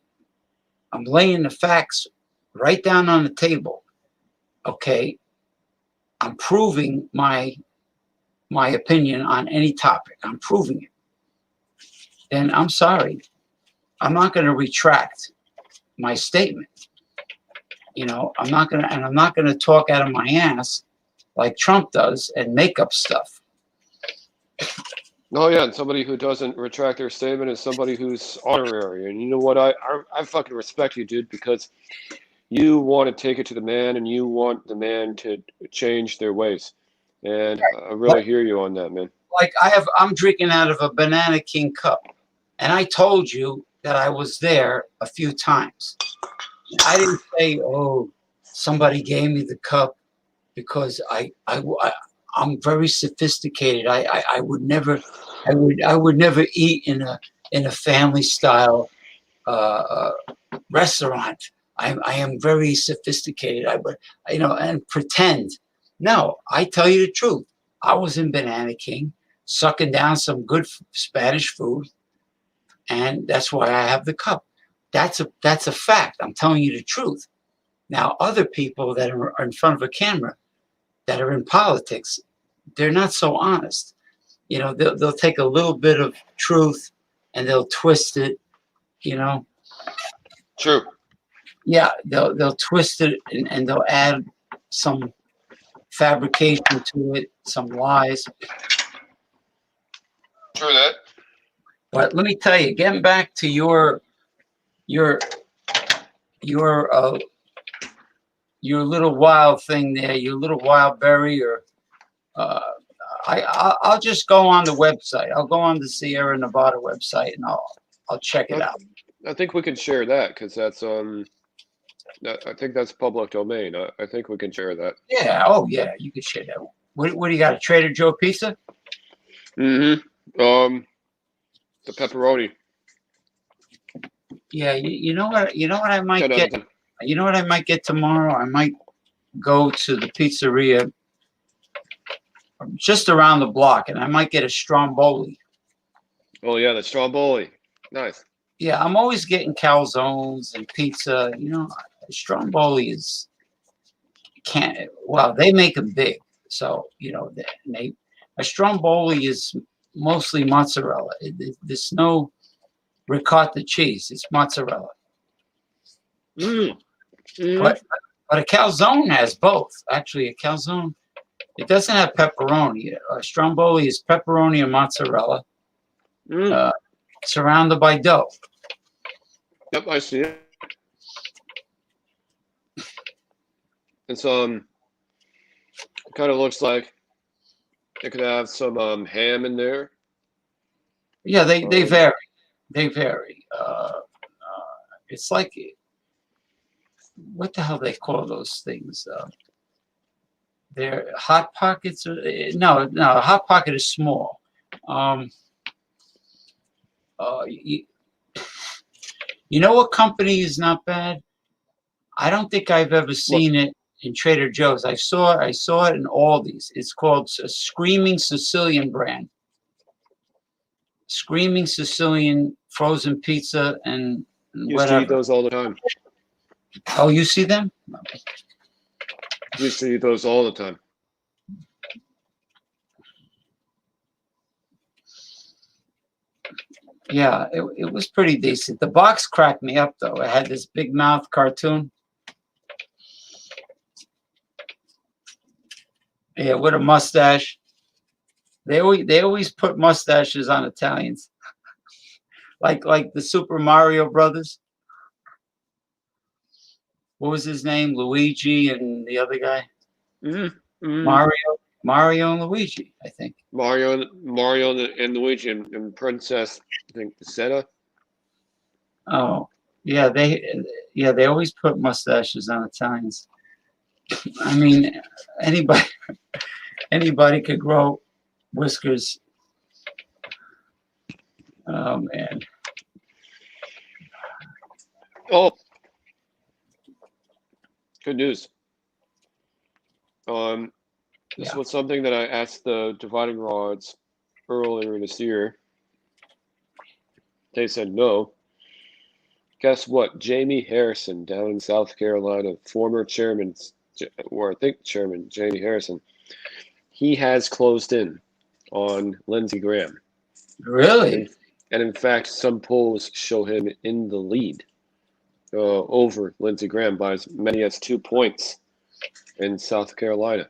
laying the facts right down on the table, okay, I'm proving my opinion on any topic. I'm proving it. Then I'm sorry. I'm not going to retract my statement. I'm not going to talk out of my ass like Trump does and make up stuff. Oh yeah, and somebody who doesn't retract their statement is somebody who's honorary. And you know what? I fucking respect you, dude, because you want to take it to the man and you want the man to change their ways. And I really hear you on that, man. Like I'm drinking out of a Banana King cup, and I told you that I was there a few times. I didn't say, "Oh, somebody gave me the cup," because I'm very sophisticated. I would never eat in a family style restaurant. I am very sophisticated. And pretend. No, I tell you the truth. I was in Banana King, sucking down some good Spanish food, and that's why I have the cup. That's a fact. I'm telling you the truth. Now, other people that are in front of a camera, that are in politics, they're not so honest. They'll take a little bit of truth and they'll twist it. True. Yeah, they'll twist it and they'll add some fabrication to it, some lies. True that. But let me tell you, getting back to your little wild thing there, your little wild berry, or I'll just go on the website. I'll go on the Sierra Nevada website and I'll check it out. I think we can share that because that's I think that's public domain. I think we can share that. Yeah. Oh yeah, you can share that. What do you got? A Trader Joe pizza? Mm-hmm. The pepperoni. Yeah. You know what? You know what I might 10 out get. of 10. You know what I might get tomorrow? I might go to the pizzeria just around the block, and I might get a Stromboli. Oh yeah, the Stromboli. Nice. Yeah, I'm always getting calzones and pizza. Stromboli they make them big, so a Stromboli is mostly mozzarella. There's no ricotta cheese; it's mozzarella. Mm. Mm-hmm. But a calzone has both. Actually, a calzone, it doesn't have pepperoni. A Stromboli is pepperoni and mozzarella, surrounded by dough. Yep, I see it. It's it kind of looks like it could have some ham in there. Yeah, they vary. They vary. It's like, what the hell they call those things? They're hot pockets. No, a hot pocket is small. You know what company is not bad? I don't think I've ever seen it in Trader Joe's. I saw it in Aldi's. It's called a Screaming Sicilian brand. Screaming Sicilian frozen pizza and You whatever. see those all the time. Oh, you see them? You see those all the time. Yeah, it was pretty decent. The box cracked me up, though. It had this big mouth cartoon. Yeah, with a mustache. They always put mustaches on Italians, like the Super Mario Brothers. What was his name? Luigi and the other guy. Mm-hmm. Mario and Luigi, I think. Mario and Luigi and Princess, I think, Zeta. Oh, yeah, they always put mustaches on Italians. I mean, anybody could grow whiskers. Oh man. Oh, good news. This Yeah. was something that I asked the dividing rods earlier this year. They said no. Guess what? Jamie Harrison down in South Carolina, former chairman, or I think chairman, Jamie Harrison, he has closed in on Lindsey Graham. Really? And in fact, some polls show him in the lead over Lindsey Graham by as many as 2 points in South Carolina.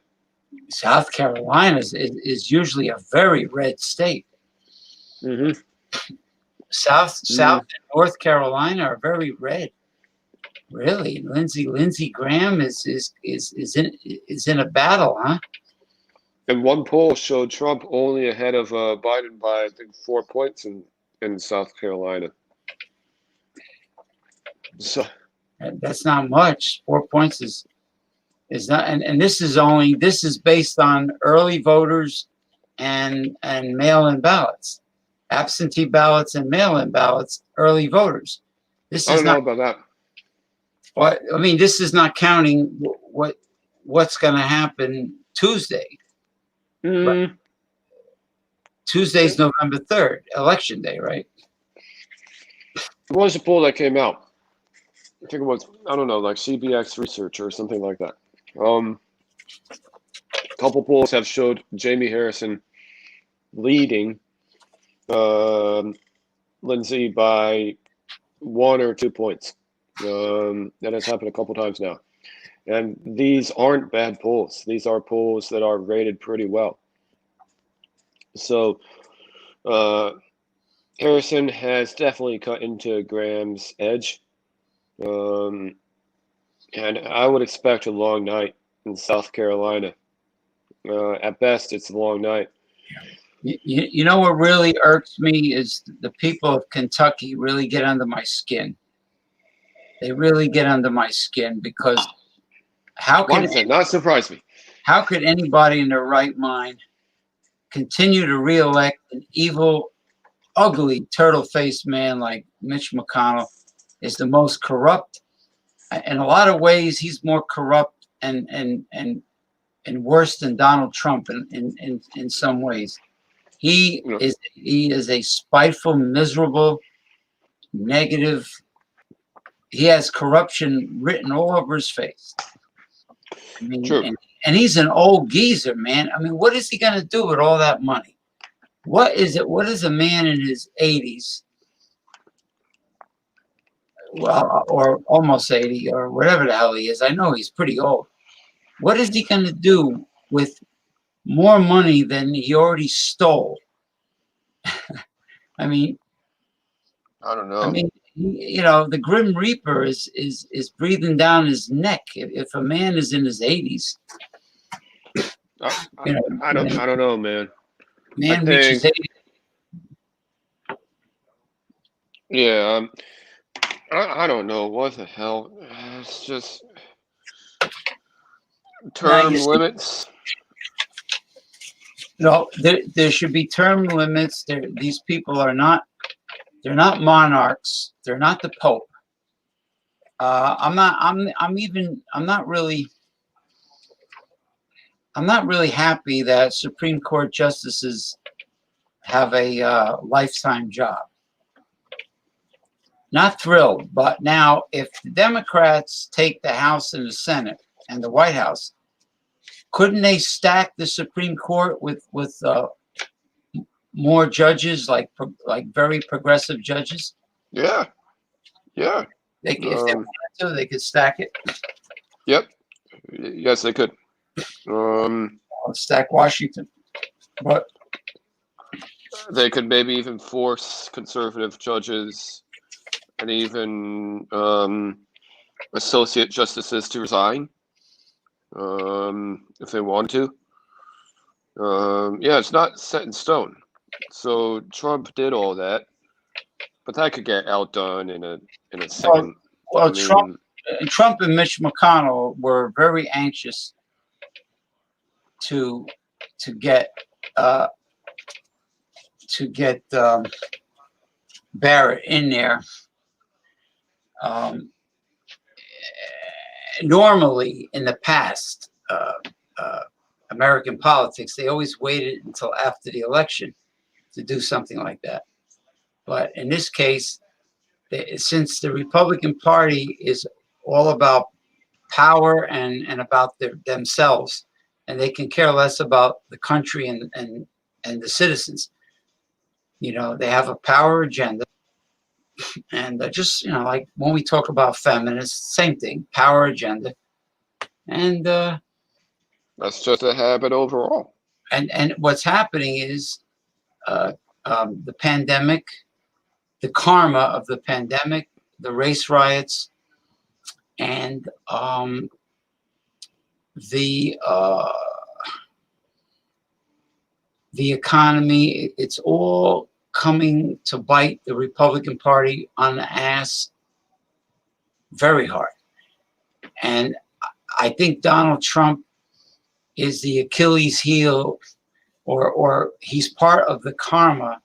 South Carolina is usually a very red state. Mm-hmm. South and North Carolina are very red. Really, Lindsey Graham is in a battle, huh? And one poll showed Trump only ahead of Biden by, I think, 4 points in South Carolina. So That's not much. 4 points is not, and this is based on early voters and mail-in ballots, absentee ballots and mail-in ballots, early voters. This I is don't know not about that. what I mean. This is not counting what's going to happen Tuesday. Mm. Tuesday's November 3rd, election day, right? What was the poll that came out? I think it was, I don't know, like CBX Research or something like that. A couple polls have showed Jamie Harrison leading Lindsey by 1 or 2 points. That has happened a couple times now. And these aren't bad polls. These are polls that are rated pretty well. So Harrison has definitely cut into Graham's edge. And I would expect a long night in South Carolina. At best, it's a long night. You know what really irks me is the people of Kentucky really get under my skin. They really get under my skin because Why does that not surprise me? How could anybody in their right mind continue to reelect an evil, ugly, turtle-faced man like Mitch McConnell? Is the most corrupt. In a lot of ways, he's more corrupt and worse than Donald Trump in some ways. He is a spiteful, miserable, negative. He has corruption written all over his face. I mean, True. and he's an old geezer, man. I mean, what is he going to do with all that money? What is it? What is a man in his 80s, well, or almost 80, or whatever the hell he is? I know he's pretty old. What is he going to do with more money than he already stole? I mean, I don't know. I mean, you know, the Grim Reaper is breathing down his neck. If a man is in his 80s, I don't know, man. Man reaches 80. Yeah, I don't know what the hell. It's just term limits. No, there should be term limits. These people are not. They're not monarchs. They're not the Pope. I'm not really happy that Supreme Court justices have a lifetime job. Not thrilled, but now if the Democrats take the House and the Senate and the White House, couldn't they stack the Supreme Court with more judges, like very progressive judges? Yeah. If they wanted to, they could stack it. Yep. Yes, they could. Stack Washington, but they could maybe even force conservative judges and even associate justices to resign if they want to. Yeah, it's not set in stone. So Trump did all that, but that could get outdone in a second. Well, Trump and Mitch McConnell were very anxious to get Barrett in there. Um, Normally, in the past, American politics, they always waited until after the election to do something like that. But in this case, since the Republican Party is all about power and about themselves, and they can care less about the country and the citizens. You know, they have a power agenda, and just like when we talk about feminists, same thing, power agenda, and That's just a habit overall. and what's happening is uh, the pandemic, the karma of the pandemic, the race riots, and the uh, the economy. It's all coming to bite the Republican Party on the ass very hard. And I think Donald Trump is the Achilles heel, or he's part of the karma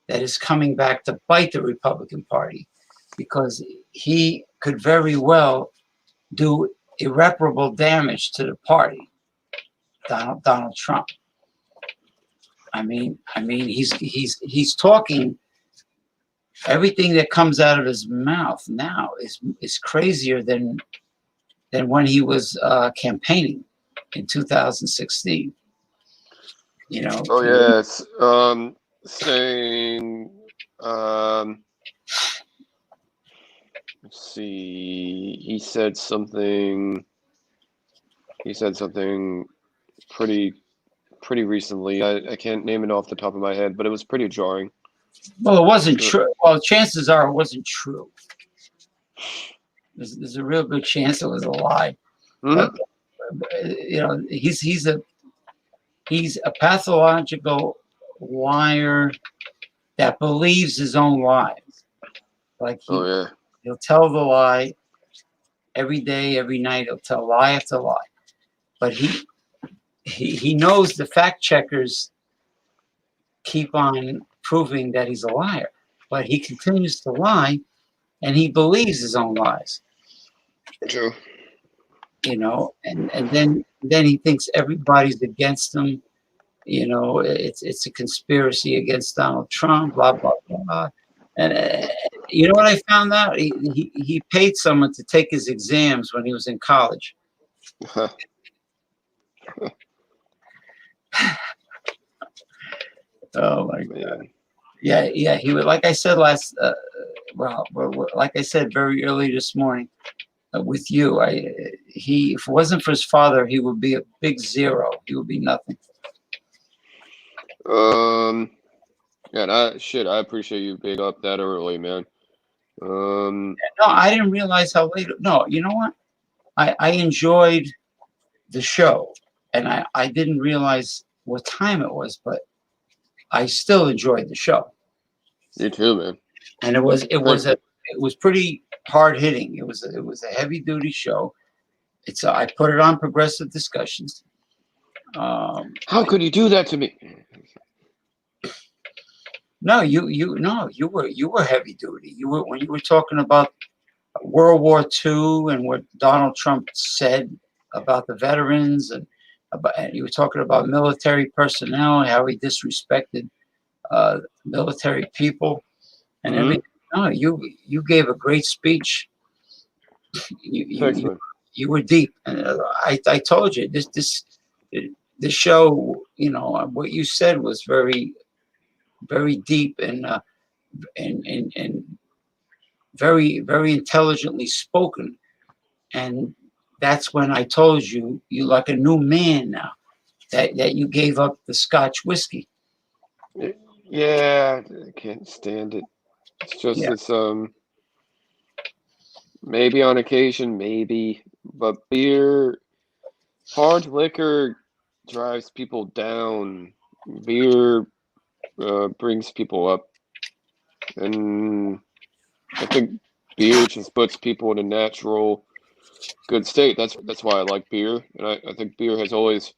that is coming back to bite the Republican Party, because he could very well do irreparable damage to the party. Donald Trump. I mean, he's talking. Everything that comes out of his mouth now is crazier than when he was campaigning in 2016. You know. Oh yes, saying, let's see, he said something. He said something pretty recently. I can't name it off the top of my head, but it was pretty jarring. Well, it wasn't true. Well, chances are it wasn't true. There's a real good chance it was a lie. Mm-hmm. You know, he's a pathological liar that believes his own lies. Like he'll tell the lie every day, every night. He'll tell lie after lie. But he knows the fact checkers keep on proving that he's a liar. But he continues to lie, and he believes his own lies. True. You know, and then he thinks everybody's against him. You know, it's a conspiracy against Donald Trump, blah, blah, blah. And you know what I found out? He paid someone to take his exams when he was in college. Oh my God! Yeah. He would, like I said like I said very early this morning with you. If it wasn't for his father, he would be a big zero. He would be nothing. Yeah, I appreciate you being up that early, man. No, I didn't realize how late. No, you know what? I enjoyed the show, and I didn't realize what time it was, but I still enjoyed the show. You too, man. And it was pretty hard hitting. It was a heavy duty show. I put it on Progressive Discussions. How could you do that to me? No, you were heavy duty. You were when you were talking about World War II and what Donald Trump said about the veterans, and you were talking about military personnel and how he disrespected military people and everything. No, you gave a great speech. Thanks, man. You were deep, and I told you this show. You know what you said was very, very deep and very, very intelligently spoken. And that's when I told you you're like a new man now, that you gave up the Scotch whiskey. Yeah, I can't stand it. It's just it's maybe on occasion, maybe, but beer, hard liquor drives people down. Beer brings people up, and I think beer just puts people in a natural good state. That's why I like beer, and I think beer has always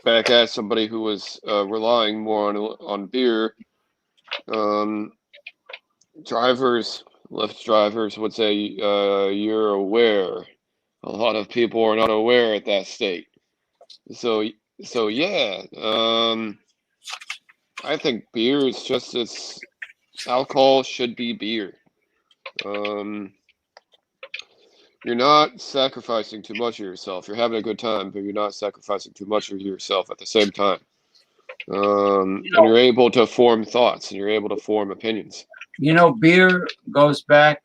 back as somebody who was relying more on beer. Lyft drivers would say, you're aware. A lot of people are not aware at that state. So, so yeah, I think beer is just as alcohol should be beer. Um, you're not sacrificing too much of yourself. You're having a good time, but you're not sacrificing too much of yourself at the same time. And you're able to form thoughts and you're able to form opinions. Beer goes back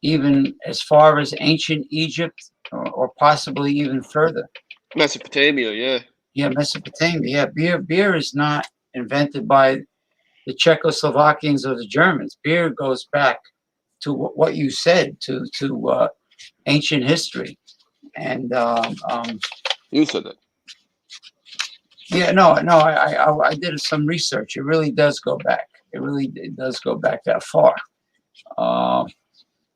even as far as ancient Egypt, or possibly even further. Mesopotamia, yeah. Yeah, Mesopotamia. Yeah, beer is not invented by the Czechoslovakians or the Germans. Beer goes back to what you said, to ancient history. And You said that. yeah, no, I did some research. It really does go back. It does go back that far. Um,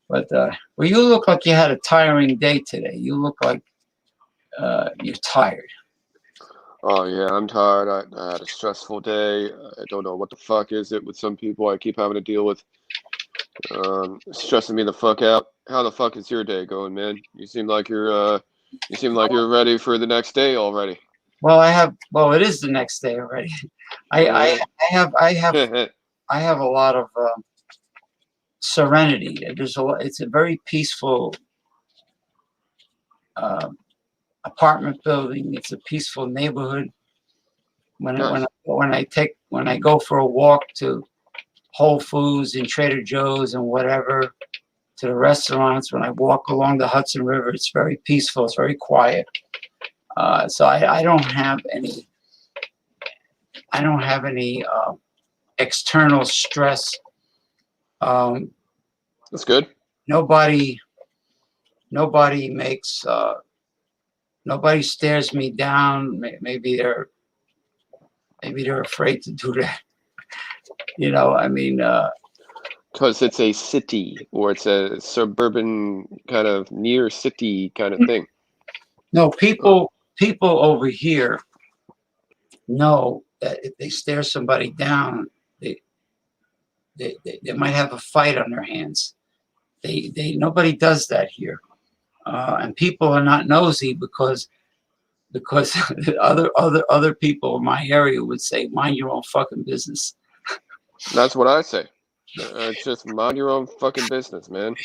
but well, you look like you had a tiring day today. You look like you're tired. Oh yeah, I'm tired. I had a stressful day. I don't know what the fuck is it with some people I keep having to deal with. Stressing me the fuck out. How the fuck is your day going, man? You seem like you're ready for the next day already. Well, Well, it is the next day already. I I, Yeah. I have a lot of serenity. It's a very peaceful uh, apartment building. It's a peaceful neighborhood. Nice. When I go for a walk to Whole Foods and Trader Joe's and whatever, to the restaurants, when I walk along the Hudson River, it's very peaceful. It's very quiet. So I don't have any. I don't have any external stress. Um, That's good. nobody nobody makes nobody stares me down. Maybe they're afraid to do that. I mean, Because it's a city or it's a suburban kind of near city kind of thing. no, Uh, people over here know that if they stare somebody down, they they might have a fight on their hands. They Nobody does that here, and people are not nosy because other people in my area would say, "Mind your own fucking business." that's what I say. Just mind your own fucking business, man.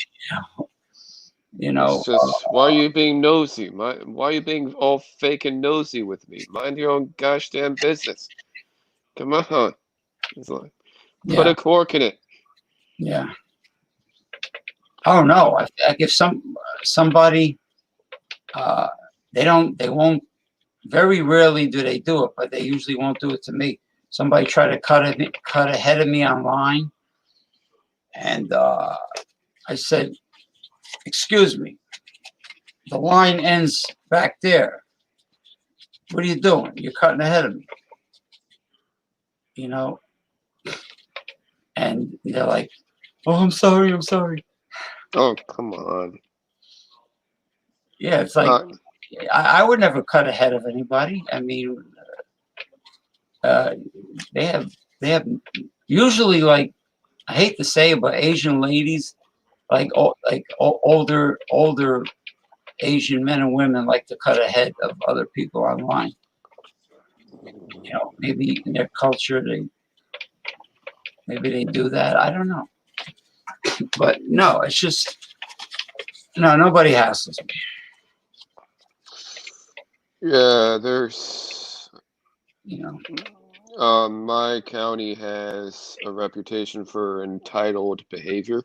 You It's know, just, why are you being nosy? Why are you being all fake and nosy with me? Mind your own goddamn business. Come on. It's like, put yeah, a cork in it. yeah. Oh no, like if somebody uh, they won't. Very rarely do they do it, but they usually won't do it to me. Somebody try to cut ahead of me online, and I said, "Excuse me, the line ends back there. What are you doing? You're cutting ahead of me." You know, and they're like, "Oh, I'm sorry, I'm sorry." Oh, come on. Yeah, it's like Uh, I would never cut ahead of anybody. I mean, uh, they have they have usually, like, I hate to say it, but Asian ladies, older Asian men and women, like to cut ahead of other people online. Maybe in their culture maybe they do that. I don't know, but no, it's just no. Nobody hassles me. yeah, there's. You know. My county has a reputation for entitled behavior.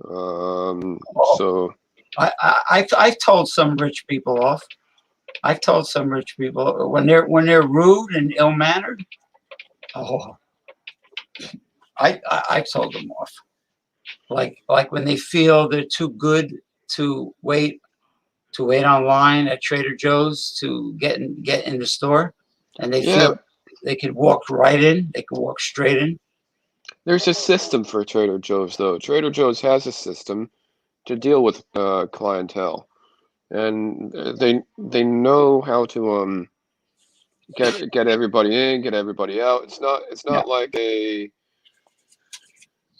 Oh, So I've told some rich people off. I've told some rich people when they're rude and ill mannered. Oh, I've told them off. Like when they feel they're too good to wait online at Trader Joe's to get in the store, and they yeah, feel they could walk right in. They could walk straight in. there's a system for Trader Joe's though. Trader Joe's has a system to deal with clientele, and they know how to get everybody in, get everybody out. It's Yeah, not like a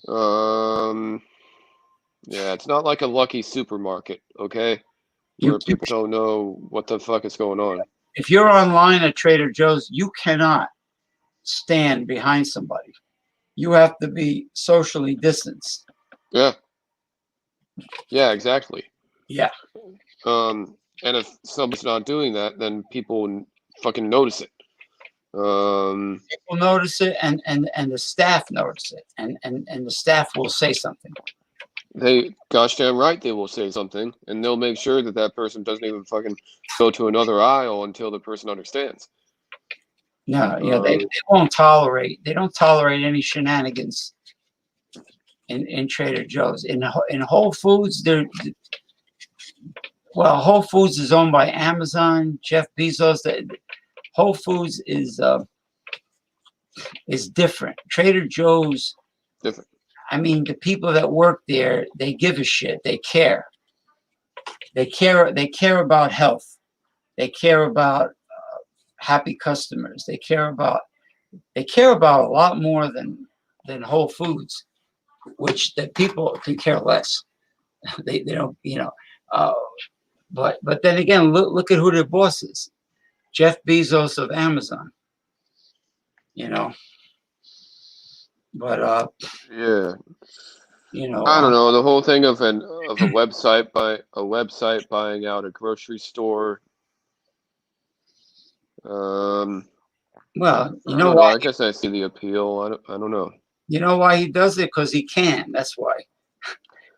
Yeah, it's not like a Lucky supermarket, okay? You, Where people don't know what the fuck is going on. if you're online at Trader Joe's, you cannot stand behind somebody. You have to be socially distanced. Yeah. Yeah, exactly. Yeah. And if somebody's not doing that, then people fucking notice it. People notice it, and the staff notice it, and the staff will say something. They, gosh damn right, they will say something, and they'll make sure that that person doesn't even fucking go to another aisle until the person understands. No, yeah, they won't tolerate. They don't tolerate any shenanigans in Trader Joe's. In Whole Foods, Whole Foods is owned by Amazon. Jeff Bezos. Whole Foods is different. Trader Joe's, Different. I mean, the people that work there, they give a shit. They care. They care about health. They care about happy customers. They care about a lot more than Whole Foods, which the people can care less. They don't, Uh, but then again, look at who their boss is. Jeff Bezos of Amazon. You know, but Yeah. you know, I don't know, the whole thing of a website buying out a grocery store. well, I don't know. I guess I see the appeal. I don't know. You know why he does it? Because he can. That's why.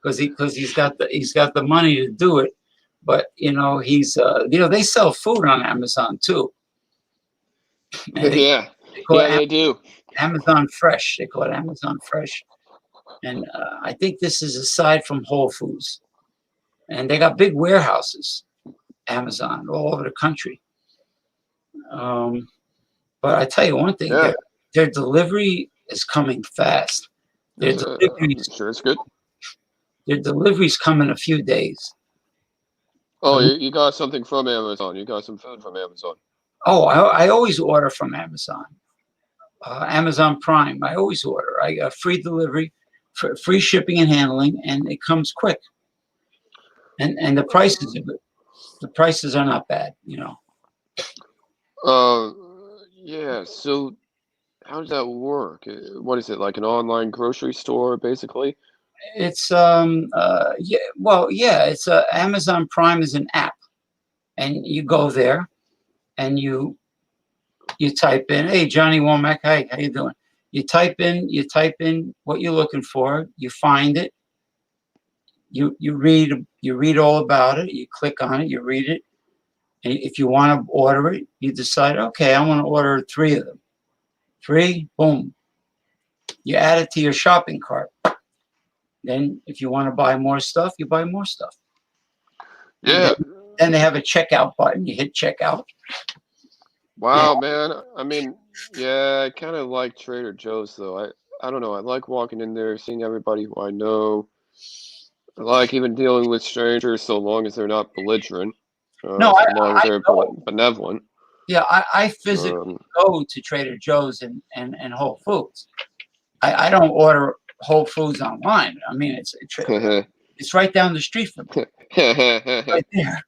Because he's got the money to do it. But he's they sell food on Amazon too. Yeah, they do. Amazon Fresh. They call it Amazon Fresh. And I think this is aside from Whole Foods. And they got big warehouses, Amazon, all over the country. But I tell you one thing, Yeah. their delivery is coming fast. I'm sure it's good. Their deliveries come in a few days. Oh, you got something from Amazon. You got some food from Amazon. Oh, I always order from Amazon. Amazon Prime. I always order. I got free delivery, free shipping and handling, and it comes quick. And the prices are good. The prices are not bad. Yeah. So how does that work? What is it, like an online grocery store, basically? It's it's Amazon Prime is an app, and you go there, and you type in, "Hey, Johnny Womack, hi, how you doing?" You type in what you're looking for. You find it. You read all about it. You click on it. You read it. And if you want to order it, you decide, okay, I want to order 3 of them. 3, boom. You add it to your shopping cart. Then if you want to buy more stuff, you buy more stuff. Yeah. Then they have a checkout button. You hit checkout. Wow, man. I mean, yeah, I kind of like Trader Joe's though. I don't know. I like walking in there, seeing everybody who I know. I like even dealing with strangers so long as they're not belligerent. No, so long as they're benevolent. Yeah, I physically go to Trader Joe's and Whole Foods. I don't order Whole Foods online. I mean, it's right down the street from me, right there.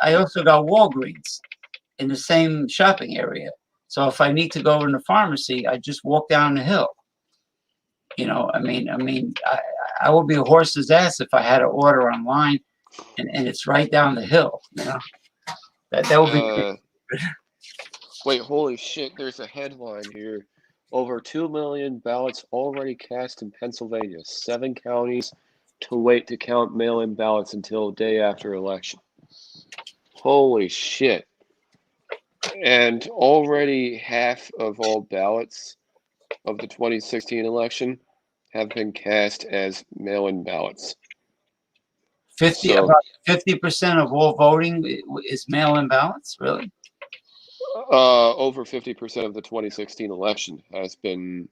I also got Walgreens in the same shopping area. So if I need to go in the pharmacy, I just walk down the hill. I would be a horse's ass if I had to order online, and it's right down the hill. That would be great. Wait, holy shit! There's a headline here. Over 2 million ballots already cast in Pennsylvania. 7 counties to wait to count mail-in ballots until day after election. Holy shit. And already half of all ballots of the 2016 election have been cast as mail-in ballots. 50% of all voting is mail-in ballots, really? Over 50% of the 2016 election has been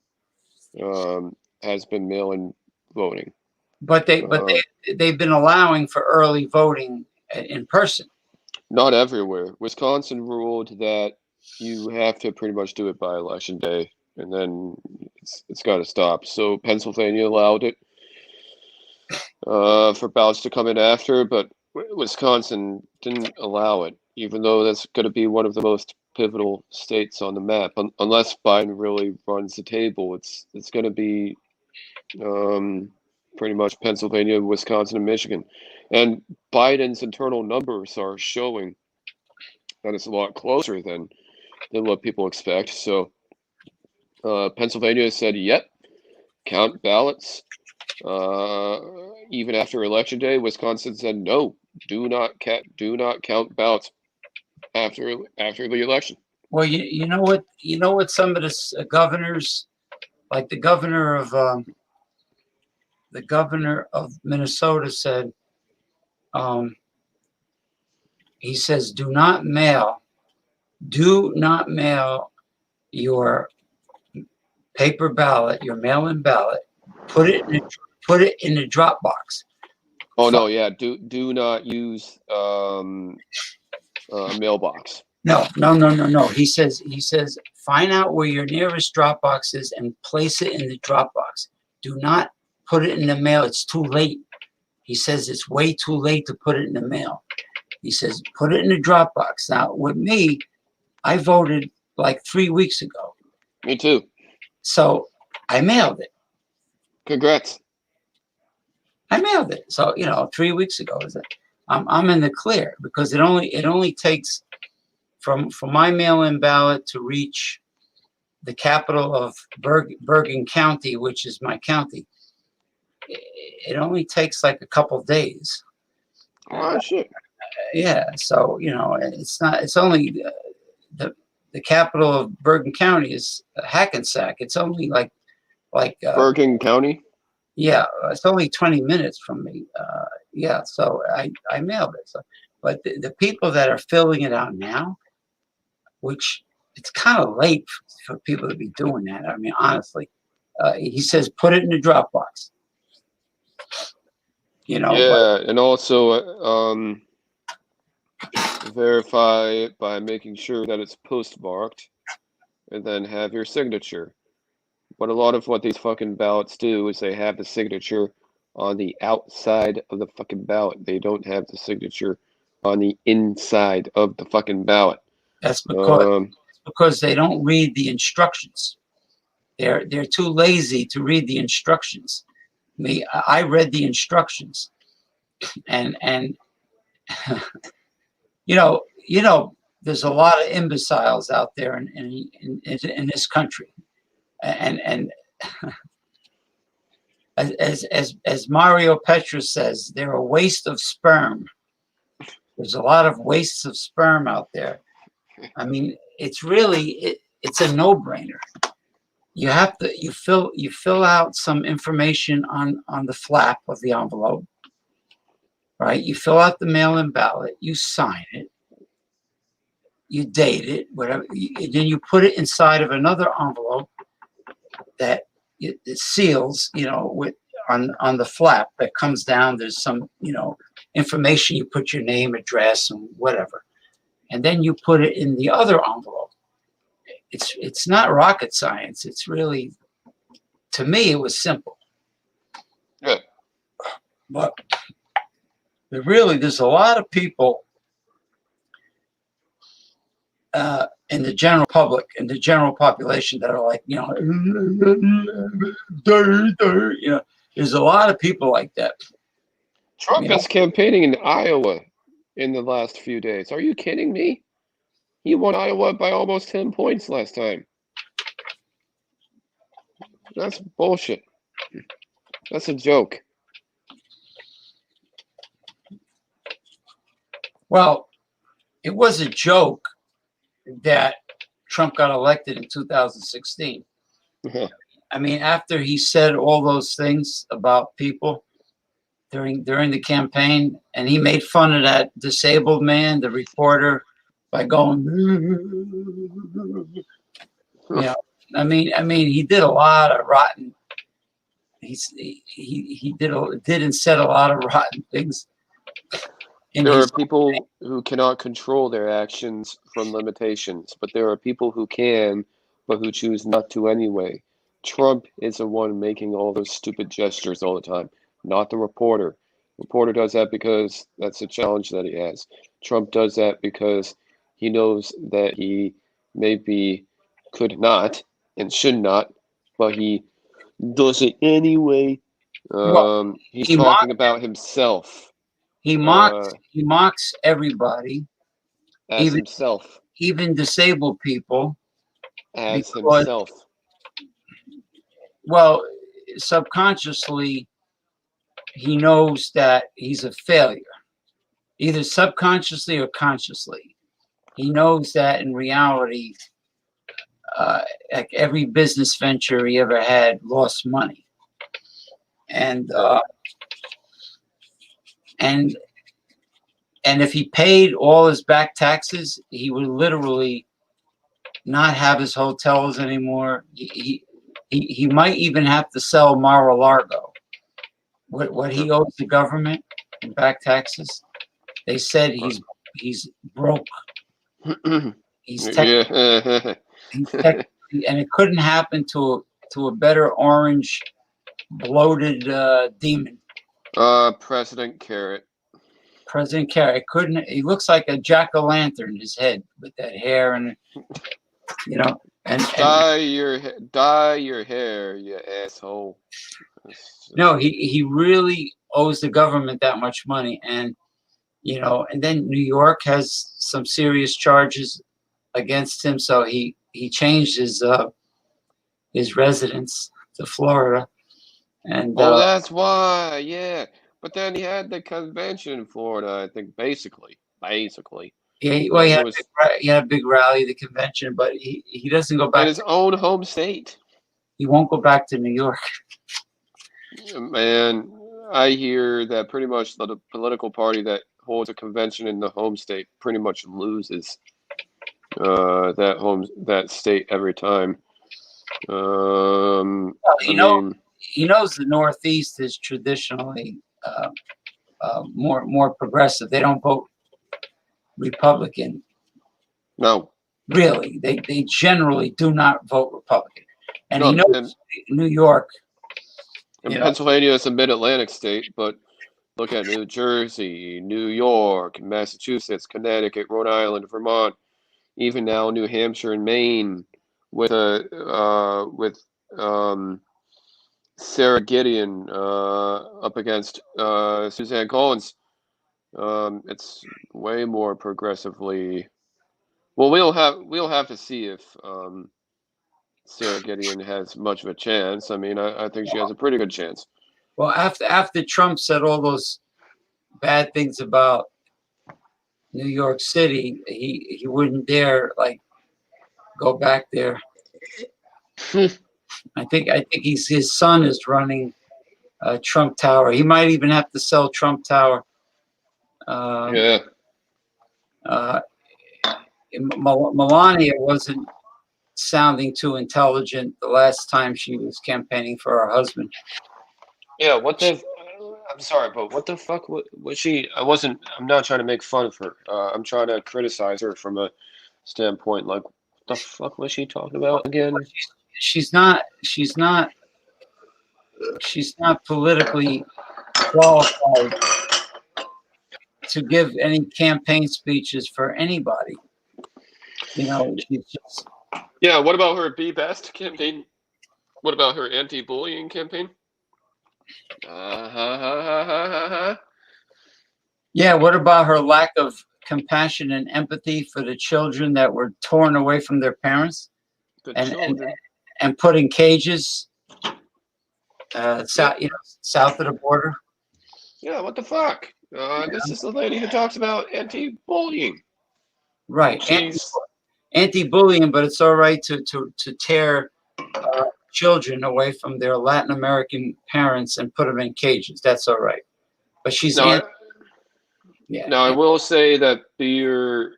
mail-in voting. But they've been allowing for early voting in person. Not everywhere. Wisconsin ruled that you have to pretty much do it by election day, and then It's got to stop. So Pennsylvania allowed it for ballots to come in after, but Wisconsin didn't allow it, even though that's going to be one of the most pivotal states on the map. Unless Biden really runs the table, it's going to be pretty much Pennsylvania, Wisconsin, and Michigan. And Biden's internal numbers are showing that it's a lot closer than what people expect. So Pennsylvania said, "Yep, count ballots." Even after Election Day, Wisconsin said, "No, do not count ballots after the election." Well, you know what some of the governors, like the governor of Minnesota said. He says, do not mail your paper ballot, your mail-in ballot. Put it in the drop box. Oh no, yeah. Do not use a mailbox. No. He says find out where your nearest drop box is and place it in the drop box. Do not put it in the mail. It's too late. He says it's way too late to put it in the mail. He says put it in the drop box. Now with me, I voted like 3 weeks ago. Me too. So I mailed it. Congrats. I mailed it. So 3 weeks ago is it? I'm in the clear because it only takes from my mail-in ballot to reach the capital of Bergen County, which is my county. It only takes like a couple days. Oh shit. Yeah. So it's not. It's only the capital of Bergen County is Hackensack. It's only like Bergen County. Yeah, it's only 20 minutes from me. Yeah, so I mailed it. So, but the people that are filling it out now, which it's kind of late for people to be doing that. I mean, honestly, he says put it in the Dropbox. Yeah, and also verify it by making sure that it's postmarked, and then have your signature. But a lot of what these fucking ballots do is they have the signature on the outside of the fucking ballot. They don't have the signature on the inside of the fucking ballot. That's because they don't read the instructions. They're too lazy to read the instructions. I read the instructions, and there's a lot of imbeciles out there in this country, and as Mario Petra says, they're a waste of sperm. There's a lot of wastes of sperm out there. I mean, it's really it's a no-brainer. You fill out some information on the flap of the envelope, right? You fill out the mail-in ballot, you sign it, you date it, whatever, and then you put it inside of another envelope that it seals, with on the flap that comes down. There's some, information. You put your name, address, and whatever, and then you put it in the other envelope. It's not rocket science. It's really, to me, it was simple. Yeah. But there's a lot of people in the general public, in the general population, that are like, there's a lot of people like that. Trump is campaigning in Iowa in the last few days. Are you kidding me? He won Iowa by almost 10 points last time. That's bullshit. That's a joke. Well, it was a joke that Trump got elected in 2016. I mean, after he said all those things about people during the campaign, and he made fun of that disabled man, the reporter, by going, I mean, he did a lot of rotten. He did and said a lot of rotten things. There are people who cannot control their actions from limitations, but there are people who can, but who choose not to anyway. Trump is the one making all those stupid gestures all the time, not the reporter. Reporter does that because that's a challenge that he has. Trump does that because he knows that he maybe could not and should not, but he does it anyway. Well, He's he mock, talking about himself he uh, mocks he mocks everybody, as even himself, even disabled people, as because himself. well, subconsciously he knows that he's a failure, either subconsciously or consciously. He knows that in reality, uh, like every business venture he ever had lost money, and Yeah. and and if he paid all his back taxes, he would literally not have his hotels anymore. He might even have to sell Mar-a-Lago. What he owes the government in back taxes, they said he's broke. He's Yeah. technically, and it couldn't happen to a better orange bloated demon. President Carrot. President Carey couldn't. He looks like a jack-o'-lantern. His head with that hair and and Dye your hair, you asshole. no, he really owes the government that much money, and and then New York has some serious charges against him, so he changed his residence to Florida, and Oh, that's why, yeah. But then he had the convention in Florida, I think, basically. yeah, well, Like it was he had a big rally, the convention, but he doesn't go in back. his own home state. He won't go back to New York. Man, I hear that pretty much the political party that holds a convention in the home state pretty much loses that state every time. Well, I mean, he knows the Northeast is traditionally more progressive. They don't vote Republican. no, Really, they generally do not vote Republican. And he no, knows New York. and Pennsylvania is a mid-Atlantic state, but look at New Jersey, New York, Massachusetts, Connecticut, Rhode Island, Vermont, even now New Hampshire and Maine, with Sarah Gideon up against Suzanne Collins. It's way more progressively. Well, we'll have to see if Sarah Gideon has much of a chance. I mean, I think she has a pretty good chance. Well, after Trump said all those bad things about New York City, he wouldn't dare go back there. I think his son is running Trump Tower. He might even have to sell Trump Tower. Yeah. Melania wasn't sounding too intelligent the last time she was campaigning for her husband. Yeah, I'm sorry, but what the fuck was she? I'm not trying to make fun of her. I'm trying to criticize her from a standpoint like, what the fuck was she talking about again? She's not politically qualified to give any campaign speeches for anybody. She's just. Yeah, what about her Be Best campaign? What about her anti-bullying campaign? Yeah, what about her lack of compassion and empathy for the children that were torn away from their parents and put in cages south of the border? Yeah, what the fuck? This is the lady who talks about anti-bullying. Right, anti-bullying, but it's all right to tear children away from their Latin American parents and put them in cages. That's all right. But she's Now, I will say that beer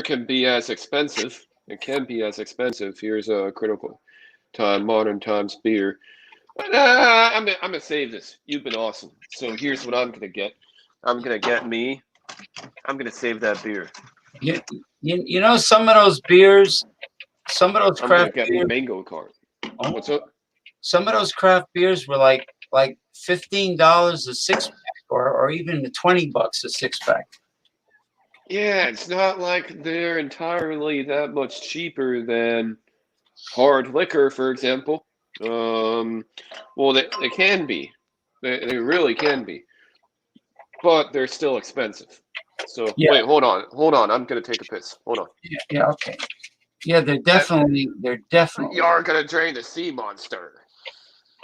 can be as expensive. It can be as expensive. Here's a critical time, modern times beer. But, I'm gonna save this. You've been awesome. So here's what I'm gonna get. I'm gonna save that beer. Some of those beers, some of those craft beers. I'm gonna get me Mango Cart. Oh, What's up? some of those craft beers were like $15 a six pack, or even $20 a six pack. Yeah, it's not like they're entirely that much cheaper than hard liquor, for example. Well, they can be. They really can be. But they're still expensive. So, Yeah, wait, hold on. I'm gonna take a piss. Hold on. yeah, okay. Yeah, they're definitely You're gonna drain the sea monster.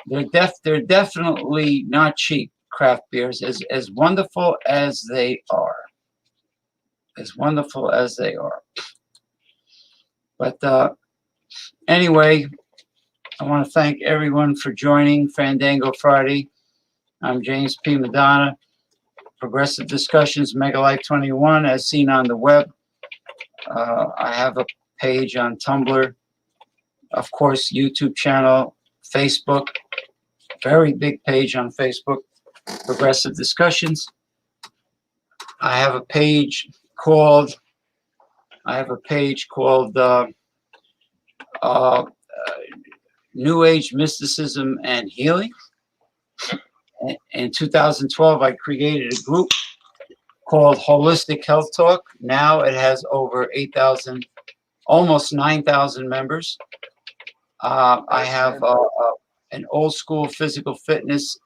they're definitely not cheap craft beers, as wonderful as they are. As wonderful as they are. But anyway, I want to thank everyone for joining Fandango Friday. I'm James P. Madonna. Progressive Discussions, Mega Life 21, as seen on the web. I have a page on Tumblr, of course, YouTube channel, Facebook, very big page on Facebook, Progressive Discussions. I have a page called uh, New Age Mysticism and Healing. In 2012, I created a group called Holistic Health Talk. Now it has over 8,000, almost 9,000 members. I have an old school physical fitness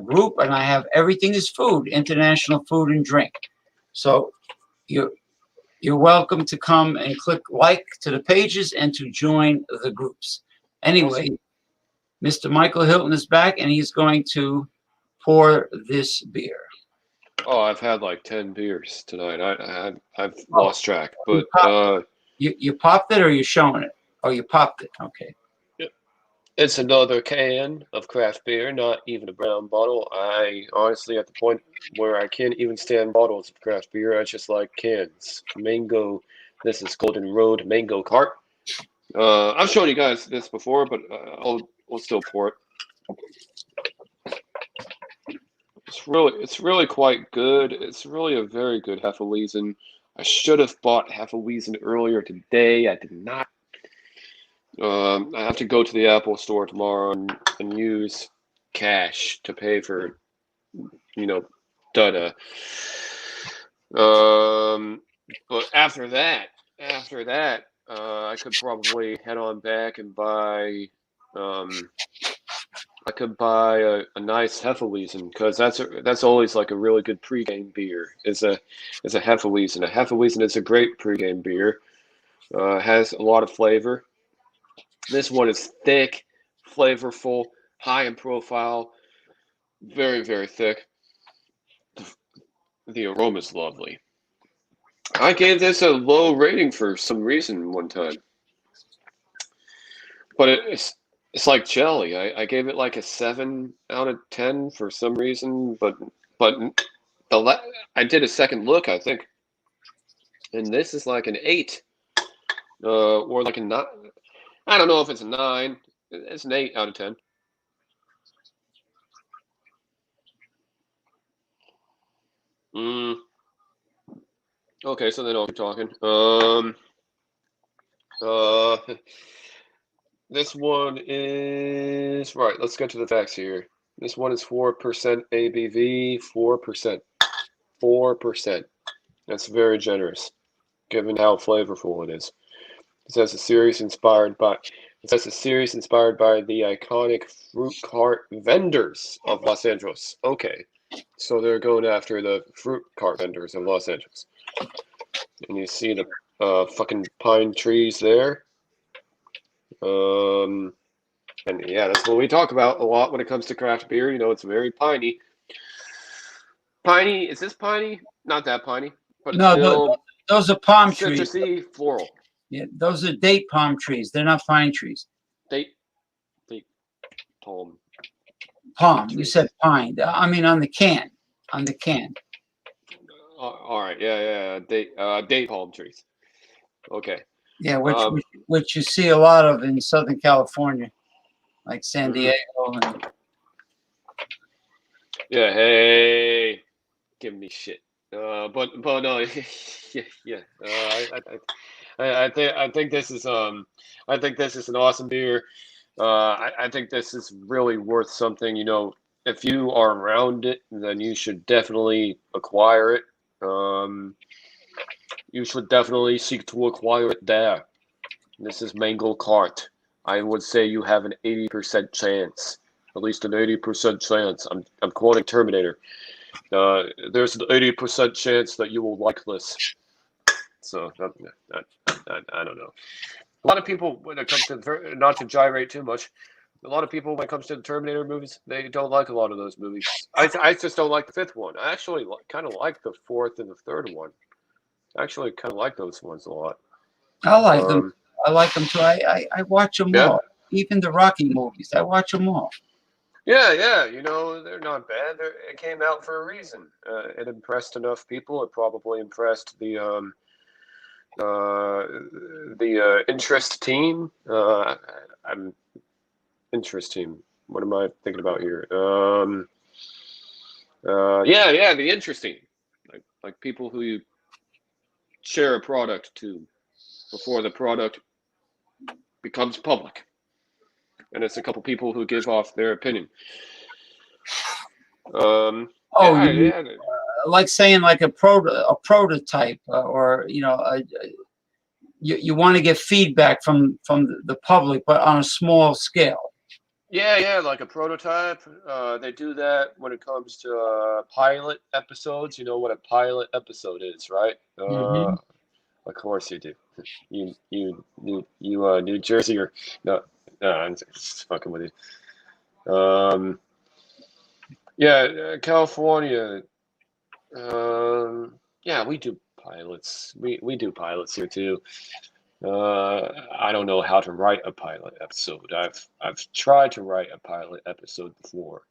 group, and I have Everything is Food, International Food and Drink. So you're welcome to come and click like to the pages and to join the groups. Anyway, Mr. Michael Hilton is back, and he's going to pour this beer. Oh, I've had like 10 beers tonight. I've lost track, but You popped it, or you're showing it? Oh, you popped it. Okay. it's another can of craft beer, not even a brown bottle. I honestly at the point where I can't even stand bottles of craft beer. I just like cans. Mango. This is Golden Road Mango Cart. I've shown you guys this before, but we'll still pour it. It's really quite good. It's really a very good Hefeweizen. I should have bought Hefeweizen earlier today. I did not. I have to go to the Apple store tomorrow and use cash to pay for, data. But after that, I could probably head on back and buy. I could buy a nice Hefeweizen because that's always like a really good pregame beer. Is a Hefeweizen. A Hefeweizen is a great pregame beer. Has a lot of flavor. This one is thick, flavorful, high in profile, very, very thick. The aroma is lovely. I gave this a low rating for some reason one time, but it's like jelly. I gave it like a 7 out of 10 for some reason, but I did a second look, I think, and this is like an 8, or like a 9. I don't know if it's a 9. It's an 8 out of 10. Okay, so then I'll keep talking. Uh, this one is right. Let's get to the facts here. This one is 4% ABV. 4%. 4%. That's very generous, given how flavorful it is. It says a series inspired by the iconic fruit cart vendors of Los Angeles. Okay, so they're going after the fruit cart vendors of Los Angeles. And you see the fucking pine trees there. And yeah, that's what we talk about a lot when it comes to craft beer. It's very piney. Piney, is this piney? Not that piney, but it's No, still those are palm trees. citrusy, floral. Yeah, those are date palm trees. They're not pine trees. Date palm. Palm. You said pine. I mean on the can. On the can. All right, yeah. Date palm trees. Okay. Yeah, which you see a lot of in Southern California, like San Diego. And yeah, hey, give me shit. But no, yeah. I think this is an awesome beer. I think this is really worth something. You know, if you are around it, then you should definitely acquire it. You should definitely seek to acquire it there. This is Mangle Cart. I would say you have an 80% chance, at least an 80% chance. I'm quoting Terminator. There's an 80% chance that you will like this. So I don't know. A lot of people, when it comes to not to gyrate too much, a lot of people when it comes to the Terminator movies, they don't like a lot of those movies. I just don't like the fifth one. I actually kind of like the fourth and the third one. I actually kind of like those ones a lot. I like them. Um, I like them too. I watch them yeah, all. Even the Rocky movies, I watch them all. yeah. You know, they're not bad. It came out for a reason. It impressed enough people. It probably impressed the interest team. I'm interest team. What am I thinking about here? Yeah, the interest team. Like people who you share a product to before the product becomes public, and it's a couple people who give off their opinion. Oh, Yeah, you mean yeah. like saying like a prototype, or you want to get feedback from the public, but on a small scale. Yeah, like a prototype. They do that when it comes to pilot episodes. You know what a pilot episode is, right? Hmm. Of course you do. You New Jersey or no? No, I'm just fucking with you. Yeah, California. Yeah, we do pilots. We do pilots here too. I don't know how to write a pilot episode. I've tried to write a pilot episode before,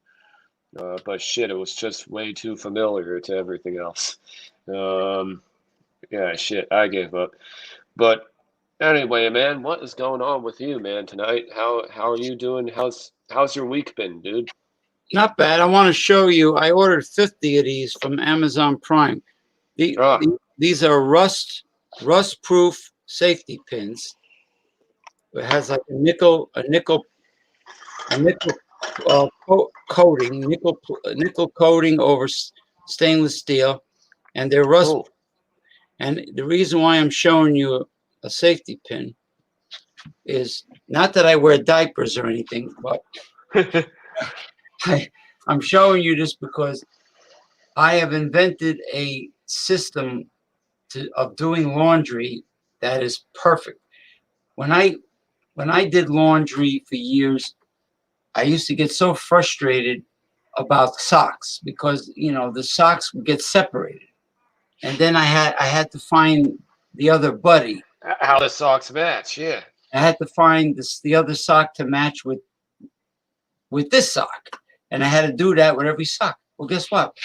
but shit, it was just way too familiar to everything else. Um, yeah, shit, I gave up. But anyway, man, what is going on with you, man, tonight? How are you doing? How's your week been, dude? Not bad. I want to show you. I ordered 50 of these from Amazon Prime. Ah, These are rust-proof safety pins. It has like a nickel nickel coating over stainless steel, and they're rust. cool. And the reason why I'm showing you a safety pin is not that I wear diapers or anything, but I'm showing you this because I have invented a system of doing laundry that is perfect. When I did laundry for years, I used to get so frustrated about socks because the socks would get separated, and then I had to find the other buddy. How the socks match? Yeah. I had to find the other sock to match with this sock, and I had to do that with every sock. Well, guess what?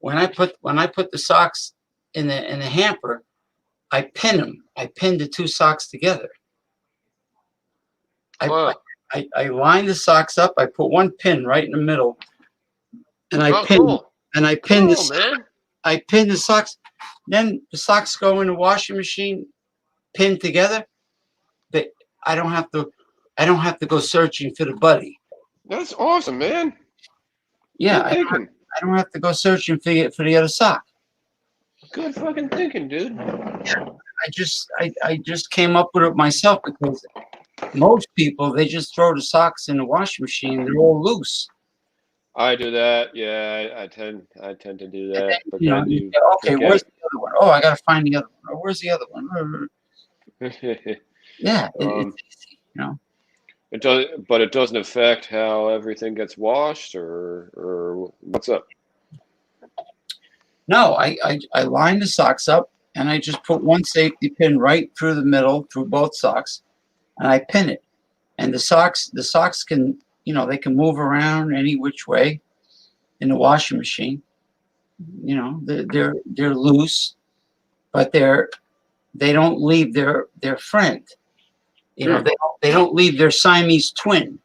When I put the socks in the hamper, I pin them. I pinned the two socks together. I, Wow. I line the socks up. I put one pin right in the middle, and I Oh, pin cool. and I pin Cool, this. man. I pin the socks. Then the socks go in the washing machine, pinned together. But I don't have to. I don't have to go searching for the buddy. That's awesome, man. Yeah, Good thinking. I don't have to go searching for the other sock. Good fucking thinking, dude. I just came up with it myself because most people they just throw the socks in the washing machine. They're all loose. I do that. Yeah, I tend to do And then, that. But then you you say, okay, where's forget. the other one? Oh, I got to find the other one. Oh, where's the other one? Yeah, um, it's easy. it does, but it doesn't affect how everything gets washed or what's up. No, I line the socks up and I just put one safety pin right through the middle through both socks, and I pin it. And the socks can they can move around any which way in the washing machine. They're loose, but they don't leave their friend. Hmm. They don't leave their Siamese twin.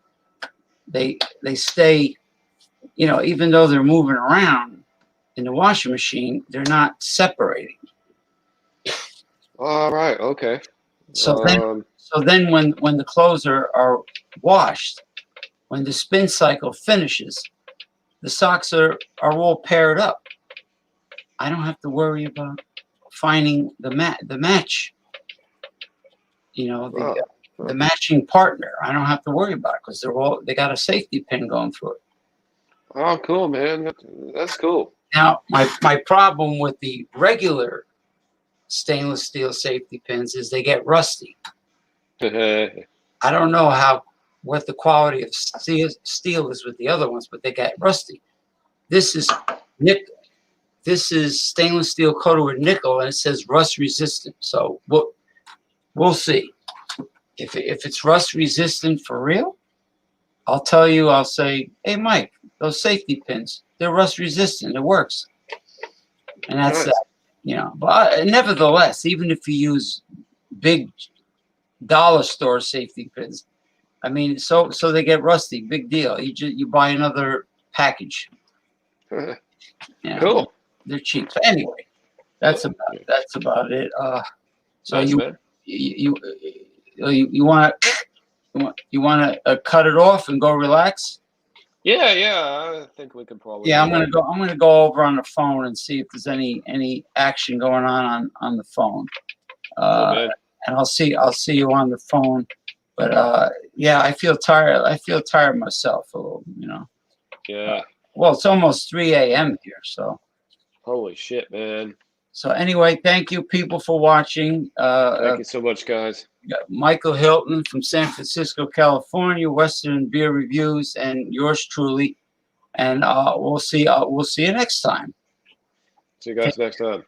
They stay. Even though they're moving around in the washing machine, they're not separating. All right. Okay. So then, Um. So then when the clothes are washed, when the spin cycle finishes, the socks are all paired up. I don't have to worry about finding the match. You know, the matching partner. I don't have to worry about it because they got a safety pin going through it. Oh, cool, man. That's cool. Now, my problem with the regular stainless steel safety pins is they get rusty. I don't know what the quality of steel is with the other ones, but they get rusty. This is nickel. This is stainless steel coated with nickel, and it says rust resistant. So we'll see. If it's rust resistant for real, I'll tell you. I'll say, hey, Mike, those safety pins, they're rust resistant. It works, and that's Nice. that. You know, but nevertheless, even if you use big dollar store safety pins, I mean, so they get rusty. Big deal. You buy another package. Yeah, Cool. They're cheap. So anyway, that's about it. So Nice, man. you want to cut it off and go relax? Yeah, I think we can probably. Yeah, I'm gonna go over on the phone and see if there's any action going on the phone. Man. And I'll see you on the phone. But yeah, I feel tired. I feel tired myself a little, you know. Yeah. Well, it's almost 3 a.m. here, so. Holy shit, man. So anyway, thank you people for watching. Thank you so much, guys. Michael Hilton from San Francisco, California, Western Beer Reviews, and yours truly. And we'll see you next time. See you guys next time.